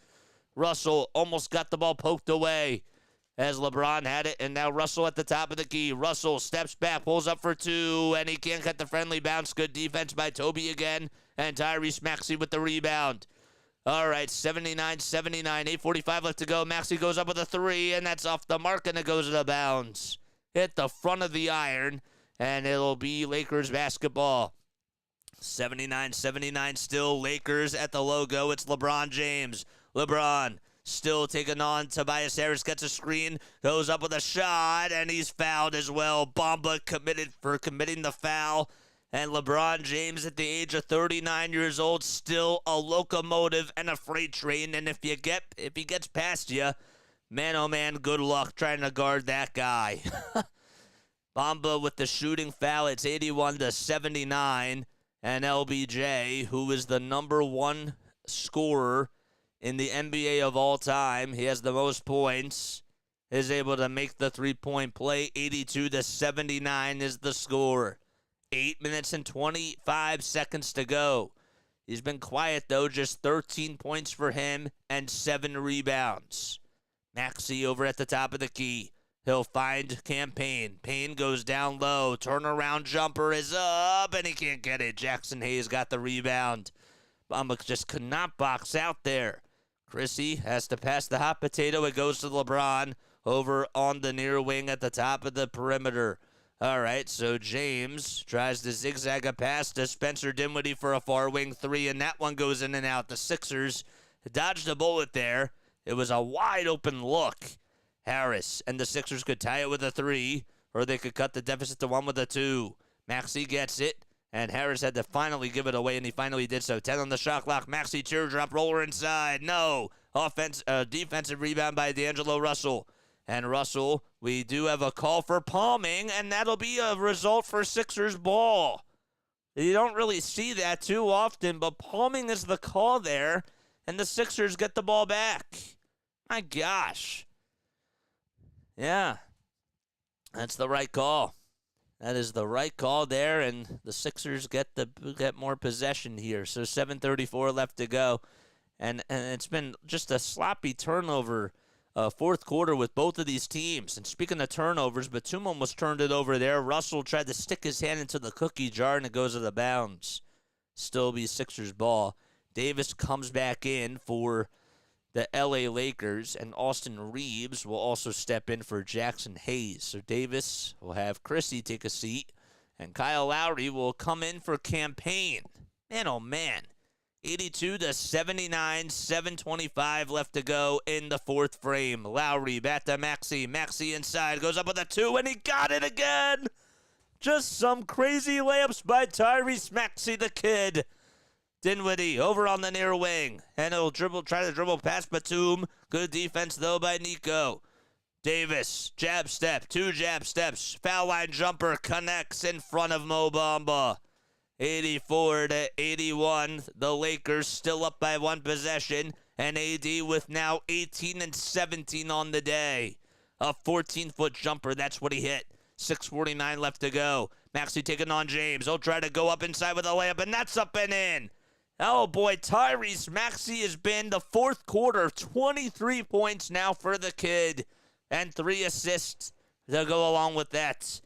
Russell almost got the ball poked away as LeBron had it, and now Russell at the top of the key. Russell steps back, pulls up for 2, and he can't get the friendly bounce. Good defense by Toby again, and Tyrese Maxey with the rebound. All right, 79-79, 8:45 left to go. Maxey goes up with a 3, and that's off the mark, and it goes to the bounds. Hit the front of the iron. And it'll be Lakers basketball. 79-79 still. Lakers at the logo. It's LeBron James. LeBron still taking on. Tobias Harris gets a screen. Goes up with a shot. And he's fouled as well. Bamba committing the foul. And LeBron James at the age of 39 years old. Still a locomotive and a freight train. And if he gets past you, man, oh man, good luck trying to guard that guy. Bamba with the shooting foul. It's 81-79. And LBJ, who is the number 1 scorer in the NBA of all time, he has the most points, is able to make the three-point play. 82-79 is the score. 8 minutes and 25 seconds to go. He's been quiet, though. Just 13 points for him and 7 rebounds. Maxey over at the top of the key. He'll find Payne. Payne goes down low. Turnaround jumper is up, and he can't get it. Jackson Hayes got the rebound. Bamba just could not box out there. Chrissy has to pass the hot potato. It goes to LeBron over on the near wing at the top of the perimeter. All right, so James tries to zigzag a pass to Spencer Dinwiddie for a far wing 3, and that one goes in and out. The Sixers dodged a bullet there. It was a wide open look. Harris and the Sixers could tie it with a 3, or they could cut the deficit to 1 with a 2. Maxey gets it, and Harris had to finally give it away, and he finally did so. 10 on the shot clock. Maxey teardrop roller inside. No. Defensive rebound by D'Angelo Russell. And Russell, we do have a call for palming, and that'll be a result for Sixers ball. You don't really see that too often, but palming is the call there, and the Sixers get the ball back. My gosh. Yeah, that's the right call. That is the right call there, and the Sixers get more possession here. So 7:34 left to go, and it's been just a sloppy turnover fourth quarter with both of these teams. And speaking of turnovers, Batum almost turned it over there. Russell tried to stick his hand into the cookie jar, and it goes to the bounds. Still be Sixers ball. Davis comes back in for the LA Lakers, and Austin Reeves will also step in for Jackson Hayes. So Davis will have Chrissy take a seat, And Kyle Lowry will come in for campaign. Man, oh man. 82 to 79, 7:25 left to go in the fourth frame. Lowry back to Maxey. Maxey inside, goes up with a 2, and he got it again. Just some crazy layups by Tyrese Maxey, the kid. Dinwiddie over on the near wing, and he'll try to dribble past Batum. Good defense, though, by Nico. Davis, jab step, 2 jab steps. Foul line jumper connects in front of Mo Bamba. 84 to 81. The Lakers still up by 1 possession, and AD with now 18 and 17 on the day. A 14-foot jumper, that's what he hit. 6:49 left to go. Maxey taking on James. He'll try to go up inside with a layup, and that's up and in. Oh, boy, Tyrese Maxey has been the fourth quarter. 23 points now for the kid, and 3 assists to go along with that.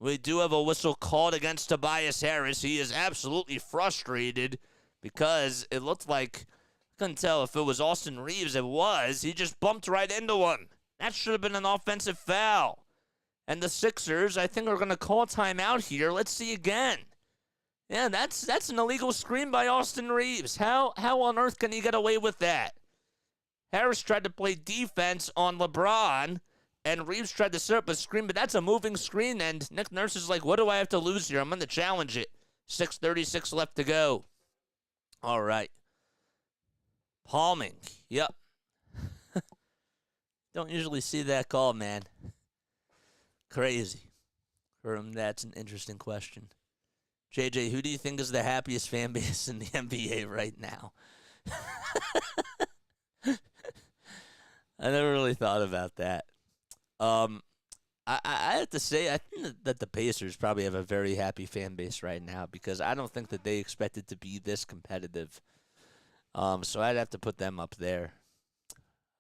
We do have a whistle called against Tobias Harris. He is absolutely frustrated because it looked like, I couldn't tell if it was Austin Reeves. It was. He just bumped right into one. That should have been an offensive foul. And the Sixers, I think, are going to call timeout here. Let's see again. Yeah, that's an illegal screen by Austin Reeves. How on earth can he get away with that? Harris tried to play defense on LeBron, and Reeves tried to set up a screen, but that's a moving screen, and Nick Nurse is like, what do I have to lose here? I'm going to challenge it. 6:36 left to go. All right. Palming. Yep. Don't usually see that call, man. Crazy. That's an interesting question. JJ, who do you think is the happiest fan base in the NBA right now? I never really thought about that. I have to say, I think that the Pacers probably have a very happy fan base right now because I don't think that they expected to be this competitive. So I'd have to put them up there.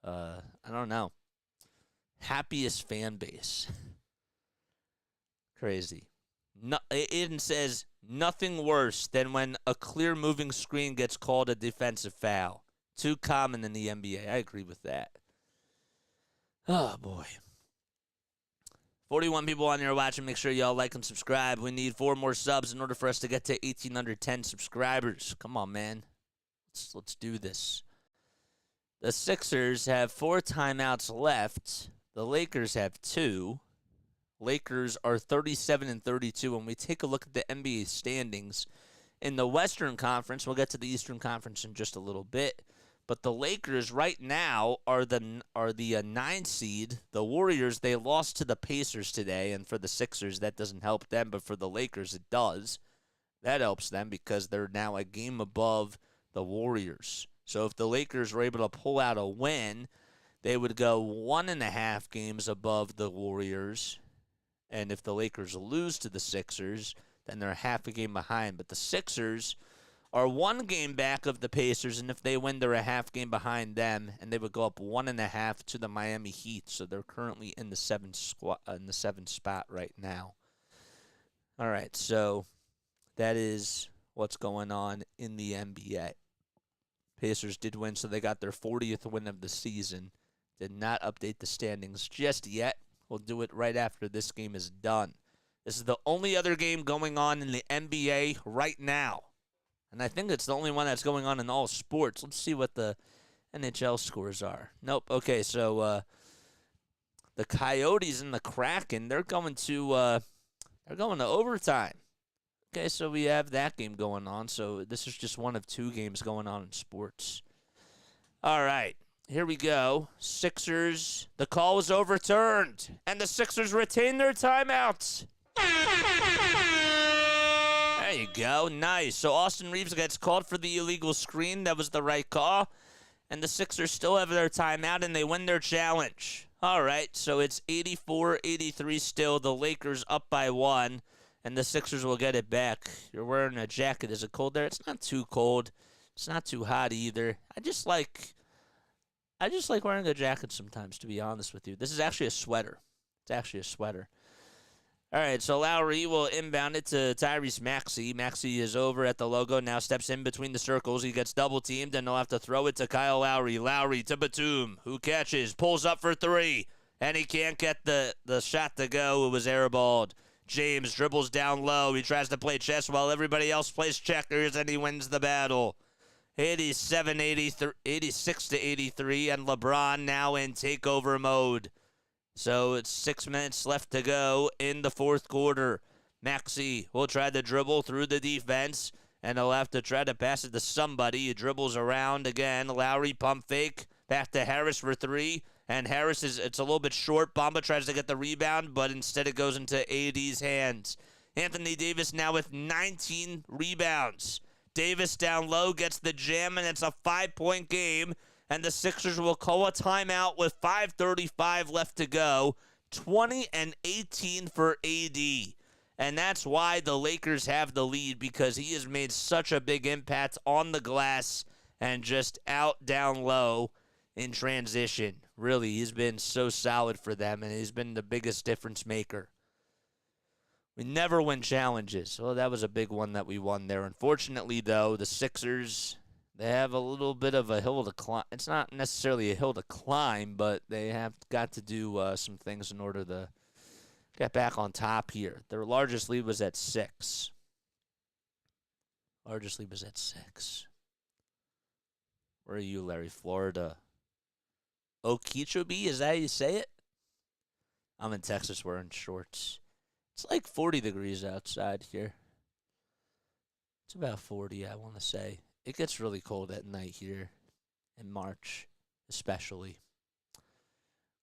I don't know. Happiest fan base. Crazy. No, it says nothing worse than when a clear moving screen gets called a defensive foul. Too common in the NBA. I agree with that. Oh, boy. 41 people on here watching. Make sure y'all like and subscribe. We need 4 more subs in order for us to get to 1,810 subscribers. Come on, man. Let's do this. The Sixers have 4 timeouts left. The Lakers have 2. Lakers are 37 and 32. When we take a look at the NBA standings in the Western Conference, we'll get to the Eastern Conference in just a little bit. But the Lakers right now are the 9 seed. The Warriors, they lost to the Pacers today, and for the Sixers, that doesn't help them. But for the Lakers, it does. That helps them because they're now a game above the Warriors. So if the Lakers were able to pull out a win, they would go 1.5 games above the Warriors. And if the Lakers lose to the Sixers, then they're half a game behind. But the Sixers are 1 game back of the Pacers, and if they win, they're a half game behind them, and they would go up 1.5 to the Miami Heat. So they're currently in the 7th spot right now. All right, so that is what's going on in the NBA. Pacers did win, so they got their 40th win of the season. Did not update the standings just yet. We'll do it right after this game is done. This is the only other game going on in the NBA right now. And I think it's the only one that's going on in all sports. Let's see what the NHL scores are. Nope. Okay, so the Coyotes and the Kraken, they're going to overtime. Okay, so we have that game going on. So this is just one of 2 games going on in sports. All right. Here we go. Sixers. The call was overturned, and the Sixers retain their timeouts. There you go. Nice. So Austin Reeves gets called for the illegal screen. That was the right call. And the Sixers still have their timeout, and they win their challenge. All right. So it's 84-83 still. The Lakers up by 1, and the Sixers will get it back. You're wearing a jacket. Is it cold there? It's not too cold. It's not too hot either. I just like wearing a jacket sometimes, to be honest with you. This is actually a sweater. It's actually a sweater. All right, so Lowry will inbound it to Tyrese Maxey. Maxey is over at the logo, now steps in between the circles. He gets double-teamed, and he'll have to throw it to Kyle Lowry. Lowry to Batum, who catches, pulls up for 3, and he can't get the shot to go. It was airballed. James dribbles down low. He tries to play chess while everybody else plays checkers, and he wins the battle. 86 to 83, and LeBron now in takeover mode. So it's 6 minutes left to go in the fourth quarter. Maxey will try to dribble through the defense, and he'll have to try to pass it to somebody. He dribbles around again. Lowry pump fake. Back to Harris for three. And Harris it's a little bit short. Bamba tries to get the rebound, but instead it goes into AD's hands. Anthony Davis now with 19 rebounds. Davis down low gets the jam, and it's a 5-point game. And the Sixers will call a timeout with 5:35 left to go. 20 and 18 for AD. And that's why the Lakers have the lead, because he has made such a big impact on the glass and just out down low in transition. Really, he's been so solid for them, and he's been the biggest difference maker. We never win challenges. Well, that was a big one that we won there. Unfortunately, though, the Sixers, they have a little bit of a hill to climb. It's not necessarily a hill to climb, but they have got to do some things in order to get back on top here. Their largest lead was at 6. Largest lead was at 6. Where are you, Larry? Florida. Okeechobee, is that how you say it? I'm in Texas wearing shorts. It's like 40 degrees outside here. It's about 40, I want to say. It gets really cold at night here in March, especially.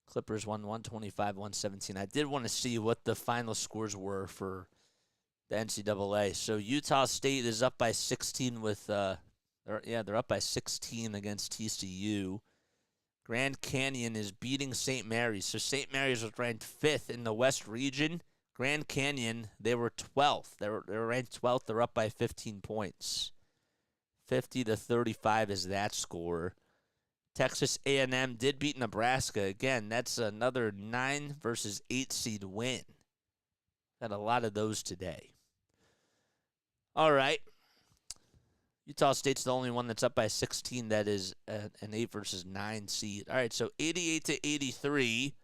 Clippers won 125-117. I did want to see what the final scores were for the NCAA. So Utah State is up by 16 with, they're up by 16 against TCU. Grand Canyon is beating St. Mary's. So St. Mary's was ranked 5th in the West region. Grand Canyon, they were 12th. They were ranked 12th. They're up by 15 points. 50 to 35 is that score. Texas A&M did beat Nebraska. Again, that's another 9 versus 8 seed win. Had a lot of those today. All right. Utah State's the only one that's up by 16 that is an 8 versus 9 seed. All right, so 88 to 83.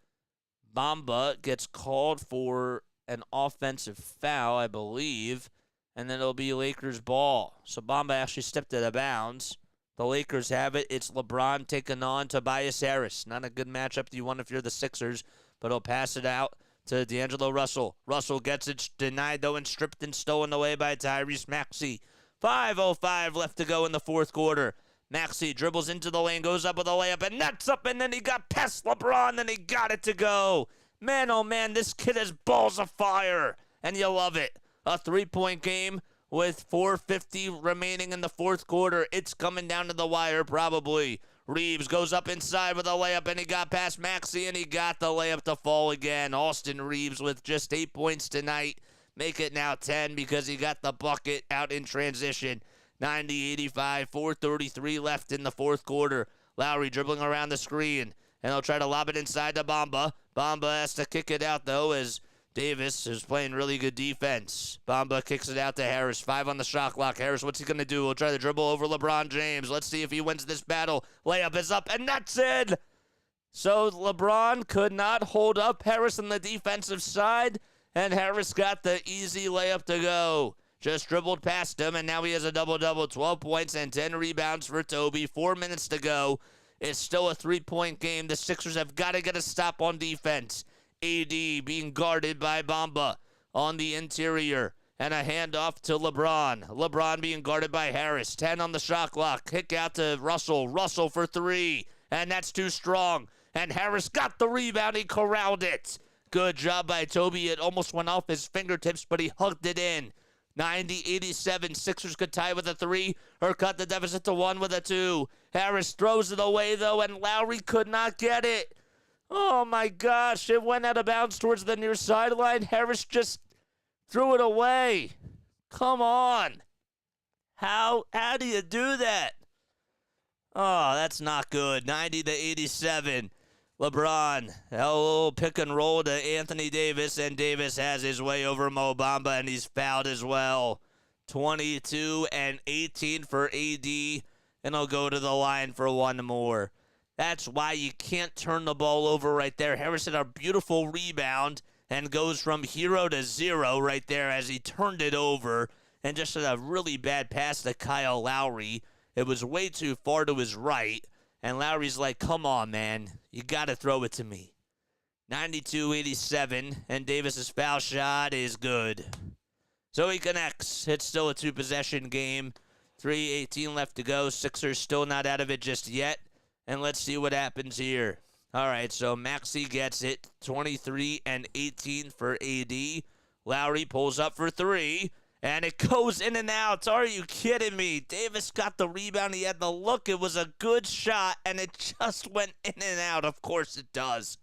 Bamba gets called for an offensive foul, I believe, and then it'll be Lakers ball. So Bamba actually stepped out of bounds. The Lakers have it. It's LeBron taking on Tobias Harris. Not a good matchup you want if you're the Sixers, but he'll pass it out to D'Angelo Russell. Russell gets it denied, though, and stripped and stolen away by Tyrese Maxey. 5:05 left to go in the fourth quarter. Maxey dribbles into the lane, goes up with a layup, and nets up, and then he got past LeBron, and he got it to go. Man, oh man, this kid has balls of fire, and you love it. A 3-point game with 4:50 remaining in the fourth quarter. It's coming down to the wire probably. Reeves goes up inside with a layup, and he got past Maxey, and he got the layup to fall again. Austin Reeves with just 8 points tonight. Make it now 10 because he got the bucket out in transition. 90-85, 4:33 left in the fourth quarter. Lowry dribbling around the screen, and he'll try to lob it inside to Bamba. Bamba has to kick it out, though, as Davis is playing really good defense. Bamba kicks it out to Harris. 5 on the shot clock. Harris, what's he going to do? He'll try to dribble over LeBron James. Let's see if he wins this battle. Layup is up, and that's it. So LeBron could not hold up Harris on the defensive side, and Harris got the easy layup to go. Just dribbled past him, and now he has a double-double. 12 points and 10 rebounds for Toby. 4 minutes to go. It's still a 3-point game. The Sixers have got to get a stop on defense. AD being guarded by Bamba on the interior. And a handoff to LeBron. LeBron being guarded by Harris. 10 on the shot clock. Kick out to Russell. Russell for 3. And that's too strong. And Harris got the rebound. He corralled it. Good job by Toby. It almost went off his fingertips, but he hugged it in. 90-87. Sixers could tie with a 3 or cut the deficit to 1 with a 2. Harris throws it away, though, and Lowry could not get it. Oh, my gosh. It went out of bounds towards the near sideline. Harris just threw it away. Come on. How do you do that? Oh, that's not good. 90-87. LeBron, a little pick and roll to Anthony Davis, and Davis has his way over Mo Bamba, and he's fouled as well. 22 and 18 for AD, and he'll go to the line for one more. That's why you can't turn the ball over right there. Harris had a beautiful rebound, and goes from hero to zero right there as he turned it over and just a really bad pass to Kyle Lowry. It was way too far to his right, and Lowry's like, come on, man. You got to throw it to me. 92-87, and Davis's foul shot is good. So he connects. It's still a two-possession game. 3:18 left to go. Sixers still not out of it just yet. And let's see what happens here. All right, so Maxey gets it. 23 and 18 for AD. Lowry pulls up for three, and it goes in and out. Are you kidding me? Davis got the rebound. He had the look. It was a good shot, and it just went in and out. Of course it does.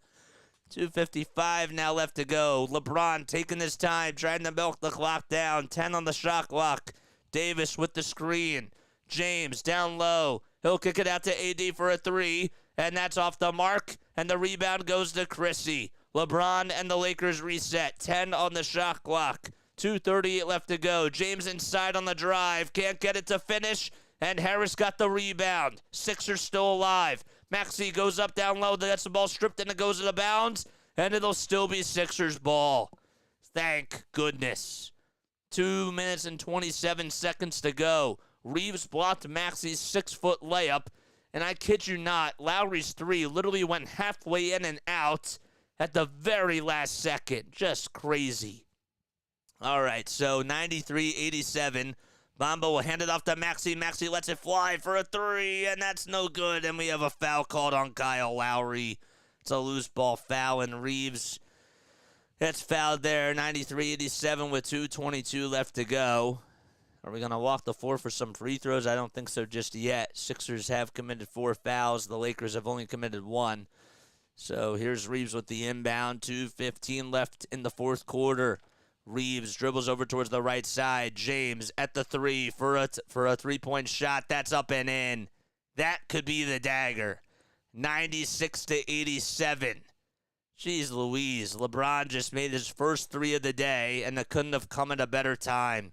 2:55 now left to go. LeBron taking his time, trying to milk the clock down. 10 on the shot clock. Davis with the screen. James down low. He'll kick it out to AD for a three, and that's off the mark, and the rebound goes to Chrissy. LeBron and the Lakers reset. 10 on the shot clock. 2:38 left to go. James inside on the drive. Can't get it to finish, and Harris got the rebound. Sixers still alive. Maxey goes up down low. Gets the ball stripped, and it goes out of bounds, and it'll still be Sixers ball. Thank goodness. 2 minutes and 27 seconds to go. Reeves blocked Maxey's 6-foot layup, and I kid you not, Lowry's three literally went halfway in and out at the very last second. Just crazy. All right, so 93-87. Bamba will hand it off to Maxey. Maxey lets it fly for a three, and that's no good, and we have a foul called on Kyle Lowry. It's a loose ball foul, and Reeves gets fouled there. 93-87 with 2:22 left to go. Are we going to walk the floor for some free throws? I don't think so just yet. Sixers have committed 4 fouls. The Lakers have only committed 1. So here's Reeves with the inbound. 2:15 left in the fourth quarter. Reeves dribbles over towards the right side. James at the three for a three-point shot. That's up and in. That could be the dagger. 96-87. Jeez Louise. LeBron just made his first three of the day, and it couldn't have come at a better time.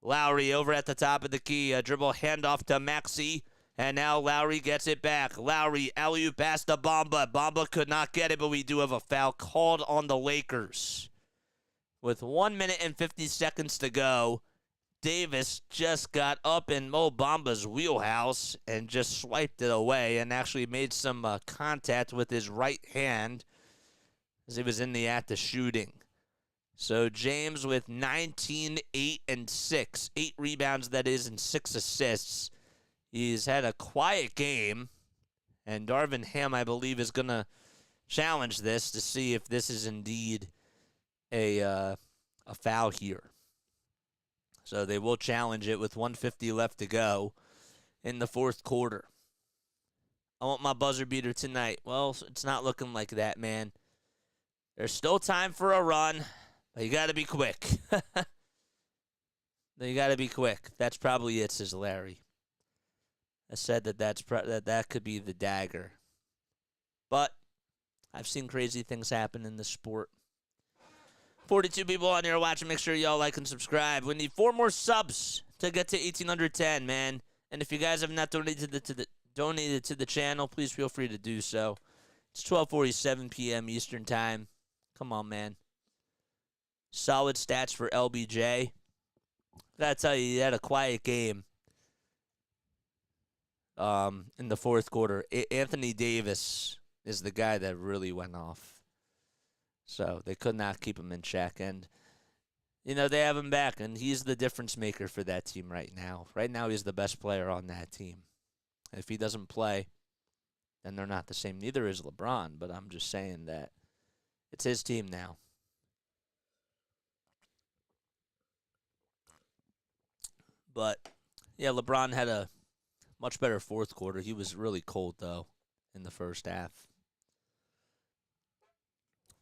Lowry over at the top of the key. A dribble handoff to Maxey. And now Lowry gets it back. Lowry alley-oop pass to Bamba. Bamba could not get it, but we do have a foul called on the Lakers. With 1 minute and 50 seconds to go, Davis just got up in Mo Bamba's wheelhouse and just swiped it away and actually made some contact with his right hand as he was in the act of shooting. So James with 19, 8, and 6. 8 rebounds, that is, and 6 assists. He's had a quiet game, and Darvin Ham, I believe, is going to challenge this to see if this is indeed a foul here. So they will challenge it with 1:50 left to go in the fourth quarter. I want my buzzer beater tonight. Well, it's not looking like that, man. There's still time for a run, but you got to be quick. You got to be quick. That's probably it, says Larry. I said that could be the dagger. But I've seen crazy things happen in this sport. 42 people on here watching. Make sure y'all like and subscribe. We need 4 more subs to get to 1,810, man. And if you guys have not donated to the channel, please feel free to do so. It's 12:47 p.m. Eastern Time. Come on, man. Solid stats for LBJ. Gotta tell you, he had a quiet game in the fourth quarter. Anthony Davis is the guy that really went off. So they could not keep him in check. And, you know, they have him back, and he's the difference maker for that team right now. Right now, he's the best player on that team. If he doesn't play, then they're not the same. Neither is LeBron, but I'm just saying that it's his team now. But, yeah, LeBron had a much better fourth quarter. He was really cold, though, in the first half.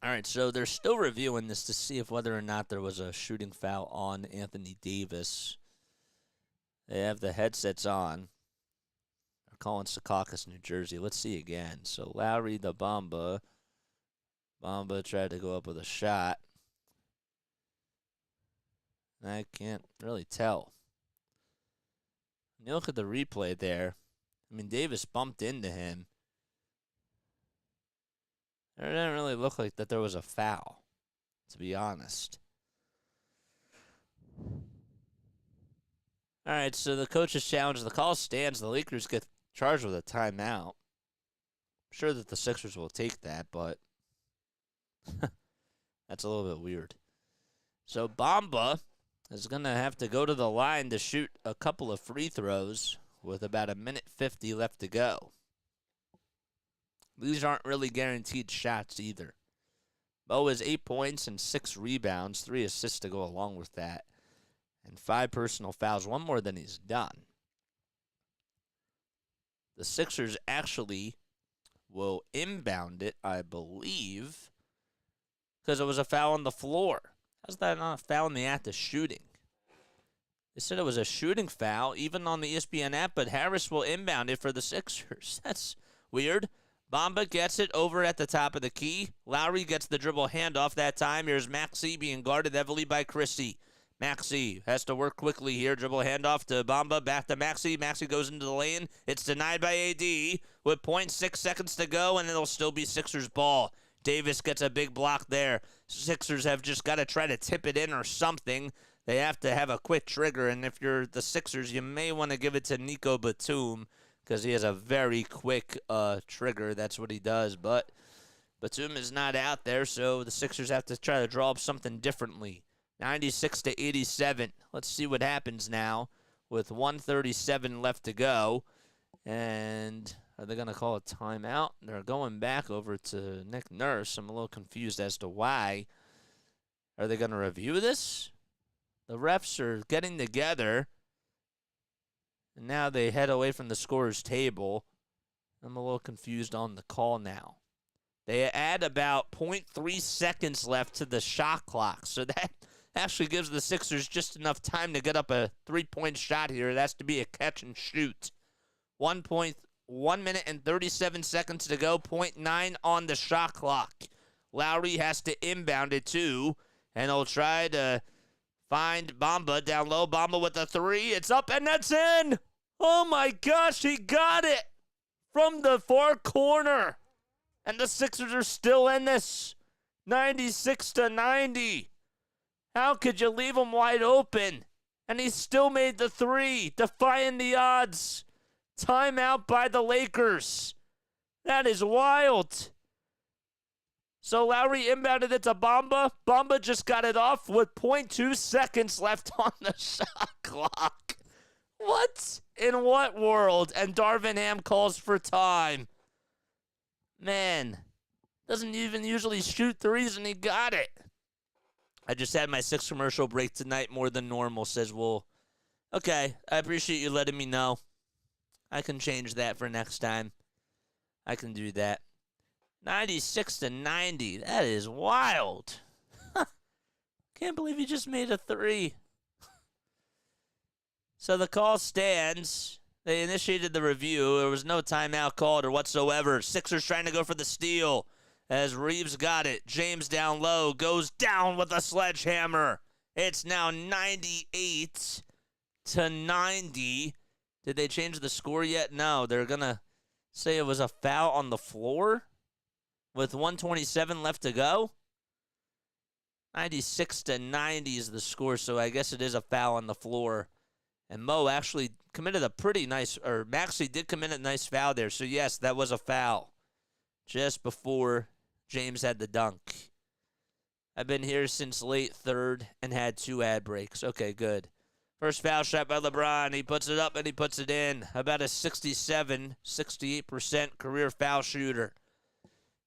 All right, so they're still reviewing this to see if whether or not there was a shooting foul on Anthony Davis. They have the headsets on. They're calling Secaucus, New Jersey. Let's see again. So Lowry to Bamba. Bamba tried to go up with a shot. I can't really tell. When you look at the replay there, I mean, Davis bumped into him. It didn't really look like that there was a foul, to be honest. All right, so the coaches challenge. The call stands. The Lakers get charged with a timeout. I'm sure that the Sixers will take that, but that's a little bit weird. So Bamba is going to have to go to the line to shoot a couple of free throws with about 1:50 left to go. These aren't really guaranteed shots either. Mo has 8 points and 6 rebounds, 3 assists to go along with that, and 5 personal fouls, 1 more than he's done. The Sixers actually will inbound it, I believe, because it was a foul on the floor. How's that not a foul in the act of shooting? They said it was a shooting foul, even on the ESPN app, but Harris will inbound it for the Sixers. That's weird. Bamba gets it over at the top of the key. Lowry gets the dribble handoff that time. Here's Maxey being guarded heavily by Christie. Maxey has to work quickly here. Dribble handoff to Bamba. Back to Maxey. Maxey goes into the lane. It's denied by AD with 0.6 seconds to go, and it'll still be Sixers ball. Davis gets a big block there. Sixers have just got to try to tip it in or something. They have to have a quick trigger, and if you're the Sixers, you may want to give it to Nico Batum, because he has a very quick trigger. That's what he does. But Batum is not out there, so the Sixers have to try to draw up something differently. 96-87. Let's see what happens now with 1:37 left to go. And are they going to call a timeout? They're going back over to Nick Nurse. I'm a little confused as to why. Are they going to review this? The refs are getting together. And now they head away from the scorer's table. I'm a little confused on the call now. They add about 0.3 seconds left to the shot clock. So that actually gives the Sixers just enough time to get up a three-point shot here. It has to be a catch and shoot. 1 minute and 37 seconds to go. 0.9 on the shot clock. Lowry has to inbound it too. And he'll try to find Bamba down low. Bamba with the three. It's up and that's in. Oh my gosh, he got it from the far corner. And the Sixers are still in this. 96-90. How could you leave him wide open? And he still made the three, defying the odds. Timeout by the Lakers. That is wild. So Lowry inbounded it to Bamba. Bamba just got it off with 0.2 seconds left on the shot clock. What? In what world? And Darvin Ham calls for time. Man, doesn't even usually shoot threes, and he got it. I just had my 6th commercial break tonight more than normal, says Wool. Okay, I appreciate you letting me know. I can change that for next time. I can do that. 96-90. That is wild. Can't believe he just made a three. So the call stands. They initiated the review. There was no timeout called or whatsoever. Sixers trying to go for the steal as Reeves got it. James down low goes down with a sledgehammer. It's now 98-90. Did they change the score yet? No. They're going to say it was a foul on the floor with 1:27 left to go. 96-90 is the score, so I guess it is a foul on the floor. And Mo actually committed a pretty nice, or Maxey did commit a nice foul there. So, yes, that was a foul just before James had the dunk. I've been here since late third and had 2 ad breaks. Okay, good. First foul shot by LeBron. He puts it up and he puts it in. About a 68% career foul shooter.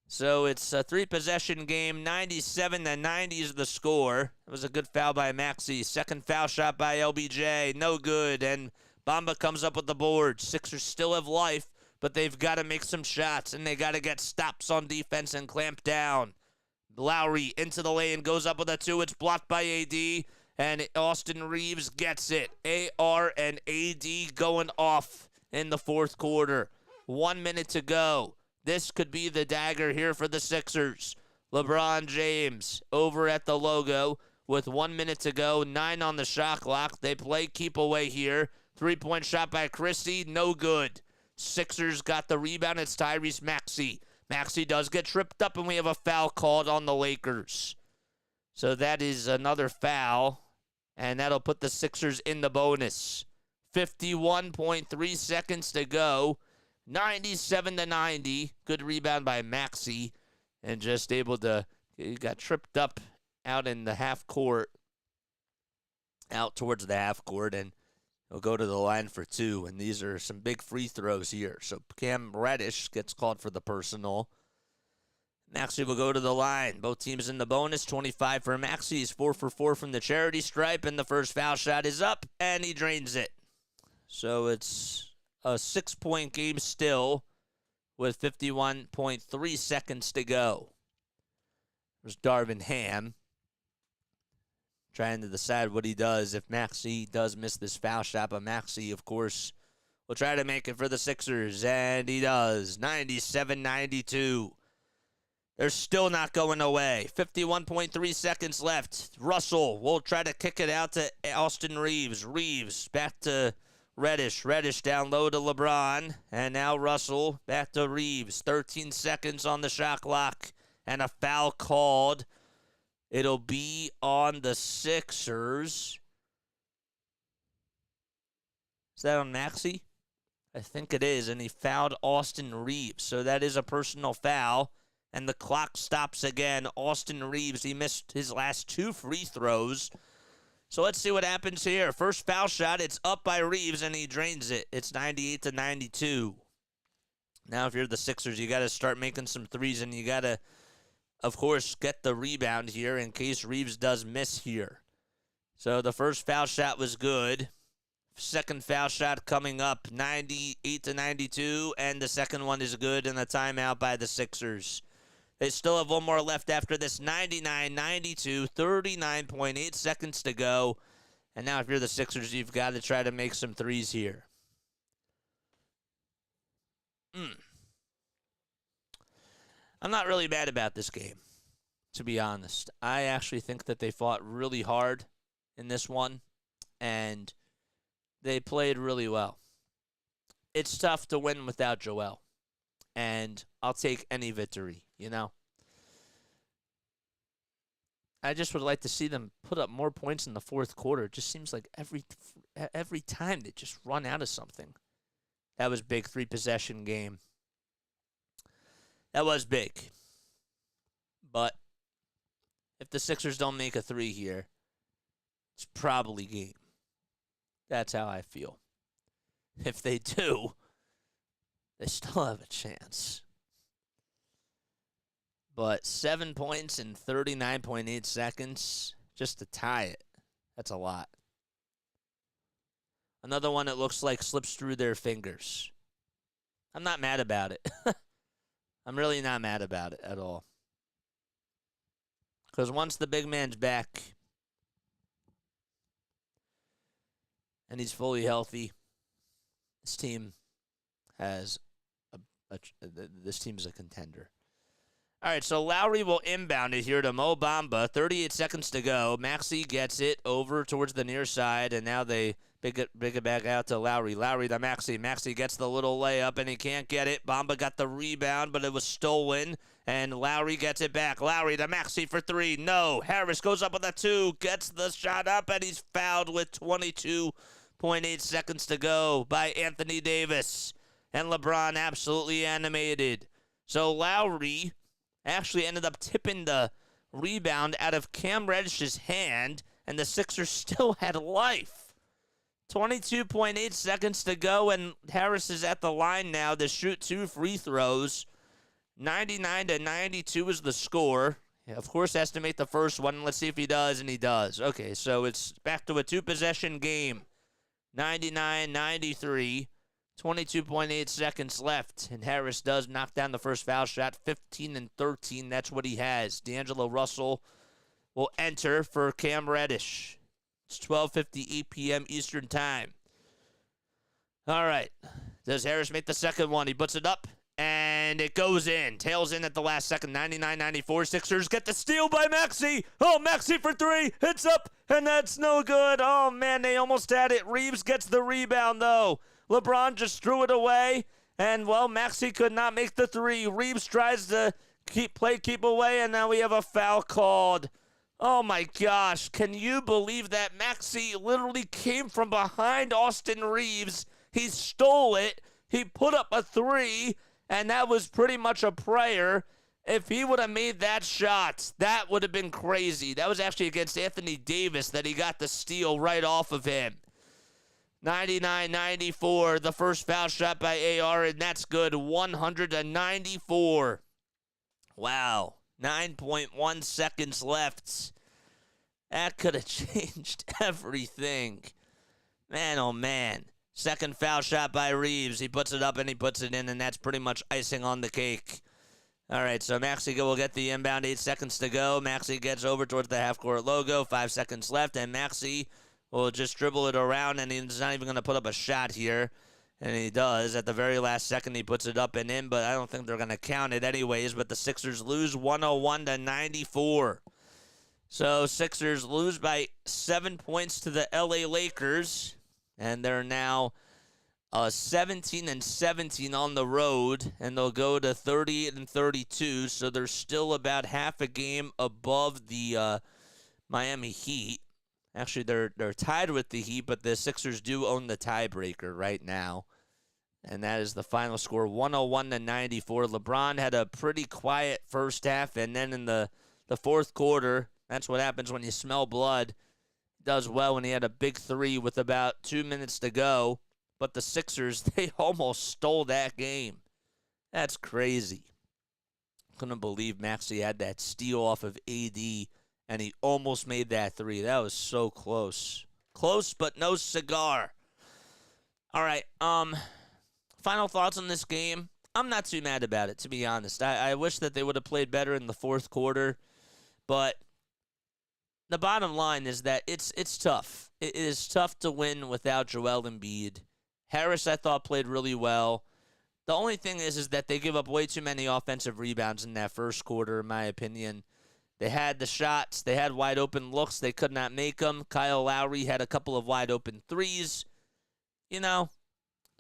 So it's a 3-possession game. 97-90 is the score. It was a good foul by Maxey. Second foul shot by LBJ. No good. And Bamba comes up with the board. Sixers still have life, but they've got to make some shots, and they got to get stops on defense and clamp down. Lowry into the lane, goes up with a 2. It's blocked by AD, and Austin Reeves gets it. AR and AD going off in the fourth quarter. 1 minute to go. This could be the dagger here for the Sixers. LeBron James over at the logo with 1 minute to go. 9 on the shot clock. They play keep away here. 3-point shot by Christie. No good. Sixers got the rebound. It's Tyrese Maxey. Maxey does get tripped up, and we have a foul called on the Lakers. So that is another foul, and that'll put the Sixers in the bonus. 51.3 seconds to go. 97-90. Good rebound by Maxey, and just able to, he got tripped up out in the half court, out towards the half court, and he'll go to the line for two, and these are some big free throws here. So Cam Reddish gets called for the personal. Maxey will go to the line. Both teams in the bonus. 25 for Maxey. He's 4 for 4 from the charity stripe, and the first foul shot is up, and he drains it. So it's a 6-point game still with 51.3 seconds to go. There's Darvin Ham trying to decide what he does if Maxey does miss this foul shot. But Maxey, of course, will try to make it for the Sixers, and he does. 97-92. They're still not going away. 51.3 seconds left. Russell will try to kick it out to Austin Reeves. Reeves back to Reddish. Reddish down low to LeBron. And now Russell back to Reeves. 13 seconds on the shot clock. And a foul called. It'll be on the Sixers. Is that on Maxey? I think it is. And he fouled Austin Reeves. So that is a personal foul. And the clock stops again. Austin Reeves, he missed his last 2 free throws. So let's see what happens here. First foul shot, it's up by Reeves, and he drains it. It's 98-92. Now, if you're the Sixers, you got to start making some threes, and you got to, of course, get the rebound here in case Reeves does miss here. So the first foul shot was good. Second foul shot coming up, 98-92, and the second one is good, and a timeout by the Sixers. They still have one more left after this. 99-92, 39.8 seconds to go. And now if you're the Sixers, you've got to try to make some threes here. I'm not really mad about this game, to be honest. I actually think that they fought really hard in this one, and they played really well. It's tough to win without Joel, and I'll take any victory, you know. I just would like to see them put up more points in the fourth quarter. It just seems like every time they just run out of something. That was big, 3-possession game. That was big. But if the Sixers don't make a 3 here, it's probably game. That's how I feel. If they do, they still have a chance. But 7 points in 39.8 seconds just to tie it. That's a lot. Another one that looks like slips through their fingers. I'm not mad about it. I'm really not mad about it at all. Because once the big man's back and he's fully healthy, this team has this team is a contender. All right, so Lowry will inbound it here to Mo Bamba. 38 seconds to go. Maxey gets it over towards the near side, and now they big it back out to Lowry. Lowry to Maxey. Maxey gets the little layup, and he can't get it. Bamba got the rebound, but it was stolen, and Lowry gets it back. Lowry to Maxey for 3. No. Harris goes up with a 2, gets the shot up, and he's fouled with 22.8 seconds to go by Anthony Davis. And LeBron absolutely animated. So Lowry actually ended up tipping the rebound out of Cam Reddish's hand, and the Sixers still had life. 22.8 seconds to go, and Harris is at the line now to shoot 2 free throws. 99-92 is the score. Of course, has to make the first one. Let's see if he does, and he does. Okay, so it's back to a 2-possession game. 99-93. 22.8 seconds left, and Harris does knock down the first foul shot. 15-13, that's what he has. D'Angelo Russell will enter for Cam Reddish. It's 12:58 p.m. Eastern Time. All right. Does Harris make the second one? He puts it up, and it goes in. Tails in at the last second. 99-94. Sixers get the steal by Maxey. Oh, Maxey for 3. It's up, and that's no good. Oh, man, they almost had it. Reeves gets the rebound, though. LeBron just threw it away, And, well, Maxey could not make the three. Reeves tries to keep away, and now we have a foul called. Oh, my gosh. Can you believe that? Maxey literally came from behind Austin Reeves. He stole it. He put up a three, and that was pretty much a prayer. If he would have made that shot, that would have been crazy. That was actually against Anthony Davis that he got the steal right off of him. 99-94, the first foul shot by AR, and that's good. 194. Wow. 9.1 seconds left. That could have changed everything. Man, oh man. Second foul shot by Reeves. He puts it up and he puts it in, and that's pretty much icing on the cake. All right, so Maxey will get the inbound. 8 seconds to go. Maxey gets over towards the half-court logo. 5 seconds left, and Maxey will just dribble it around, and he's not even going to put up a shot here. And he does. At the very last second, he puts it up and in, but I don't think they're going to count it anyways. But the Sixers lose 101-94. So Sixers lose by 7 points to the LA Lakers, and they're now 17-17 on the road, and they'll go to 38-32. So they're still about half a game above the Miami Heat. Actually, they're tied with the Heat, but the Sixers do own the tiebreaker right now. And that is the final score, 101-94. LeBron had a pretty quiet first half, and then in the fourth quarter, that's what happens when you smell blood. He does well when he had a big three with about 2 minutes to go. But the Sixers, they almost stole that game. That's crazy. Couldn't believe Maxey had that steal off of AD, and he almost made that three. That was so close. Close, but no cigar. All right, final thoughts on this game. I'm not too mad about it, to be honest. I wish that they would have played better in the fourth quarter, but the bottom line is that it's tough. It is tough to win without Joel Embiid. Harris, I thought, played really well. The only thing is that they give up way too many offensive rebounds in that first quarter, in my opinion. They had the shots. They had wide-open looks. They could not make them. Kyle Lowry had a couple of wide-open threes. You know,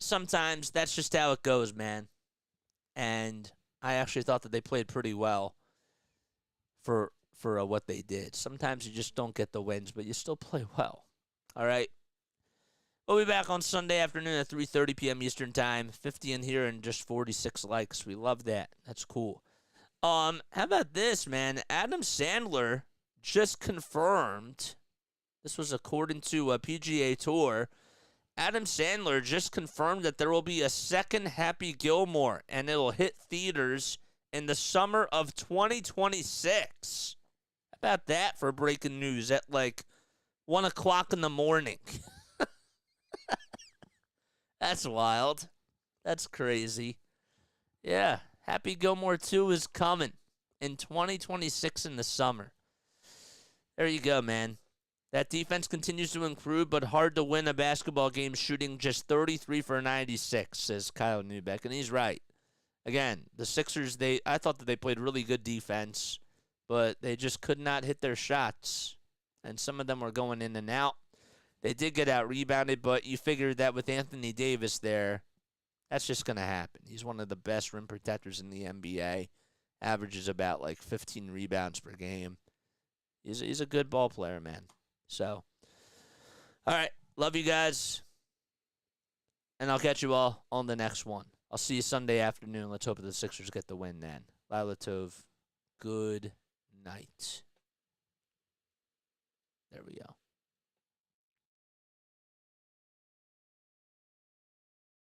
sometimes that's just how it goes, man. And I actually thought that they played pretty well for what they did. Sometimes you just don't get the wins, but you still play well. All right? We'll be back on Sunday afternoon at 3:30 p.m. Eastern Time. 50 in here and just 46 likes. We love that. That's cool. How about this, man? Adam Sandler just confirmed, this was according to a PGA Tour, Adam Sandler just confirmed that there will be a second Happy Gilmore, and it'll hit theaters in the summer of 2026. How about that for breaking news at like 1 o'clock in the morning? That's wild. That's crazy. Yeah, Happy Gilmore 2 is coming in 2026 in the summer. There you go, man. That defense continues to improve, but hard to win a basketball game shooting just 33 for 96, says Kyle Neubeck, and he's right. Again, the Sixers, I thought that they played really good defense, but they just could not hit their shots, and some of them were going in and out. They did get out-rebounded, but you figure that with Anthony Davis there, that's just going to happen. He's one of the best rim protectors in the NBA. Averages about like 15 rebounds per game. He's a good ball player, man. So, all right. Love you guys. And I'll catch you all on the next one. I'll see you Sunday afternoon. Let's hope the Sixers get the win then. Lila Tov, good night.